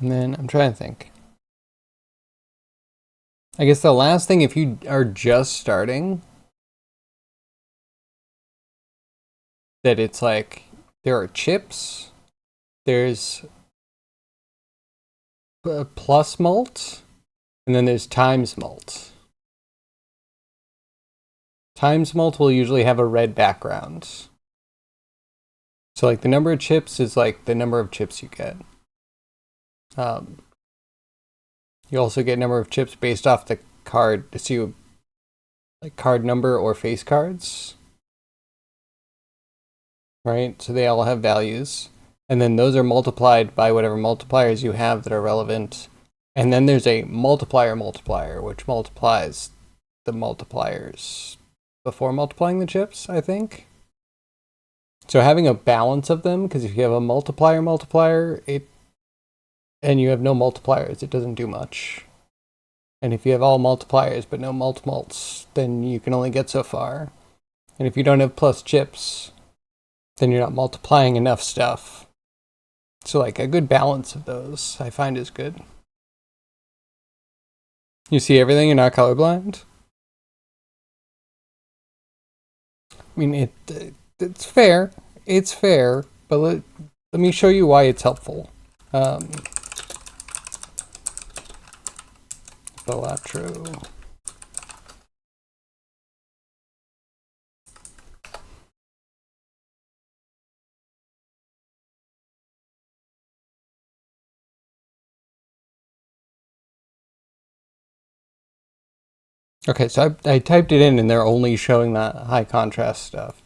And then I'm trying to think. I guess the last thing, if you are just starting, that it's like there are chips, there's plus mult, and then there's times mult. Times mult will usually have a red background. So like the number of chips is like the number of chips you get. You also get number of chips based off the card to see like card number or face cards. Right? So they all have values. And then those are multiplied by whatever multipliers you have that are relevant. And then there's a multiplier, which multiplies the multipliers before multiplying the chips, I think. So having a balance of them, because if you have a multiplier, and you have no multipliers, it doesn't do much. And if you have all multipliers but no multimults, then you can only get so far. And if you don't have plus chips, then you're not multiplying enough stuff. So like a good balance of those, I find, is good. You see everything, you're not colorblind? I mean, it's fair. It's fair, but let me show you why it's helpful. True. Okay, so I typed it in and they're only showing that high contrast stuff.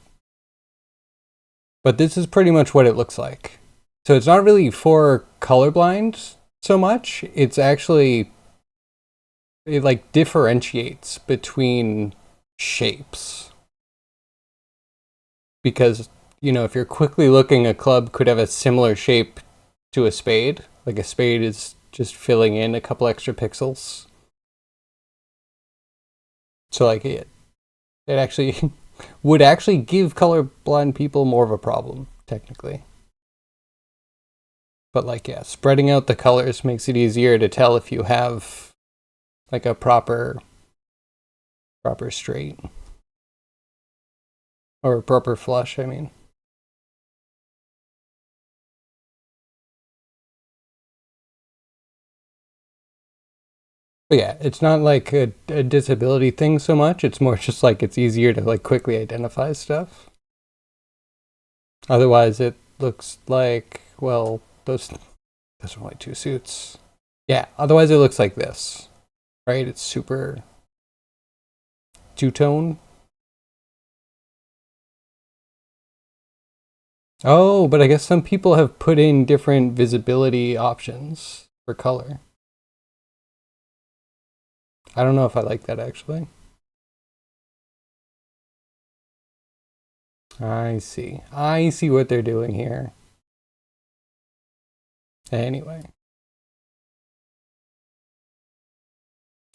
But this is pretty much what it looks like. So it's not really for colorblind so much. It's actually, it like differentiates between shapes. Because, you know, if you're quickly looking, a club could have a similar shape to a spade. Like a spade is just filling in a couple extra pixels. So like it actually would actually give colorblind people more of a problem, technically. But like, yeah, spreading out the colors makes it easier to tell if you have like a proper straight. Or a proper flush, I mean. But yeah, it's not like a disability thing so much. It's more just like it's easier to like quickly identify stuff. Otherwise, it looks like, well, those are only two suits. Yeah, otherwise it looks like this, right? It's super two-tone. Oh, but I guess some people have put in different visibility options for color. I don't know if I like that, actually. I see. I see what they're doing here. Anyway.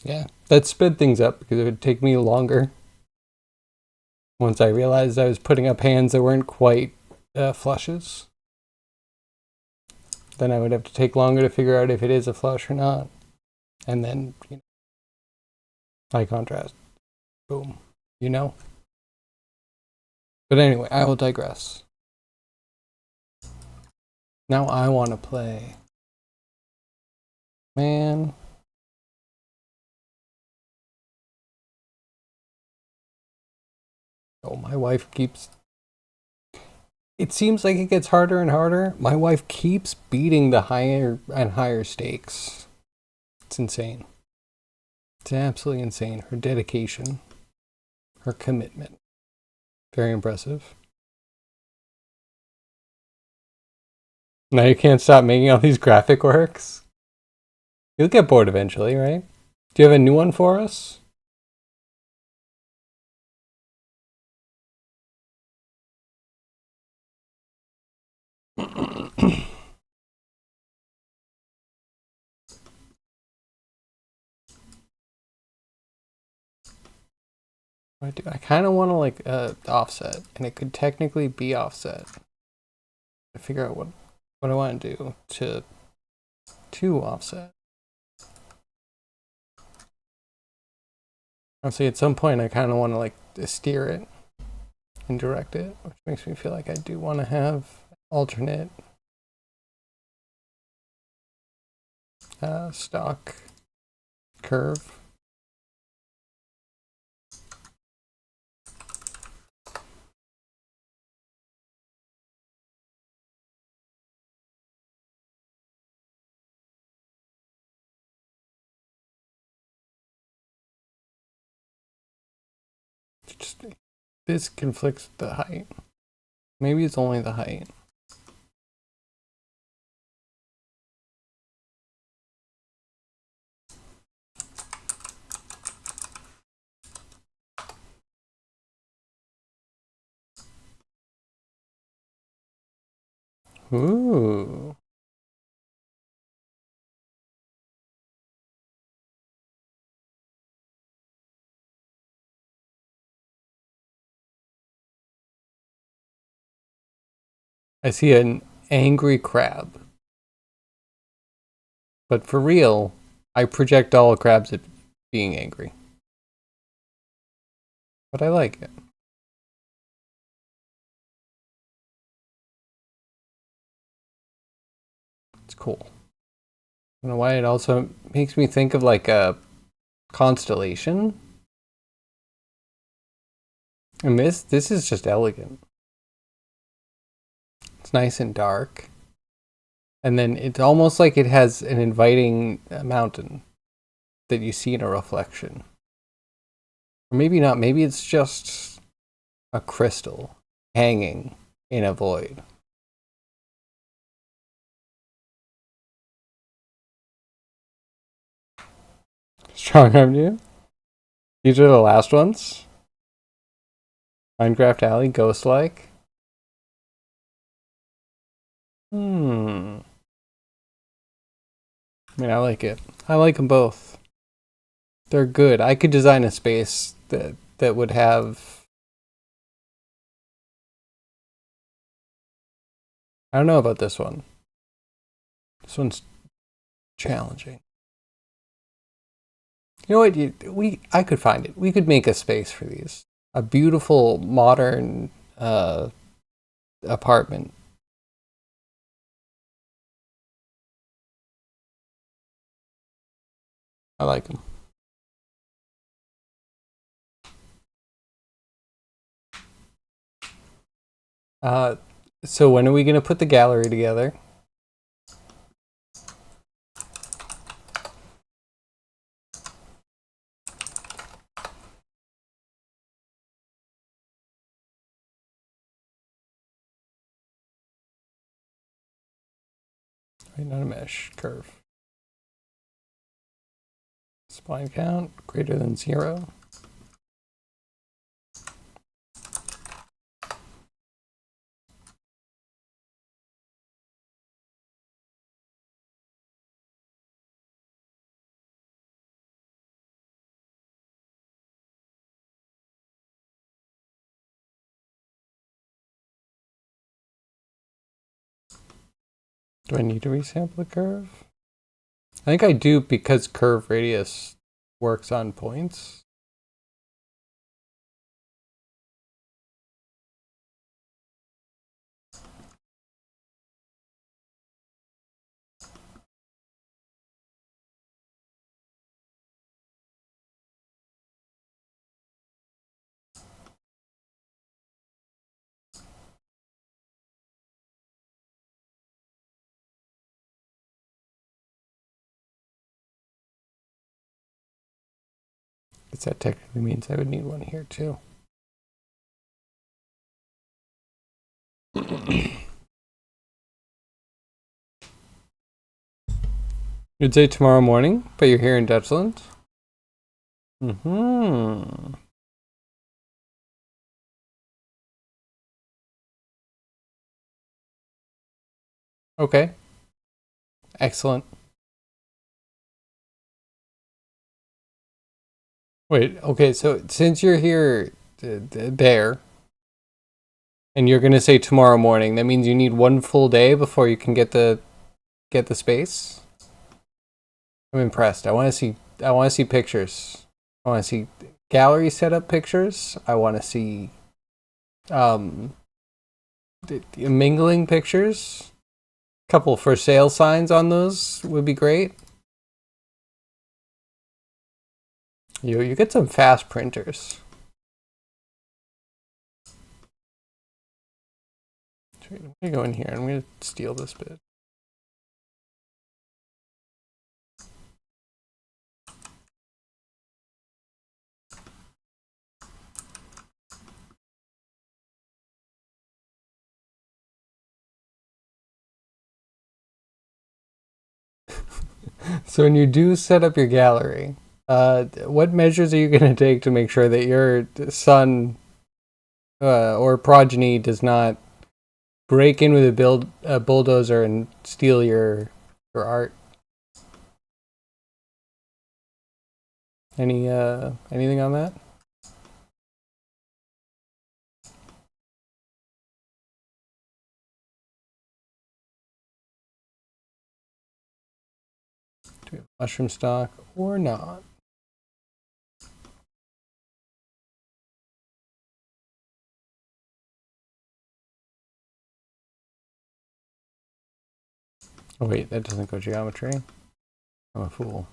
Yeah, that sped things up because it would take me longer. Once I realized I was putting up hands that weren't quite flushes, then I would have to take longer to figure out if it is a flush or not. And then, high contrast. Boom. You know? But anyway, I will digress. Now I want to play. Man. Oh, my wife keeps. It seems like it gets harder and harder. My wife keeps beating the higher and higher stakes. It's insane. It's absolutely insane. Her dedication, her commitment. Very impressive. Now you can't stop making all these graphic works. You'll get bored eventually, right? Do you have a new one for us? I kind of want to like offset, and it could technically be offset. To figure out what I want to do to offset. Honestly, at some point, I kind of want to like steer it and direct it, which makes me feel like I do want to have alternate stock curve. Just this conflicts with the height. Maybe it's only the height. Ooh. I see an angry crab. But for real, I project all crabs at being angry. But I like it. It's cool. I don't know why it also makes me think of like a constellation. And this is just elegant. It's nice and dark. And then it's almost like it has an inviting mountain that you see in a reflection. Or maybe not. Maybe it's just a crystal hanging in a void. Strong arm you? These are the last ones. Minecraft Alley, Ghost like. Hmm. I mean, I like it. I like them both. They're good. I could design a space that would have. I don't know about this one. This one's challenging. You know what? I could find it. We could make a space for these. A beautiful modern apartment. I like them. Uh, so when are we gonna put the gallery together? Right, not a mesh curve. Spline count greater than 0. Do I need to resample the curve? I think I do because curve radius works on points. I guess that technically means I would need one here too. You'd say tomorrow morning, but you're here in Dutchland? Mm-hmm. Okay. Excellent. Wait, okay, so since you're here there, and you're gonna say tomorrow morning, that means you need one full day before you can get the space? I'm impressed. I wanna see pictures. I wanna see gallery setup pictures. I wanna see um mingling pictures. Couple for sale signs on those would be great. You get some fast printers. I'm gonna go in here. I'm gonna steal this bit. So when you do set up your gallery, what measures are you going to take to make sure that your son or progeny does not break in with a bulldozer and steal your art? Anything on that? Do we have mushroom stock or not? Oh wait, that doesn't go geometry. I'm a fool.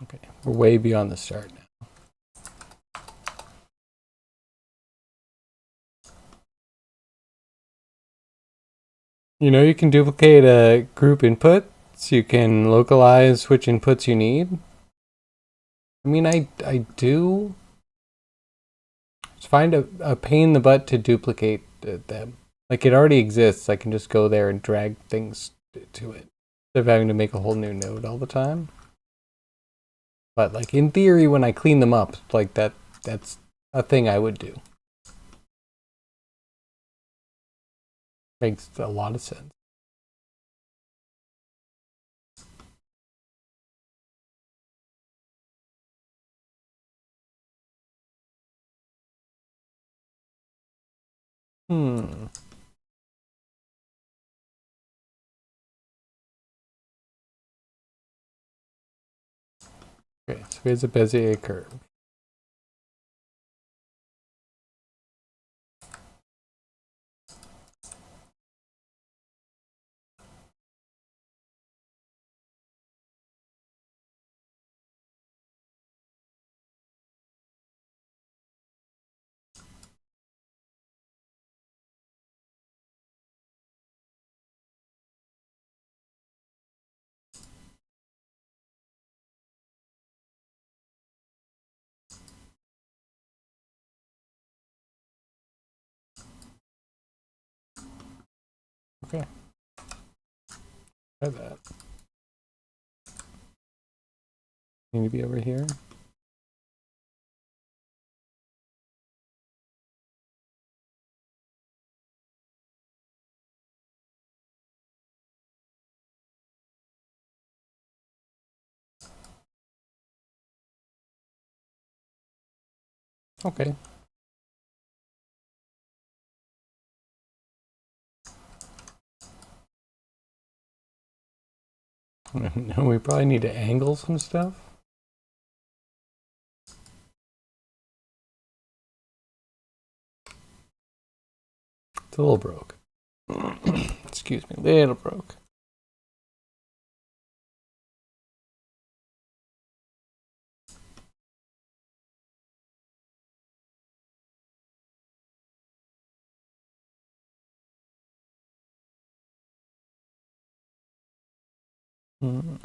Okay, we're way beyond the start now. You can duplicate a group input, so you can localize which inputs you need. I mean, I do. Just find a pain in the butt to duplicate them. Like it already exists. I can just go there and drag things to it instead of having to make a whole new node all the time. But like in theory, when I clean them up, like that's a thing I would do. Makes a lot of sense. Hmm. Okay, so here's a Bezier curve. Okay. Try that. Need to be over here. Okay. We probably need to angle some stuff. It's a little broke. Excuse me, little broke. Mm.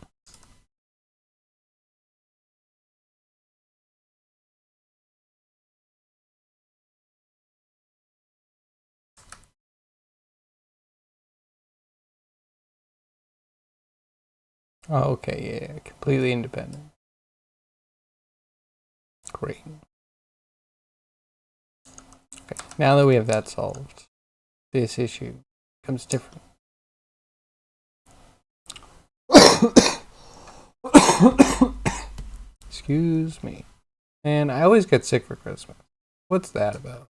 Oh, okay, yeah, completely independent. Great. Okay, now that we have that solved, this issue becomes different. Excuse me. And I always get sick for Christmas. What's that about?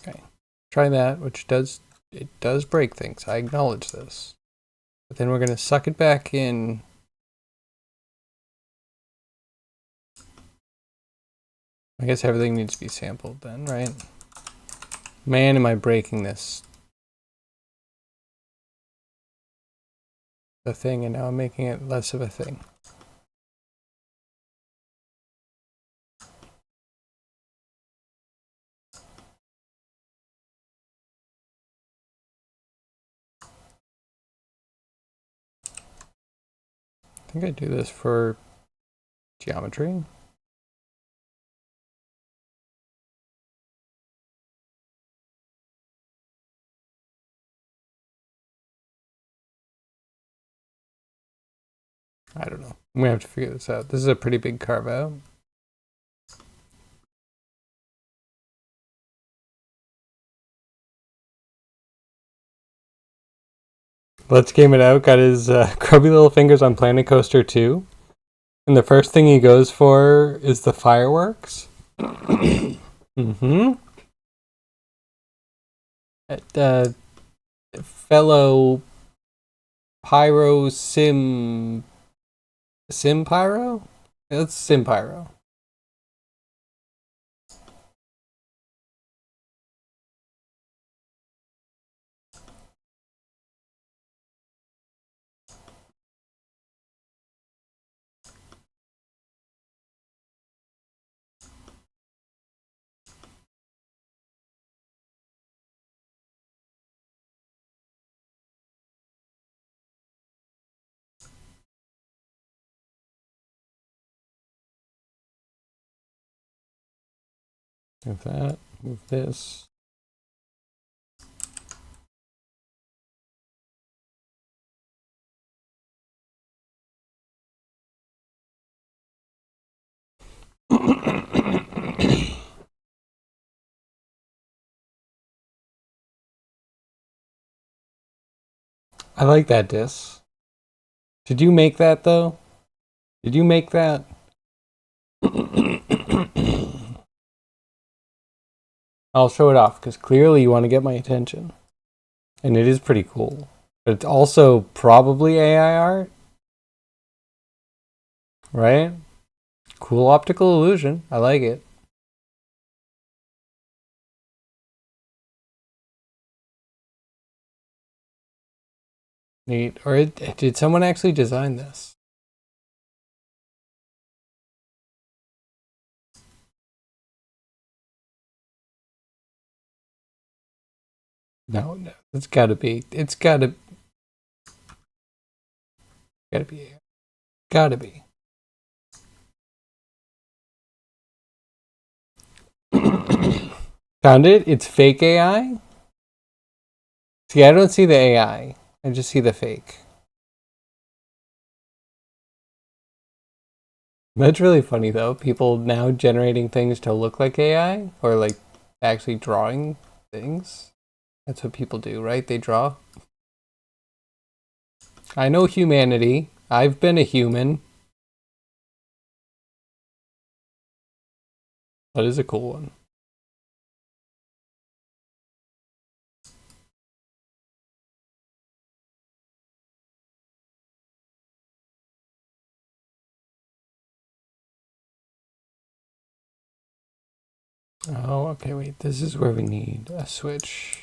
Okay. Try that, which does break things. I acknowledge this. But then we're gonna suck it back in. I guess everything needs to be sampled then, right? Man, am I breaking this the thing, and now I'm making it less of a thing. I think I do this for geometry. I don't know. We have to figure this out. This is a pretty big carve out. Let's game it out. Got his grubby little fingers on Planet Coaster 2. And the first thing he goes for is the fireworks. Mm-hmm. Fellow Pyro Sim Pyro? That's Sim Pyro. Move that, move this. I like that disc. Did you make that though? Did you make that? I'll show it off because clearly you want to get my attention. And it is pretty cool. But it's also probably AI art, right? Cool optical illusion. I like it. Neat. Or did someone actually design this? No, no. It's gotta be. It's gotta be. Gotta be. Found it? It's fake AI? See, I don't see the AI. I just see the fake. That's really funny though. People now generating things to look like AI or like actually drawing things. That's what people do, right? They draw. I know humanity. I've been a human. That is a cool one. Oh, okay, wait. This is where we need a switch.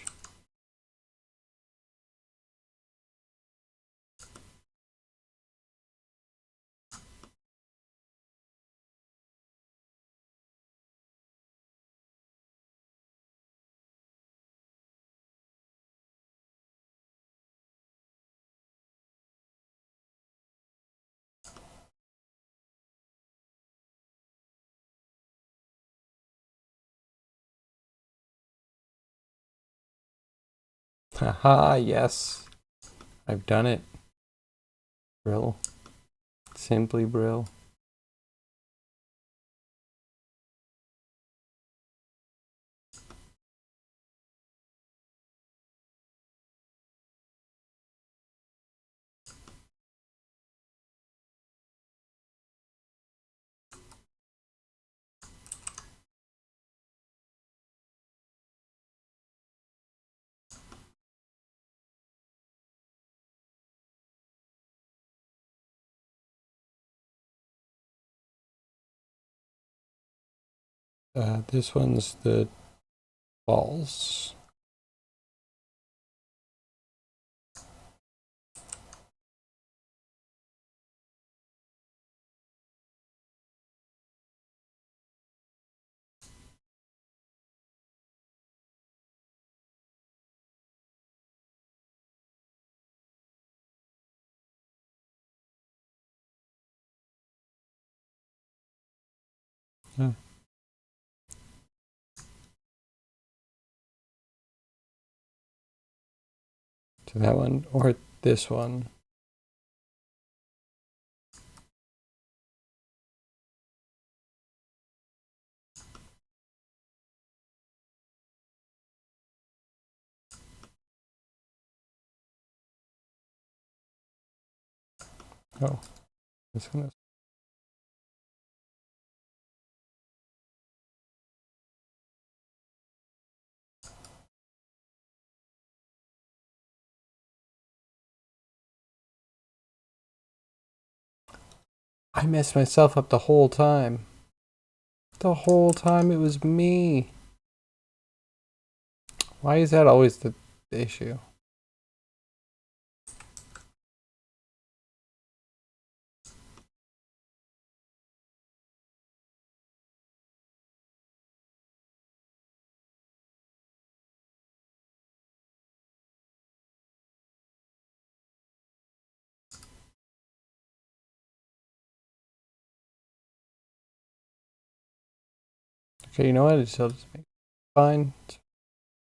Haha, yes. I've done it. Brill. Simply Brill. This one's the balls. Yeah. To that one or this one. Oh, this one is. I messed myself up the whole time. The whole time it was me. Why is that always the issue? Okay, you know what? It's still just me. Fine.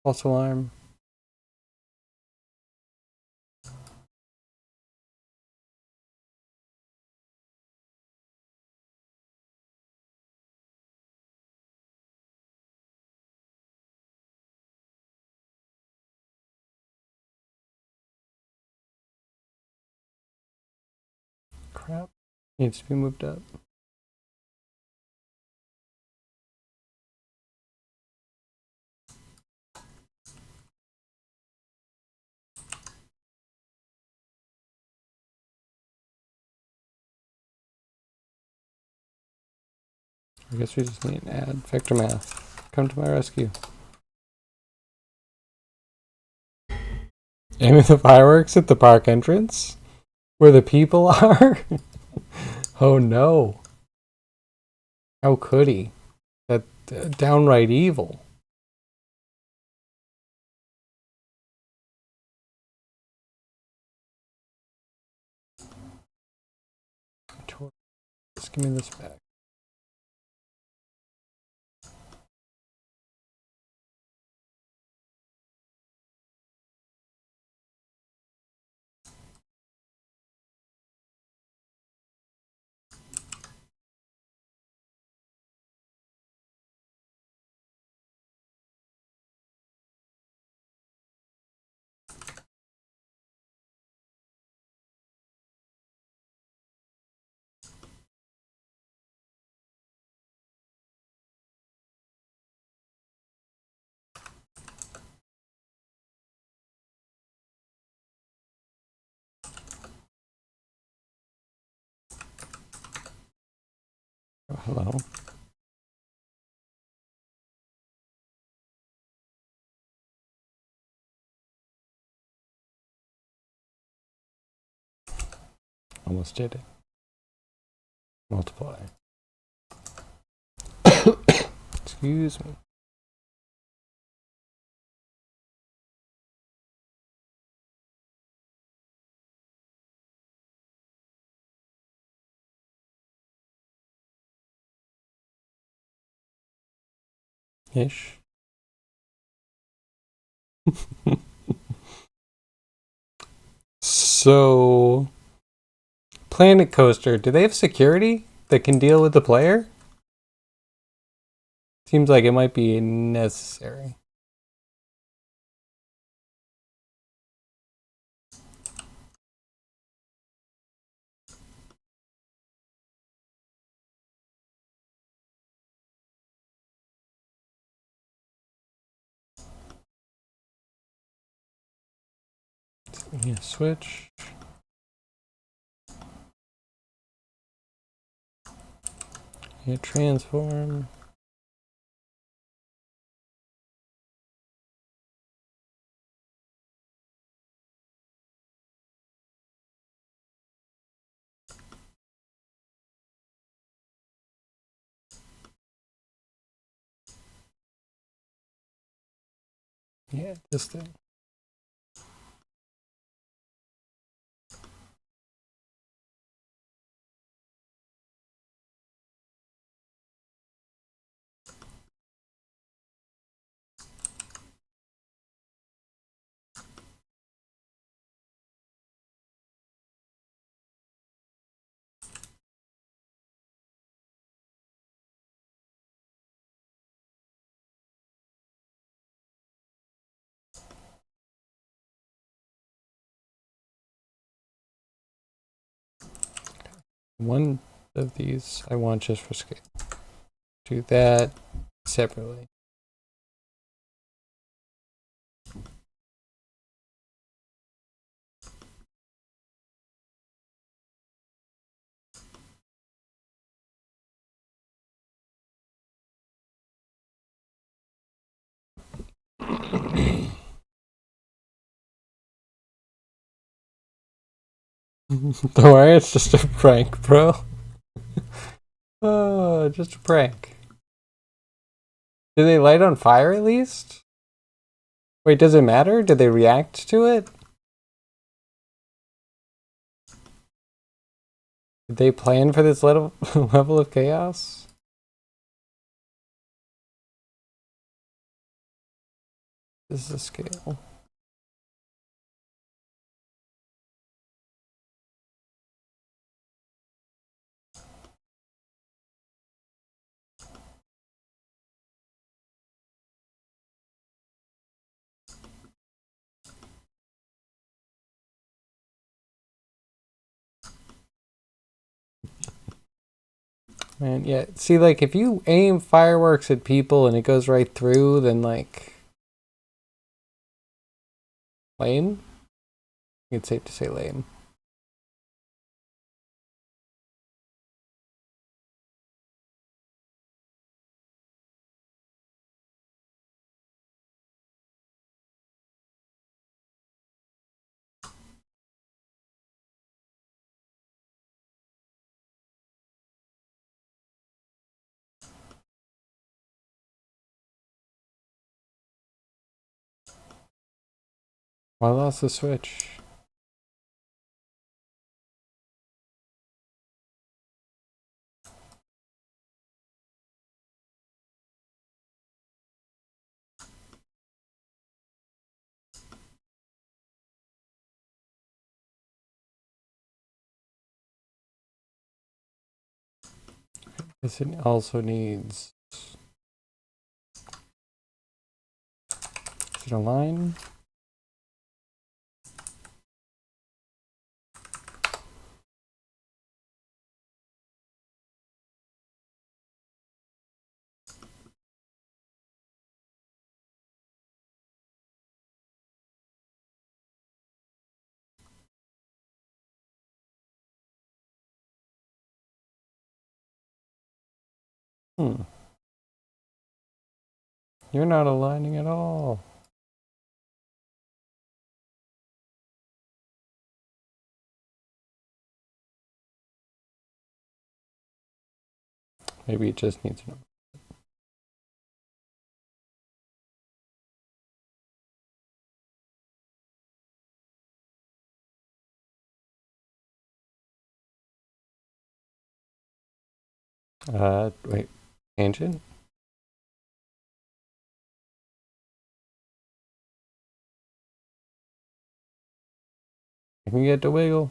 False alarm. Crap. Needs to be moved up. I guess we just need an add. Vector math. Come to my rescue. Aiming the fireworks at the park entrance? Where the people are? Oh no. How could he? That downright evil. Just give me this back. hello. Almost did it. Multiply. Excuse me. Ish. So, Planet Coaster, do they have security that can deal with the player? Seems like it might be necessary. Yeah, switch. Yeah, transform. Yeah, this thing. One of these I want just for scale. Do that separately. Don't worry, it's just a prank, bro. Oh, just a prank. Do they light on fire at least? Wait, does it matter? Do they react to it? Did they plan for this level level of chaos? This is a scale. Man, yeah. See, like, if you aim fireworks at people and it goes right through, then, like, lame? It's safe to say lame. I lost the switch. This also needs... Is it a line? Hmm. You're not aligning at all. Maybe it just needs an. Wait. Tangent? You can get to wiggle.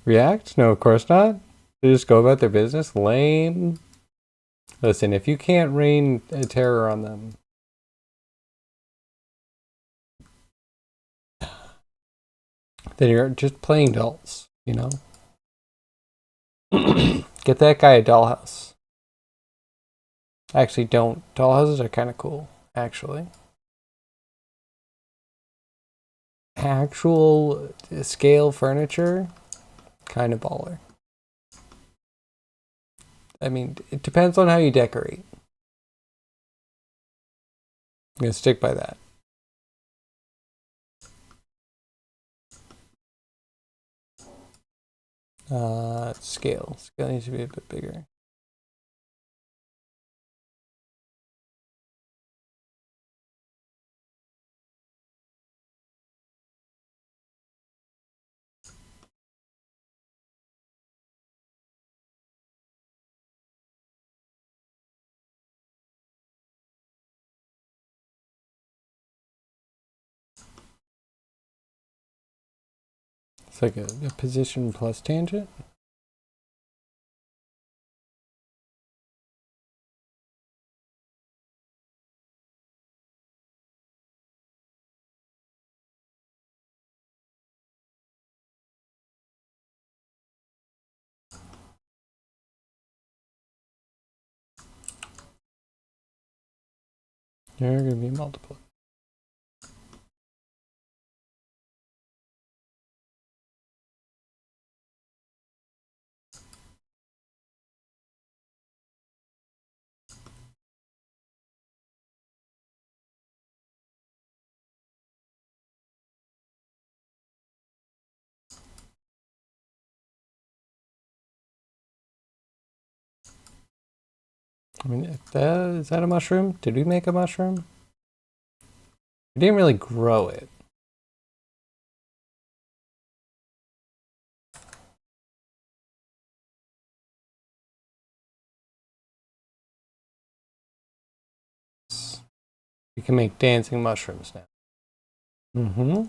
React? No, of course not. They just go about their business. Lame. Listen, if you can't rain a terror on them, then you're just playing dolls, you know? Get that guy a dollhouse. Actually, don't. Dollhouses are kind of cool, actually. Actual scale furniture, kind of baller. I mean, it depends on how you decorate. I'm gonna stick by that. Scale. Scale needs to be a bit bigger. It's like a position plus tangent. There are gonna be multiple. I mean, is that a mushroom? Did we make a mushroom? We didn't really grow it. We can make dancing mushrooms now. Mm-hmm.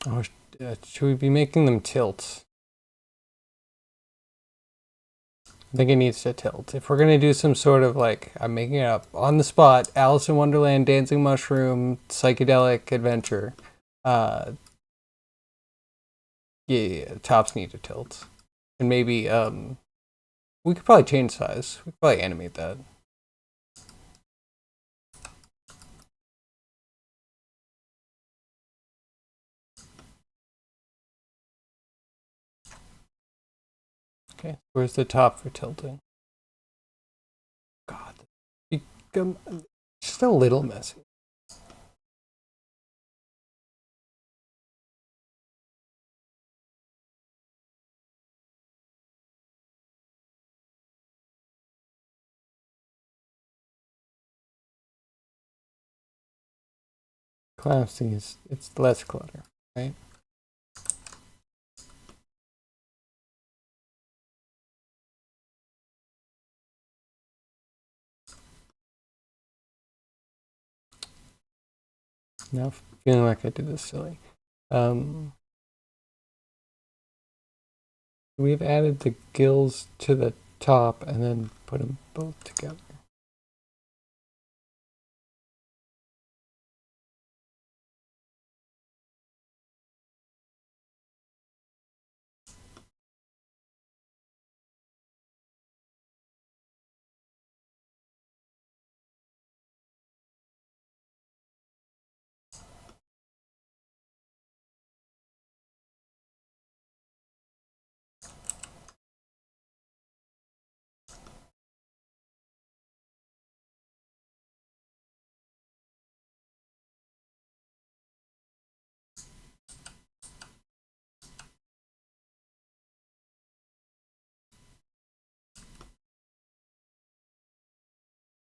Oh, should we be making them tilt? I think it needs to tilt. If we're gonna do some sort of like, I'm making it up on the spot, Alice in Wonderland, dancing mushroom, psychedelic adventure. Uh, yeah, tops need to tilt, and maybe we could probably change size. We could probably animate that. Okay, where's the top for tilting? God, become just a little messy. Collapsing is it's less clutter, right? Now feeling like I did this silly. We've added the gills to the top and then put them both together.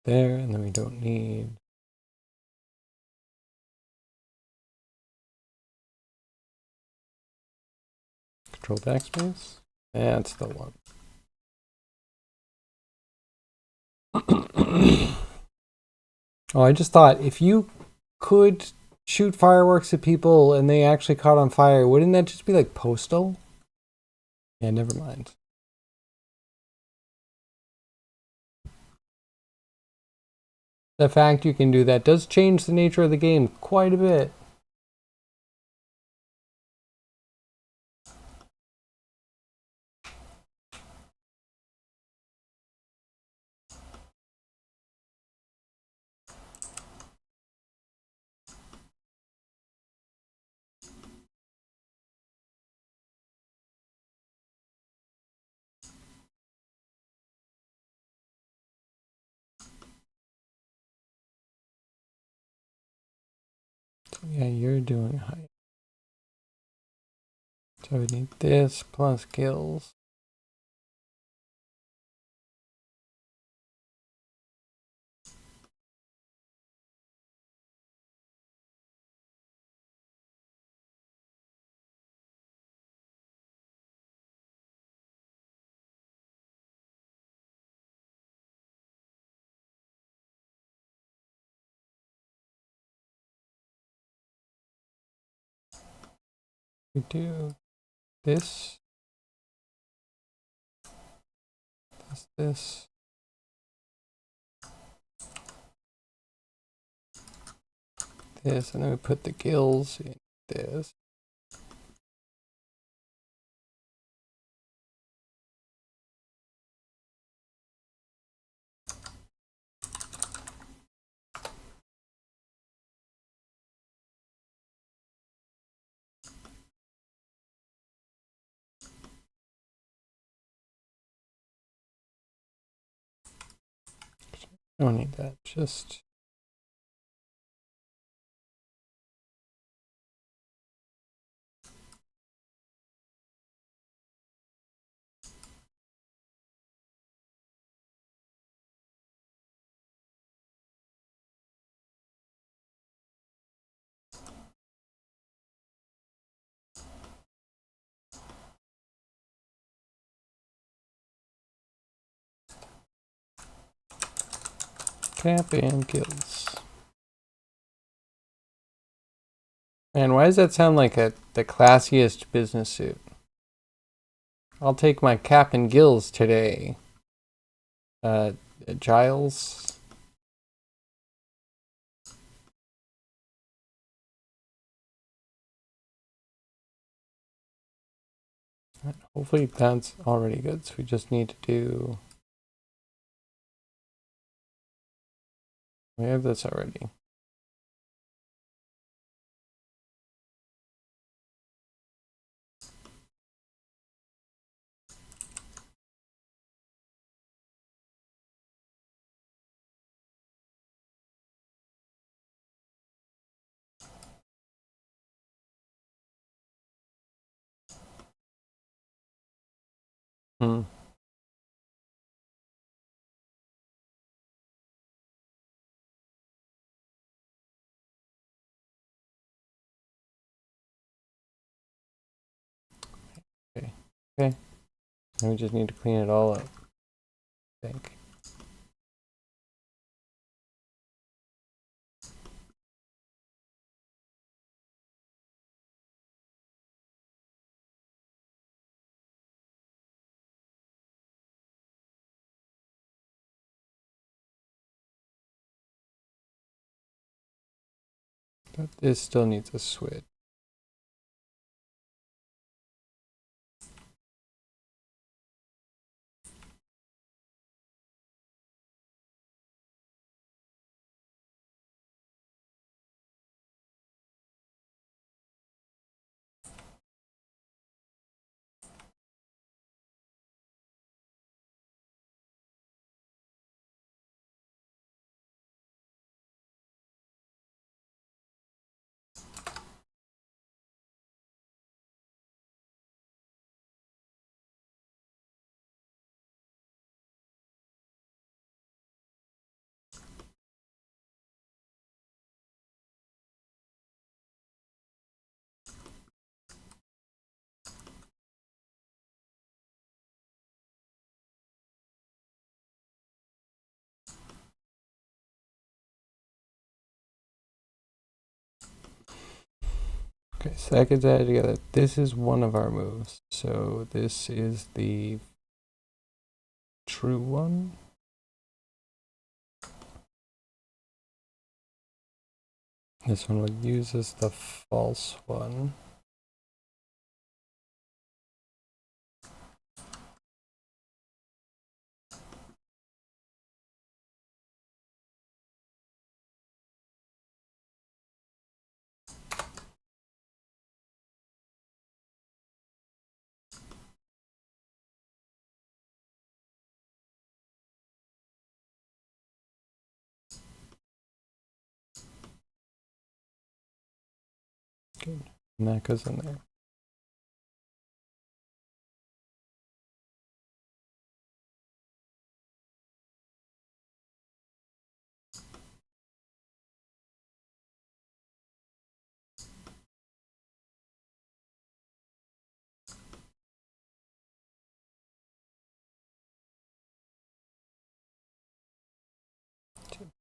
there, and then we don't need control backspace. That's the one. Oh, I just thought if you could shoot fireworks at people and they actually caught on fire, wouldn't that just be like Postal? Yeah, never mind. The fact you can do that does change the nature of the game quite a bit. So yeah, you're doing high. So we need this plus gills. We do this, this, this, and then we put the gills in this. I don't need that, just cap and gills. Man, why does that sound like the classiest business suit? I'll take my cap and gills today. Giles. Hopefully that's already good, so we just need to do... We have this already. Hmm. Okay. Okay. Now we just need to clean it all up, I think. But this still needs a switch. Okay, seconds added together. This is one of our moves. So this is the true one. This one would use as the false one. Good. And that goes in there.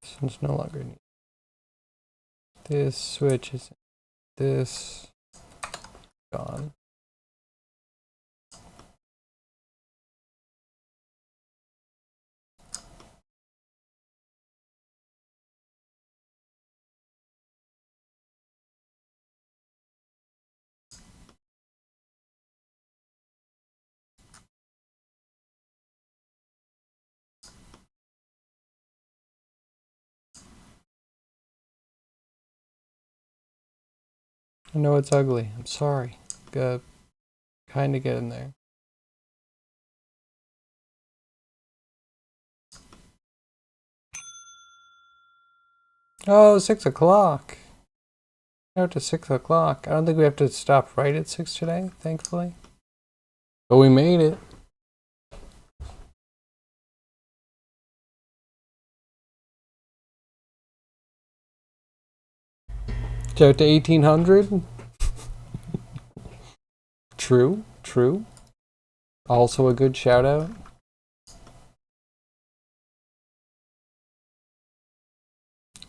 This one's no longer needed. This switches. This gone. I know it's ugly. I'm sorry. Gotta kind of get in there. Oh, 6 o'clock. Out to 6 o'clock. I don't think we have to stop right at 6 today, thankfully. But we made it. Out to 1800. True, true. Also a good shout out.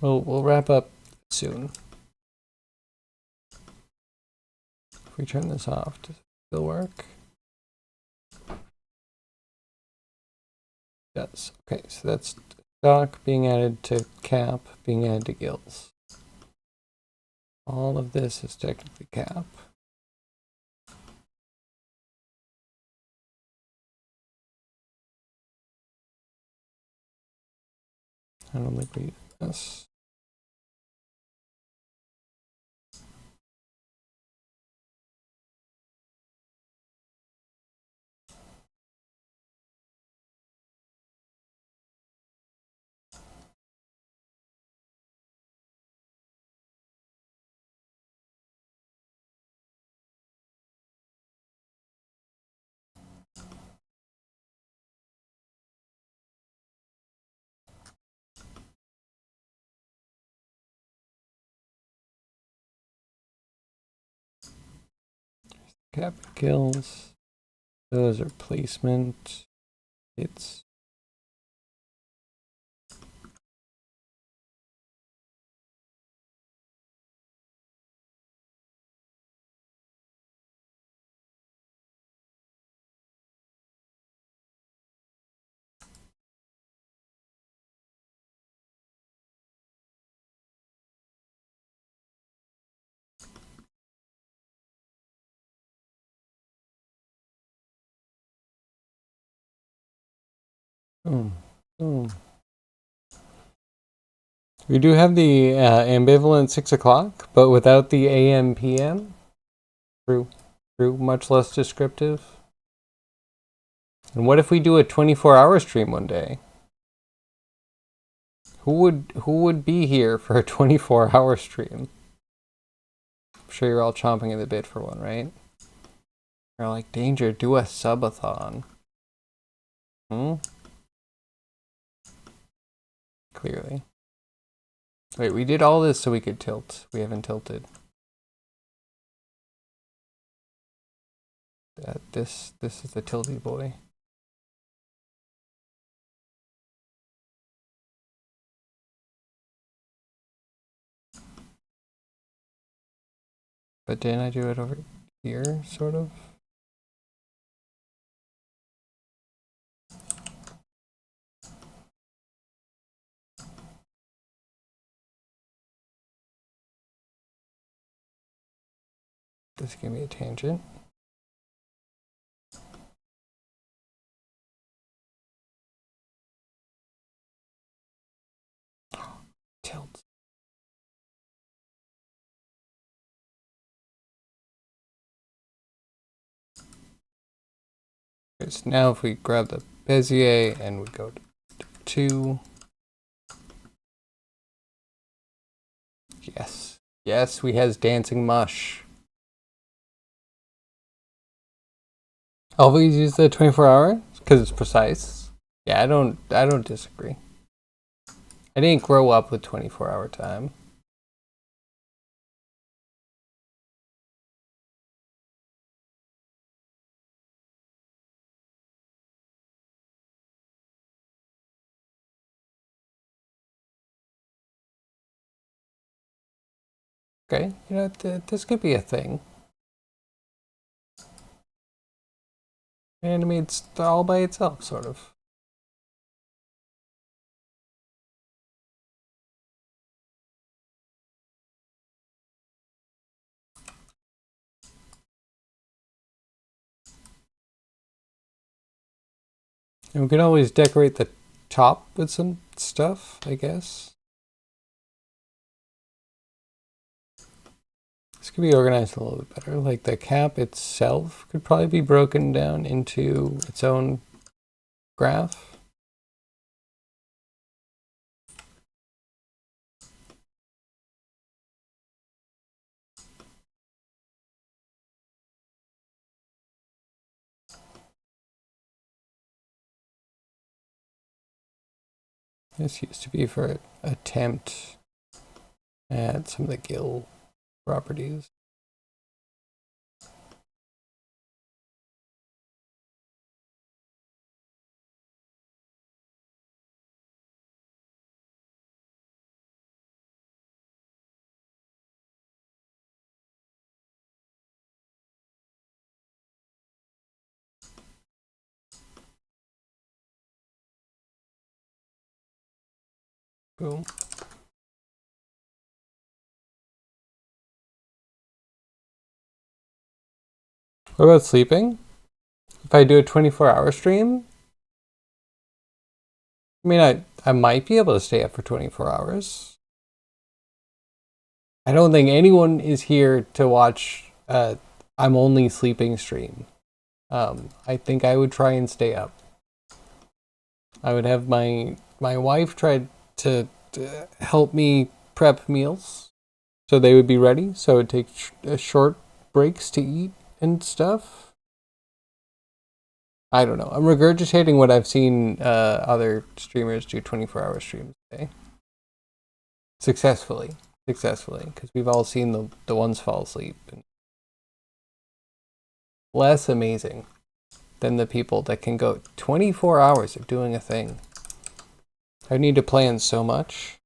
We'll wrap up soon. If we turn this off, does it still work? Yes. Okay, so that's stock being added to cap, being added to gills. All of this is technically cap. I don't think we use this. Cap gills. Those are placement. It's boom, boom. We do have the ambivalent 6 o'clock, but without the AM PM. True, true, much less descriptive. And what if we do a 24-hour stream one day? Who would be here for a 24-hour stream? I'm sure you're all chomping at the bit for one, right? You're like, Danger, do a subathon. Clearly. Wait, we did all this so we could tilt. We haven't tilted. This is the tilty boy. But didn't I do it over here, sort of? This gave me a tangent. Tilt. Okay, so now if we grab the Bezier and we go to 2. Yes. Yes, we has dancing mush. Always use the 24-hour because it's precise. Yeah, I don't disagree. I didn't grow up with 24-hour time. Okay, you know, this could be a thing. Animates all by itself, sort of. And we could always decorate the top with some stuff, I guess. This could be organized a little bit better. Like the cap itself could probably be broken down into its own graph. This used to be for attempt at some of the gill properties. Boom. What about sleeping? If I do a 24-hour stream, I mean, I might be able to stay up for 24 hours. I don't think anyone is here to watch I'm only sleeping stream. I think I would try and stay up. I would have my wife try to help me prep meals so they would be ready. So it would take short breaks to eat and stuff. I don't know. I'm regurgitating what I've seen other streamers do 24-hour streams today. Successfully, because we've all seen the ones fall asleep. And less amazing than the people that can go 24 hours of doing a thing. I need to plan so much.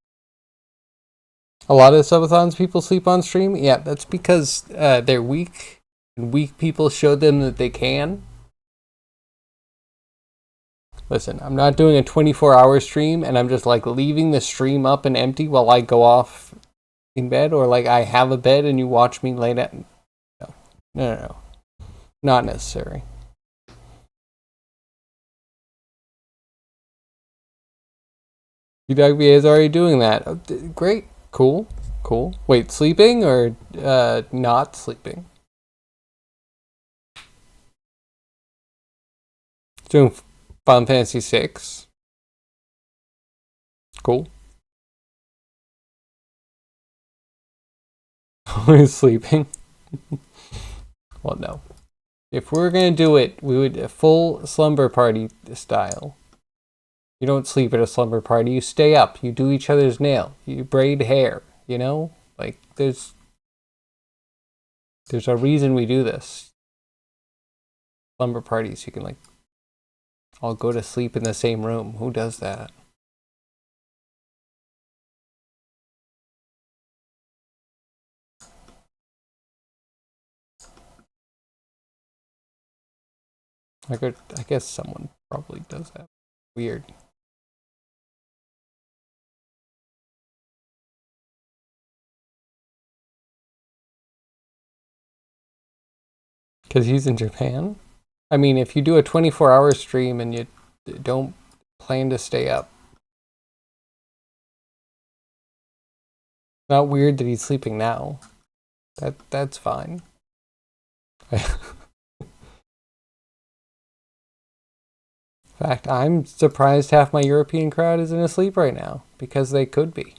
A lot of the subathons people sleep on stream. Yeah, that's because they're weak, and weak people showed them that they can. Listen, I'm not doing a 24-hour stream and I'm just like leaving the stream up and empty while I go off in bed, or like I have a bed and you watch me lay down. No. Not necessary. UWBA is already doing that. Oh, great. Cool. Wait, sleeping or not sleeping? Doing Final Fantasy VI. Cool. Sleeping. Well, no. If we're gonna do it, we would a full slumber party style. You don't sleep at a slumber party. You stay up. You do each other's nail. You braid hair. You know, like there's a reason we do this. Slumber parties. You can like all go to sleep in the same room. Who does that? I guess someone probably does that. Weird. Because he's in Japan? I mean, if you do a 24-hour stream and you don't plan to stay up, not weird that he's sleeping now. That's fine. In fact, I'm surprised half my European crowd isn't asleep right now, because they could be.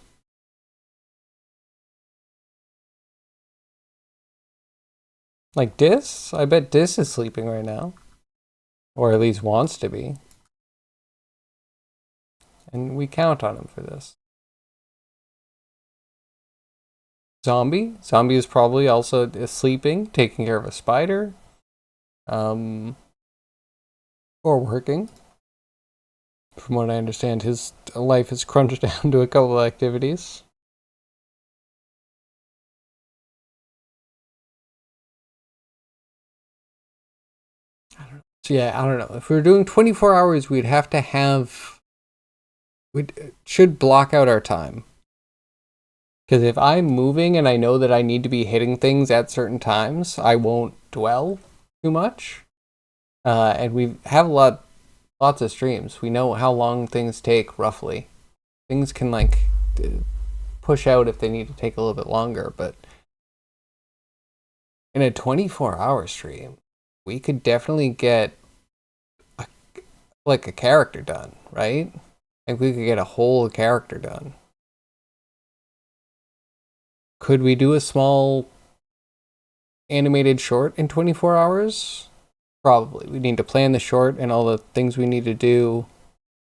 Like Dis? I bet Dis is sleeping right now. Or at least wants to be. And we count on him for this. Zombie? Zombie is probably also sleeping, taking care of a spider. Or working. From what I understand, his life is crunched down to a couple of activities. So yeah, I don't know. If we were doing 24 hours, we'd have to have... We should block out our time. Because if I'm moving and I know that I need to be hitting things at certain times, I won't dwell too much. And we have lots of streams. We know how long things take, roughly. Things can, like, push out if they need to take a little bit longer, but in a 24-hour stream, we could definitely get, a character done, right? Like, we could get a whole character done. Could we do a small animated short in 24 hours? Probably. We need to plan the short and all the things we need to do,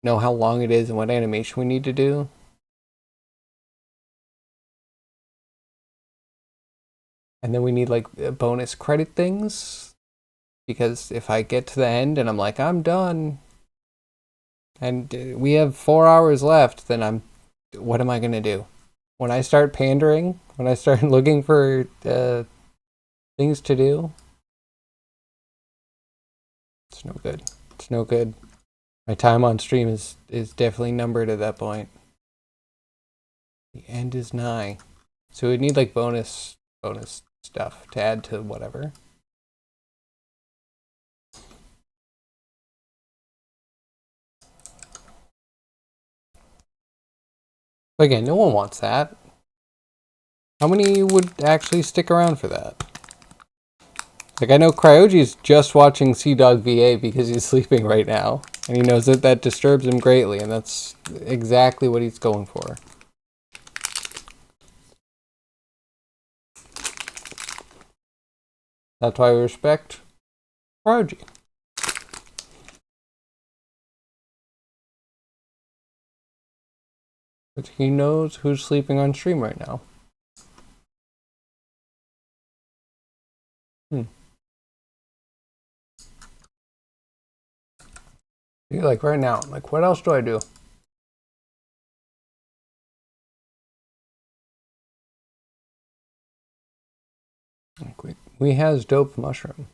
know how long it is and what animation we need to do. And then we need, like, bonus credit things. Because if I get to the end and I'm like, I'm done, and we have 4 hours left, then what am I going to do? When I start pandering, when I start looking for things to do, it's no good. It's no good. My time on stream is definitely numbered at that point. The end is nigh. So we'd need, like, bonus stuff to add to whatever. But again, no one wants that. How many would actually stick around for that? Like, I know Cryogy's just watching Sea-Dog VA because he's sleeping right now. And he knows that that disturbs him greatly, and that's exactly what he's going for. That's why we respect Cryogy. But he knows who's sleeping on stream right now. Like, right now, like, what else do I do? Like, we has dope mushroom.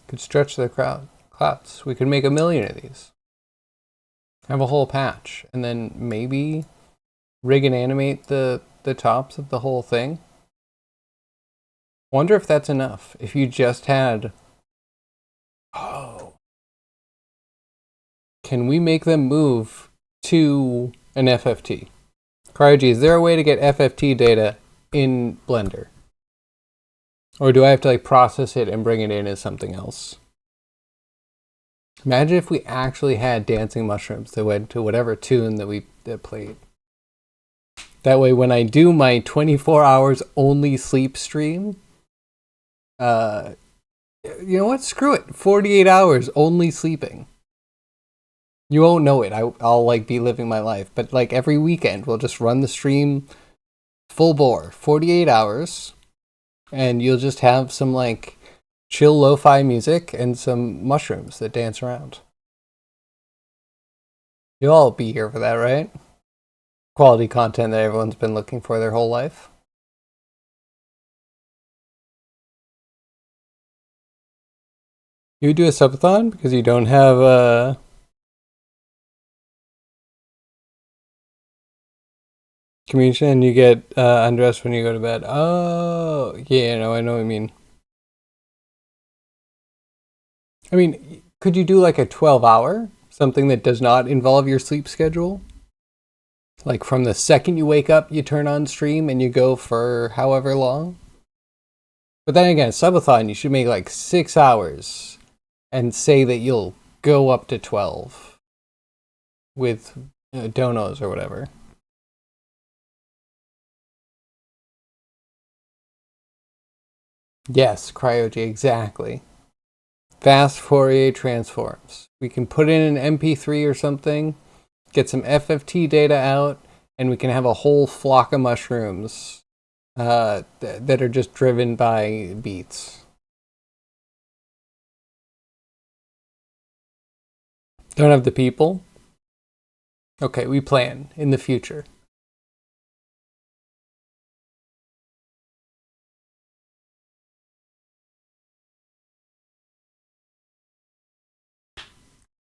Could stretch the clouds. We could make 1 million of these. Have a whole patch, and then maybe rig and animate the tops of the whole thing. Wonder if that's enough. If you just had... Oh. Can we make them move to an FFT? Cryogy, is there a way to get FFT data in Blender? Or do I have to, like, process it and bring it in as something else? Imagine if we actually had dancing mushrooms that went to whatever tune that we played. That way, when I do my 24 hours only sleep stream, you know what? Screw it. 48 hours only sleeping. You won't know it. I'll like be living my life. But like every weekend, we'll just run the stream full bore, 48 hours, and you'll just have some like chill lo-fi music and some mushrooms that dance around. You'll all be here for that, right? Quality content that everyone's been looking for their whole life. You do a subathon because you don't have communication and you get undressed when you go to bed. Oh, yeah, no, I know what you mean. I mean, could you do like a 12-hour? Something that does not involve your sleep schedule? Like from the second you wake up, you turn on stream and you go for however long? But then again, subathon, you should make like 6 hours and say that you'll go up to 12 with donos or whatever. Yes, cryo-G, exactly. Fast Fourier transforms. We can put in an MP3 or something, get some FFT data out, and we can have a whole flock of mushrooms that are just driven by beats. Don't have the people? Okay, we plan in the future.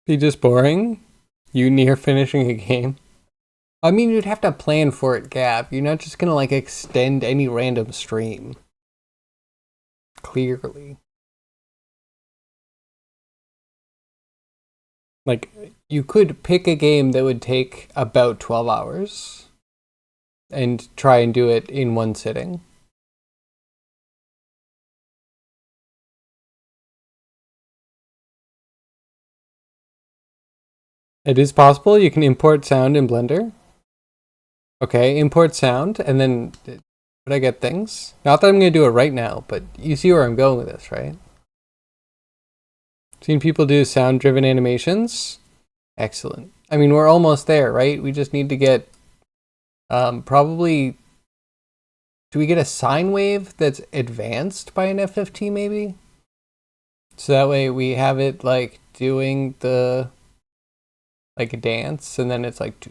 Be just boring? You near finishing a game? I mean, you'd have to plan for it, Gab. You're not just gonna like extend any random stream. Clearly. Like, you could pick a game that would take about 12 hours and try and do it in one sitting. It is possible you can import sound in Blender. Okay, import sound, and then would I get things? Not that I'm going to do it right now, but you see where I'm going with this, right? Seen people do sound-driven animations? Excellent. I mean, we're almost there, right? We just need to get probably... Do we get a sine wave that's advanced by an FFT, maybe? So that way we have it, like, doing the... like a dance, and then it's like...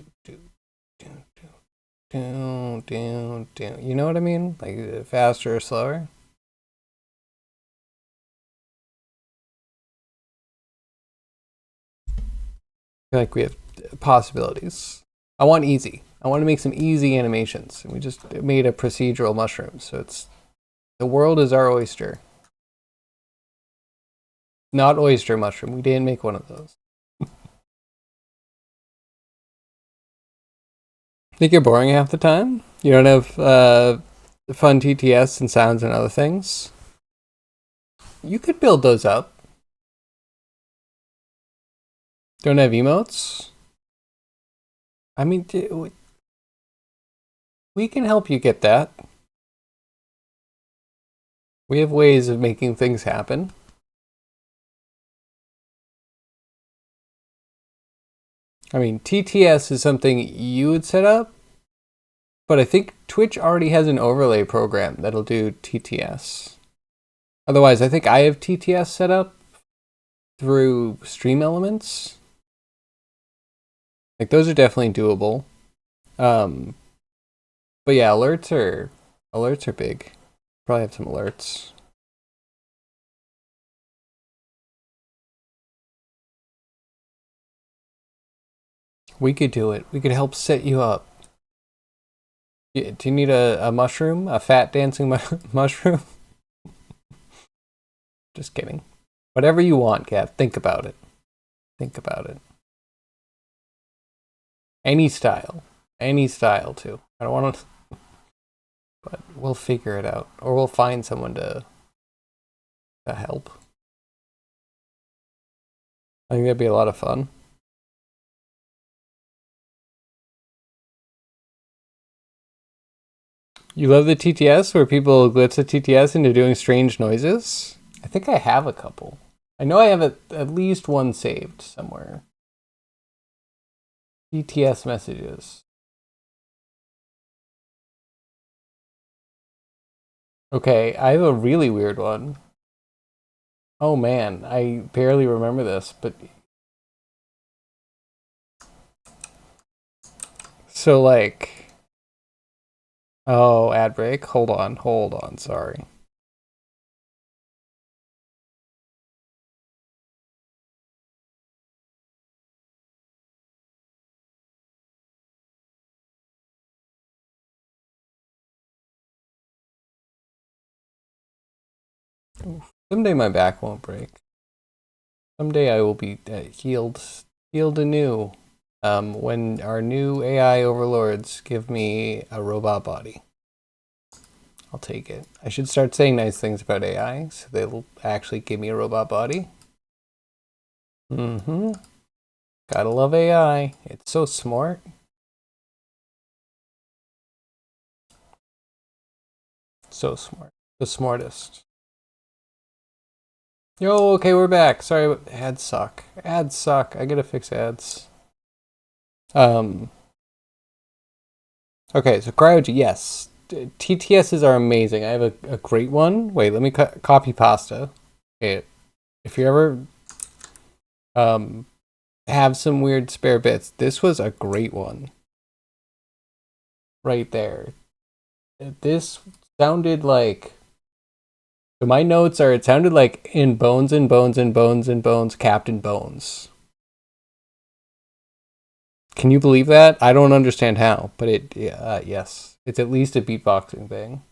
You know what I mean? Like faster or slower? I feel like we have possibilities. I want easy. I want to make some easy animations. And we just made a procedural mushroom, so it's... The world is our oyster. Not oyster mushroom. We didn't make one of those. Think you're boring half the time? You don't have fun TTS and sounds and other things? You could build those up. Don't have emotes? I mean, we can help you get that. We have ways of making things happen. I mean, TTS is something you would set up, but I think Twitch already has an overlay program that'll do TTS. Otherwise, I think I have TTS set up through Stream Elements. Like, those are definitely doable. But yeah, alerts are big. Probably have some alerts. We could do it. We could help set you up. Do you need a mushroom? A fat dancing mushroom? Just kidding. Whatever you want, Gav. Think about it. Think about it. Any style. Any style, too. I don't want to... But we'll figure it out. Or we'll find someone to help. I think that'd be a lot of fun. You love the TTS where people glitch the TTS into doing strange noises? I think I have a couple. I know I have at least one saved somewhere. TTS messages. Okay, I have a really weird one. Oh man, I barely remember this, but... So like... Oh, ad break. Hold on, sorry. Someday my back won't break. Someday I will be healed anew. When our new AI overlords give me a robot body, I'll take it. I should start saying nice things about AI so they'll actually give me a robot body. Mm-hmm. Gotta love AI. It's so smart. So smart. The smartest. Yo, okay, we're back. Sorry, but ads suck. Ads suck. I gotta fix ads. Um. Okay, so cryogen, yes. TTSs are amazing. I have a great one. Wait, let me copy pasta. Okay, if you ever um have some weird spare bits, this was a great one. Right there. This sounded like. So my notes are. It sounded like in Bones and Bones and Bones and Bones, Captain Bones. Can you believe that? I don't understand how, but yes, it's at least a beatboxing thing.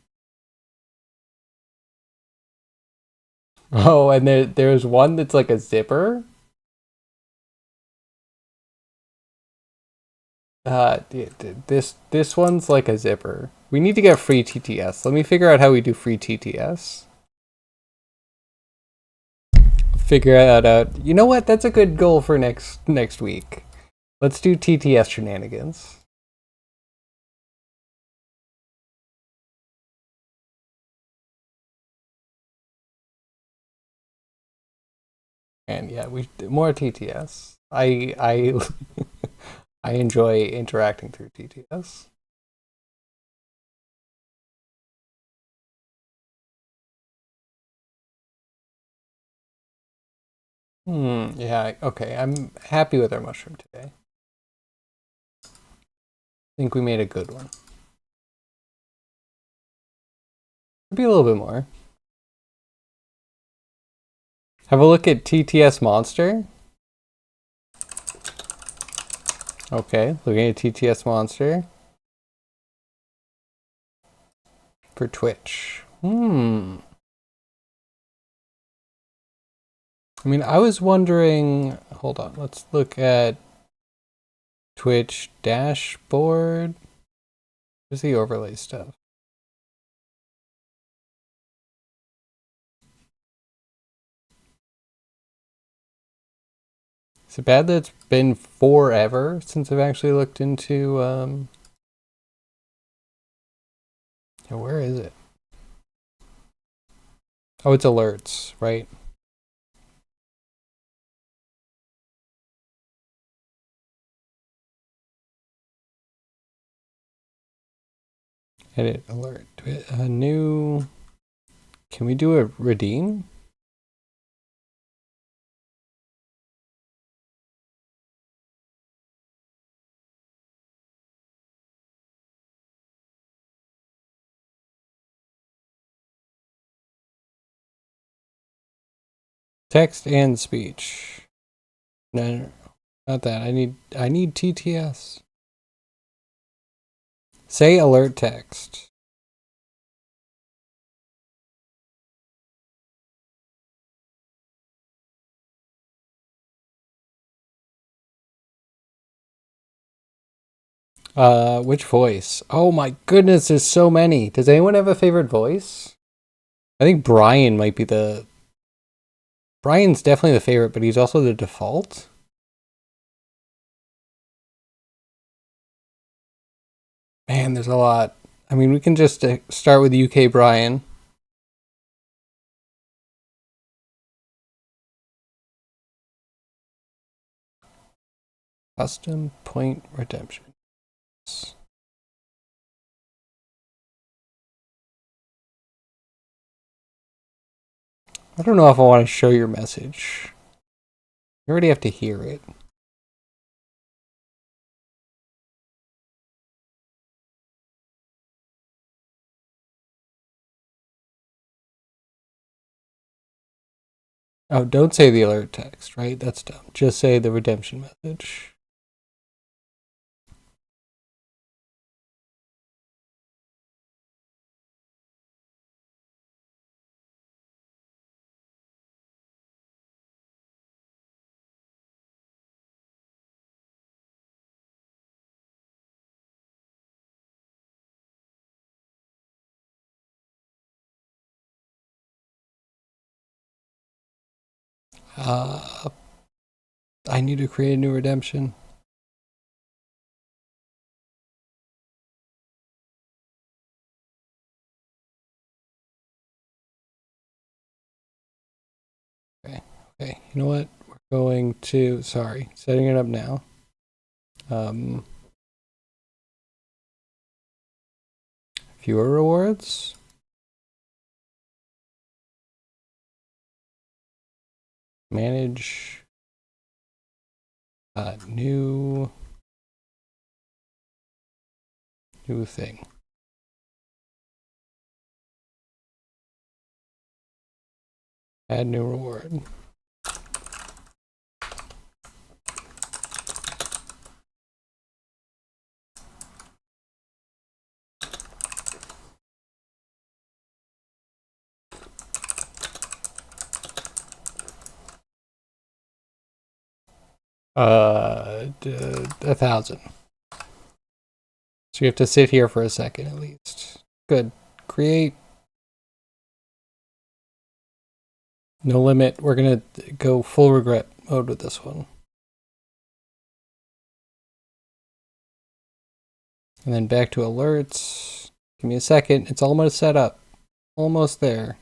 Oh, and there's one that's like a zipper. This one's like a zipper. We need to get free TTS. Let me figure out how we do free TTS. Figure that out. You know what? That's a good goal for next week. Let's do TTS shenanigans. And yeah, we more TTS. I I enjoy interacting through TTS. Yeah, okay. I'm happy with our mushroom today. I think we made a good one. Maybe a little bit more. Have a look at TTS Monster. Okay, looking at TTS Monster. For Twitch. I mean, I was wondering. Hold on, let's look at Twitch dashboard. Where's the overlay stuff? Is it bad that it's been forever since I've actually looked into where is it? Oh, it's alerts, right? Edit alert. A new. Can we do a redeem? Text and speech. No, not that. I need TTS. Say alert text. Which voice? Oh my goodness, there's so many. Does anyone have a favorite voice? I think Brian might be the. Brian's definitely the favorite, but he's also the default. Man, there's a lot. I mean, we can just start with UK Brian. Custom point redemption. I don't know if I want to show your message. You already have to hear it. Oh, don't say the alert text, right? That's dumb. Just say the redemption message. Uh, I need to create a new redemption. Okay. Okay. You know what? We're going to, sorry, setting it up now. Fewer rewards. Manage new thing. Add new reward. Uh, 1,000. So you have to sit here for a second at least. Good. Create. No limit. We're gonna go full regret mode with this one. And then back to alerts. Give me a second. It's almost set up. Almost there.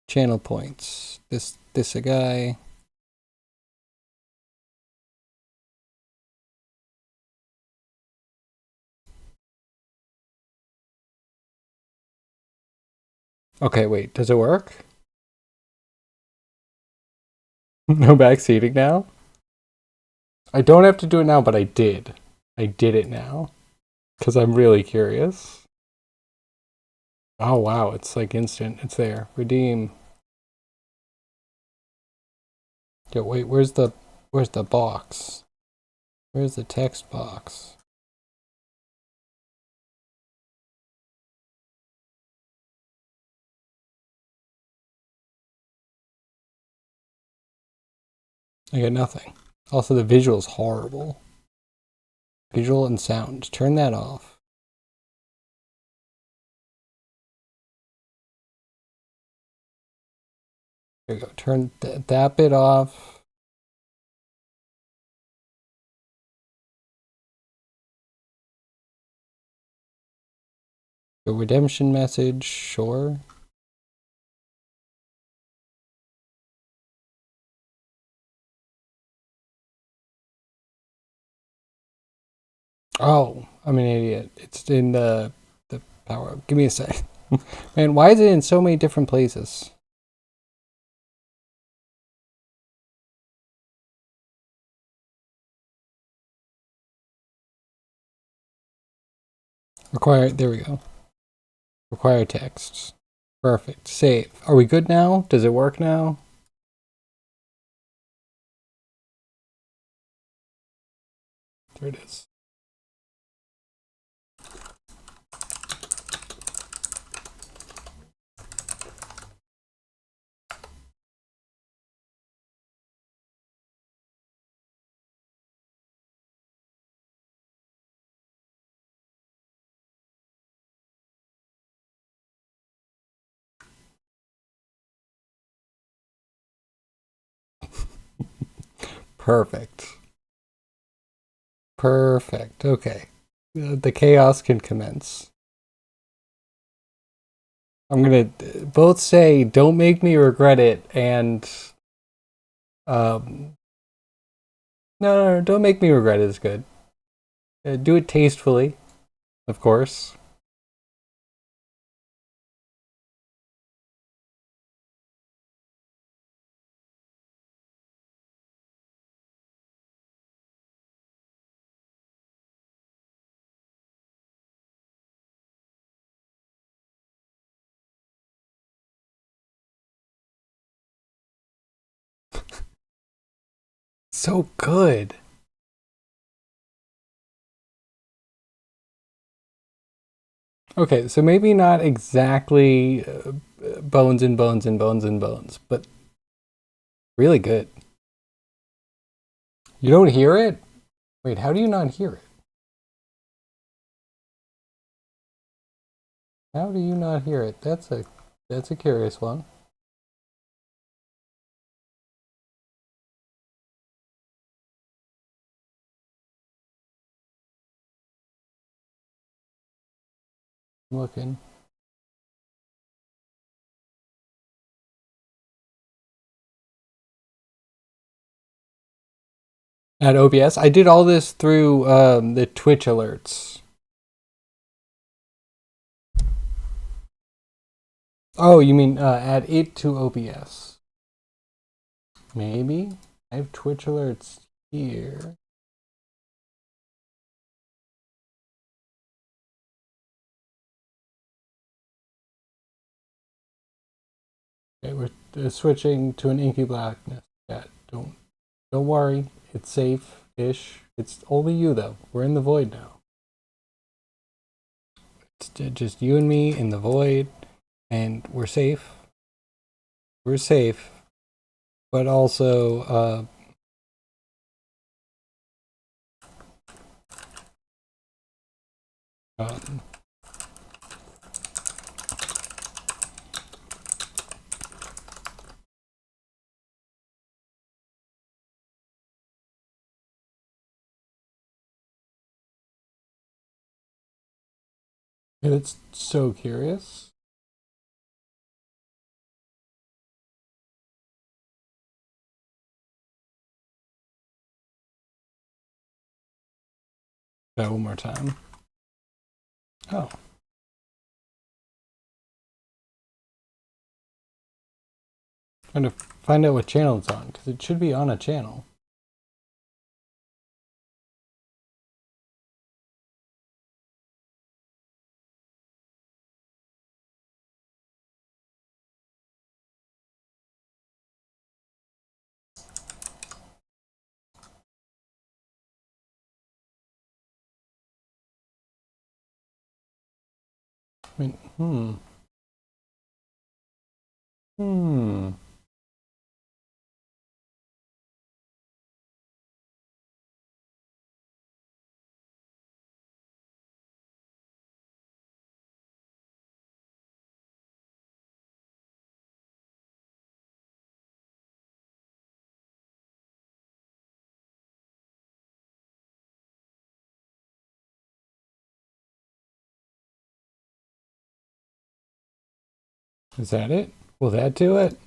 Channel points. This a guy. Okay, wait. Does it work? No backseating now? I don't have to do it now, but I did. I did it now. Because I'm really curious. Oh, wow. It's like instant. It's there. Redeem. Yo, wait. Where's the box? Where's the text box? I got nothing. Also, the visual's horrible. Visual and sound. Turn that off. There you go. Turn that bit off. The redemption message. Sure. Oh, I'm an idiot. It's in the power up. Give me a sec. Man, why is it in so many different places? Require, there we go. Require text. Perfect. Save. Are we good now? Does it work now? There it is. Perfect. Perfect. Okay. The chaos can commence. I'm gonna both say, "Don't make me regret it," and no, don't make me regret it is good. Do it tastefully, of course. So good. Okay, so maybe not exactly bones and bones and bones and bones, but really good. You don't hear it? Wait, how do you not hear it? How do you not hear it? That's a curious one. I'm looking. At OBS, I did all this through the Twitch alerts. Oh, you mean add it to OBS? Maybe I have Twitch alerts here. Okay, we're switching to an inky blackness. Yeah, don't worry, it's safe-ish. It's only you though. We're in the void now. It's just you and me in the void, and we're safe. We're safe, but also um, it's so curious. Try one more time. Oh. Trying to find out what channel it's on, because it should be on a channel. I mean, Is that it? Will that do it?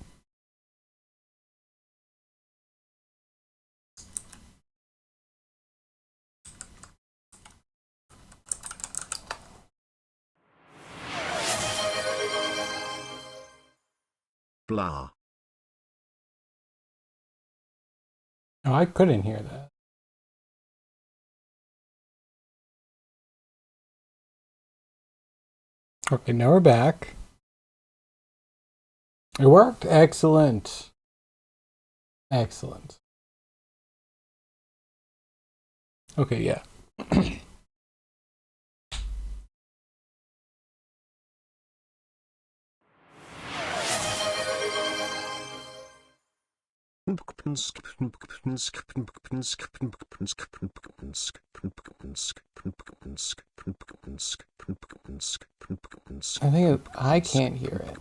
Blah. Oh, I couldn't hear that. Okay, now we're back. It worked. Excellent. Excellent. Okay, yeah. I think I can't hear it.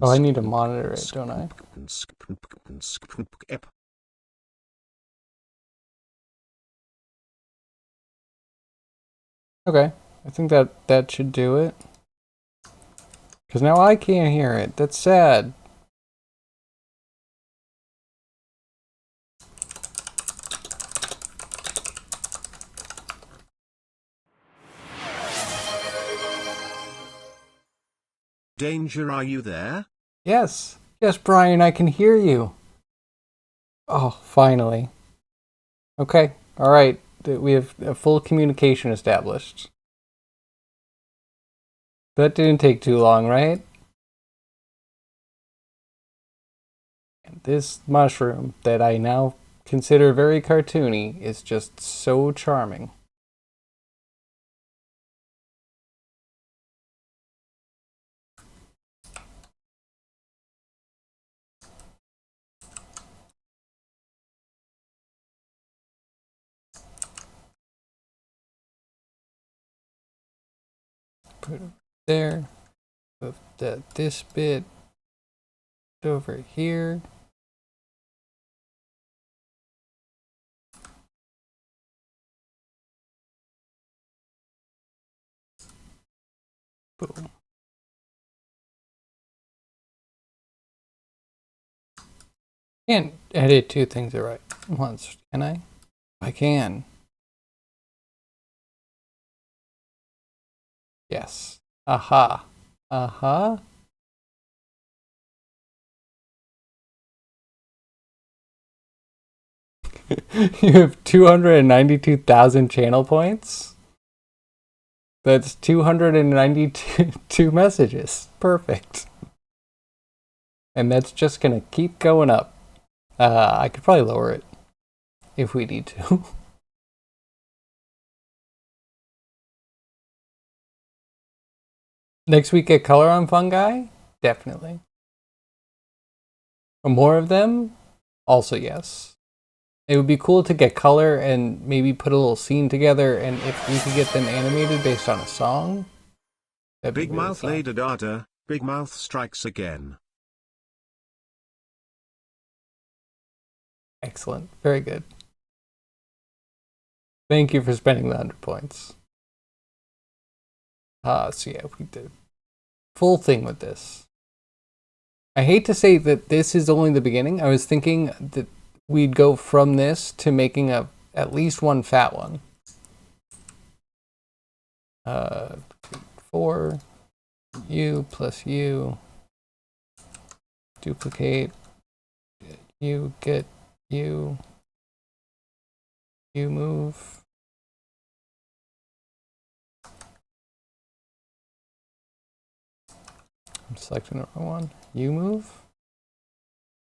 Oh, I need to monitor it, don't I? Okay, I think that should do it. Because now I can't hear it. That's sad. Danger, are you there? Yes. Yes, Brian, I can hear you. Oh, finally. Okay, alright. We have a full communication established. That didn't take too long, right? And this mushroom that I now consider very cartoony is just so charming. Put it there. Move this bit over here. Boom. Can't edit two things at once, can I? I can. Yes. Aha. Aha. You have 292,000 channel points? That's 292 messages. Perfect. And that's just gonna keep going up. I could probably lower it if we need to. Next week, get color on fungi? Definitely. More of them? Also, yes. It would be cool to get color and maybe put a little scene together, and if we could get them animated based on a song, that'd be Big really Mouth fun. laid a data, Big Mouth strikes again. Excellent. Very good. Thank you for spending the 100 points. So yeah, we did full thing with this. I hate to say that this is only the beginning. I was thinking that we'd go from this to making at least one fat one. 4 u plus u, duplicate, u get u, u move. I'm selecting the wrong one. U move.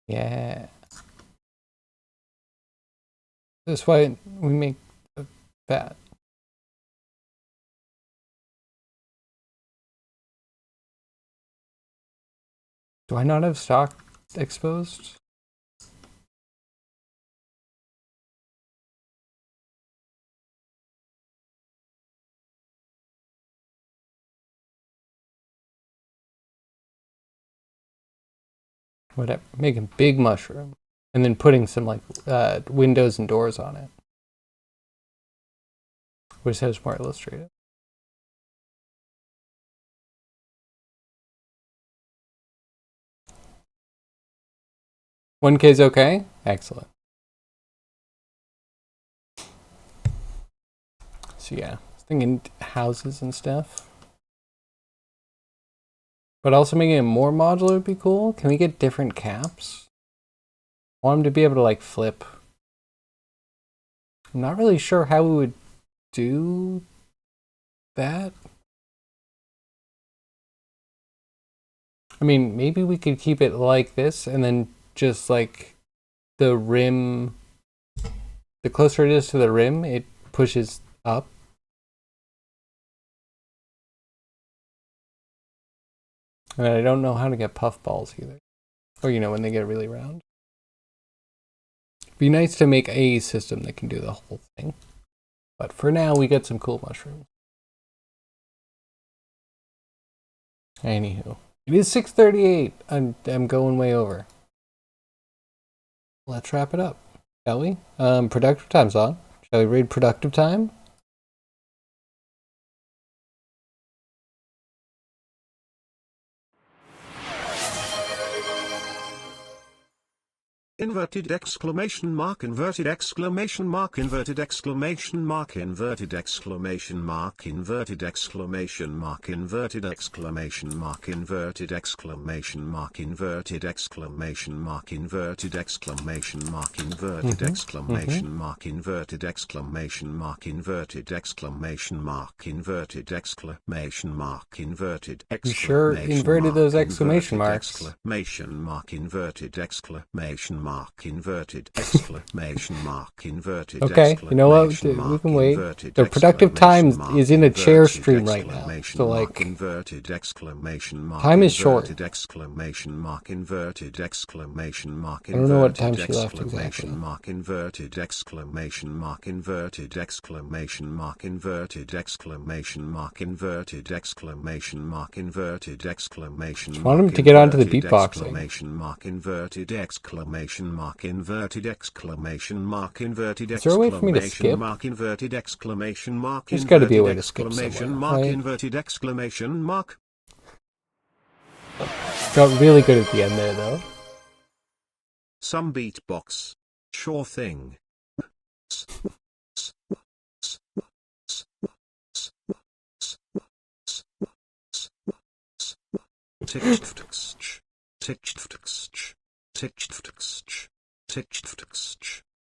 Yeah. This way we make the fat. Do I not have stock exposed? Whatever. Making big mushroom. And then putting some like windows and doors on it. Which has more illustrative. $1K is okay? Excellent. So yeah, I was thinking houses and stuff. But also making it more modular would be cool. Can we get different caps? I want them to be able to like flip. I'm not really sure how we would do that. I mean, maybe we could keep it like this and then just like the rim, the closer it is to the rim, it pushes up. And I don't know how to get puff balls either. Or, you know, when they get really round. It'd be nice to make a system that can do the whole thing. But for now, we get some cool mushrooms. Anywho, it is 6:38. I'm going way over. Let's wrap it up, shall we? Productive time's on. Shall we read productive time? Inverted exclamation mark, inverted exclamation mark, inverted exclamation mark, inverted exclamation mark, inverted exclamation mark, inverted exclamation mark, inverted exclamation mark, inverted exclamation mark, inverted exclamation mark, inverted exclamation mark, inverted exclamation mark, inverted exclamation mark, inverted exclamation mark, inverted You sure inverted those exclamation marks. Exclamation mark, inverted exclamation mark, inverted exclamation mark, inverted. Okay, you know what? We can wait. The productive time is in a chair stream right now, so like inverted exclamation mark, time is short. Inverted exclamation mark, inverted exclamation mark, I don't know what time she left exactly. exclamation mark, inverted exclamation mark, inverted exclamation mark, inverted exclamation mark, inverted exclamation mark, inverted exclamation mark. I want him to get onto the beatboxing. Exclamation mark, inverted exclamation exclamation mark inverted exclamation mark inverted Is there a way for me to exclamation skip? mark inverted exclamation mark There's gotta be a way inverted to skip exclamation somewhere, mark right? inverted exclamation mark. Got really good at the end there, though. Some beatbox. Sure thing.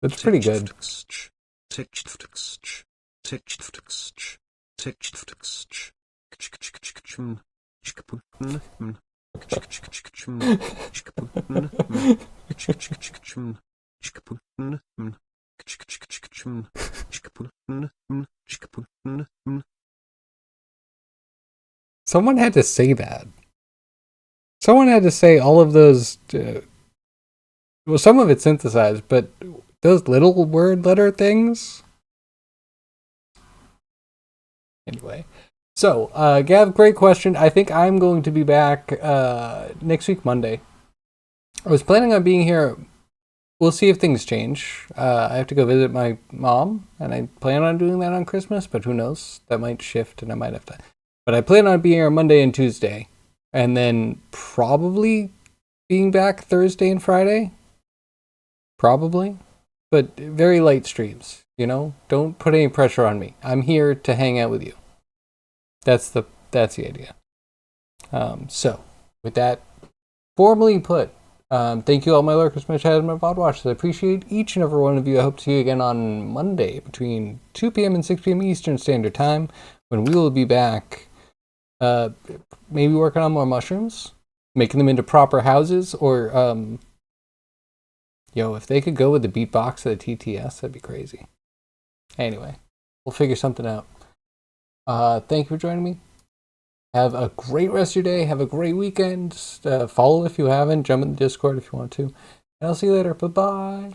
That's pretty good. Someone had to say that. Someone had to say all of those. Well, some of it's synthesized, but those little word letter things. Anyway, so Gav, great question. I think I'm going to be back next week, Monday. I was planning on being here. We'll see if things change. I have to go visit my mom, and I plan on doing that on Christmas, but who knows? That might shift, and I might have to. But I plan on being here Monday and Tuesday, and then probably being back Thursday and Friday. Probably. But very light streams, you know? Don't put any pressure on me. I'm here to hang out with you. That's the idea. So, with that formally put, thank you all my lurkers, my chatters, my VOD watchers. I appreciate each and every one of you. I hope to see you again on Monday between 2 p.m. and 6 p.m. Eastern Standard Time, when we will be back maybe working on more mushrooms, making them into proper houses, or if they could go with the beatbox of the TTS, that'd be crazy. Anyway, we'll figure something out. Thank you for joining me. Have a great rest of your day. Have a great weekend. Follow if you haven't. Jump in the Discord if you want to. And I'll see you later. Bye-bye.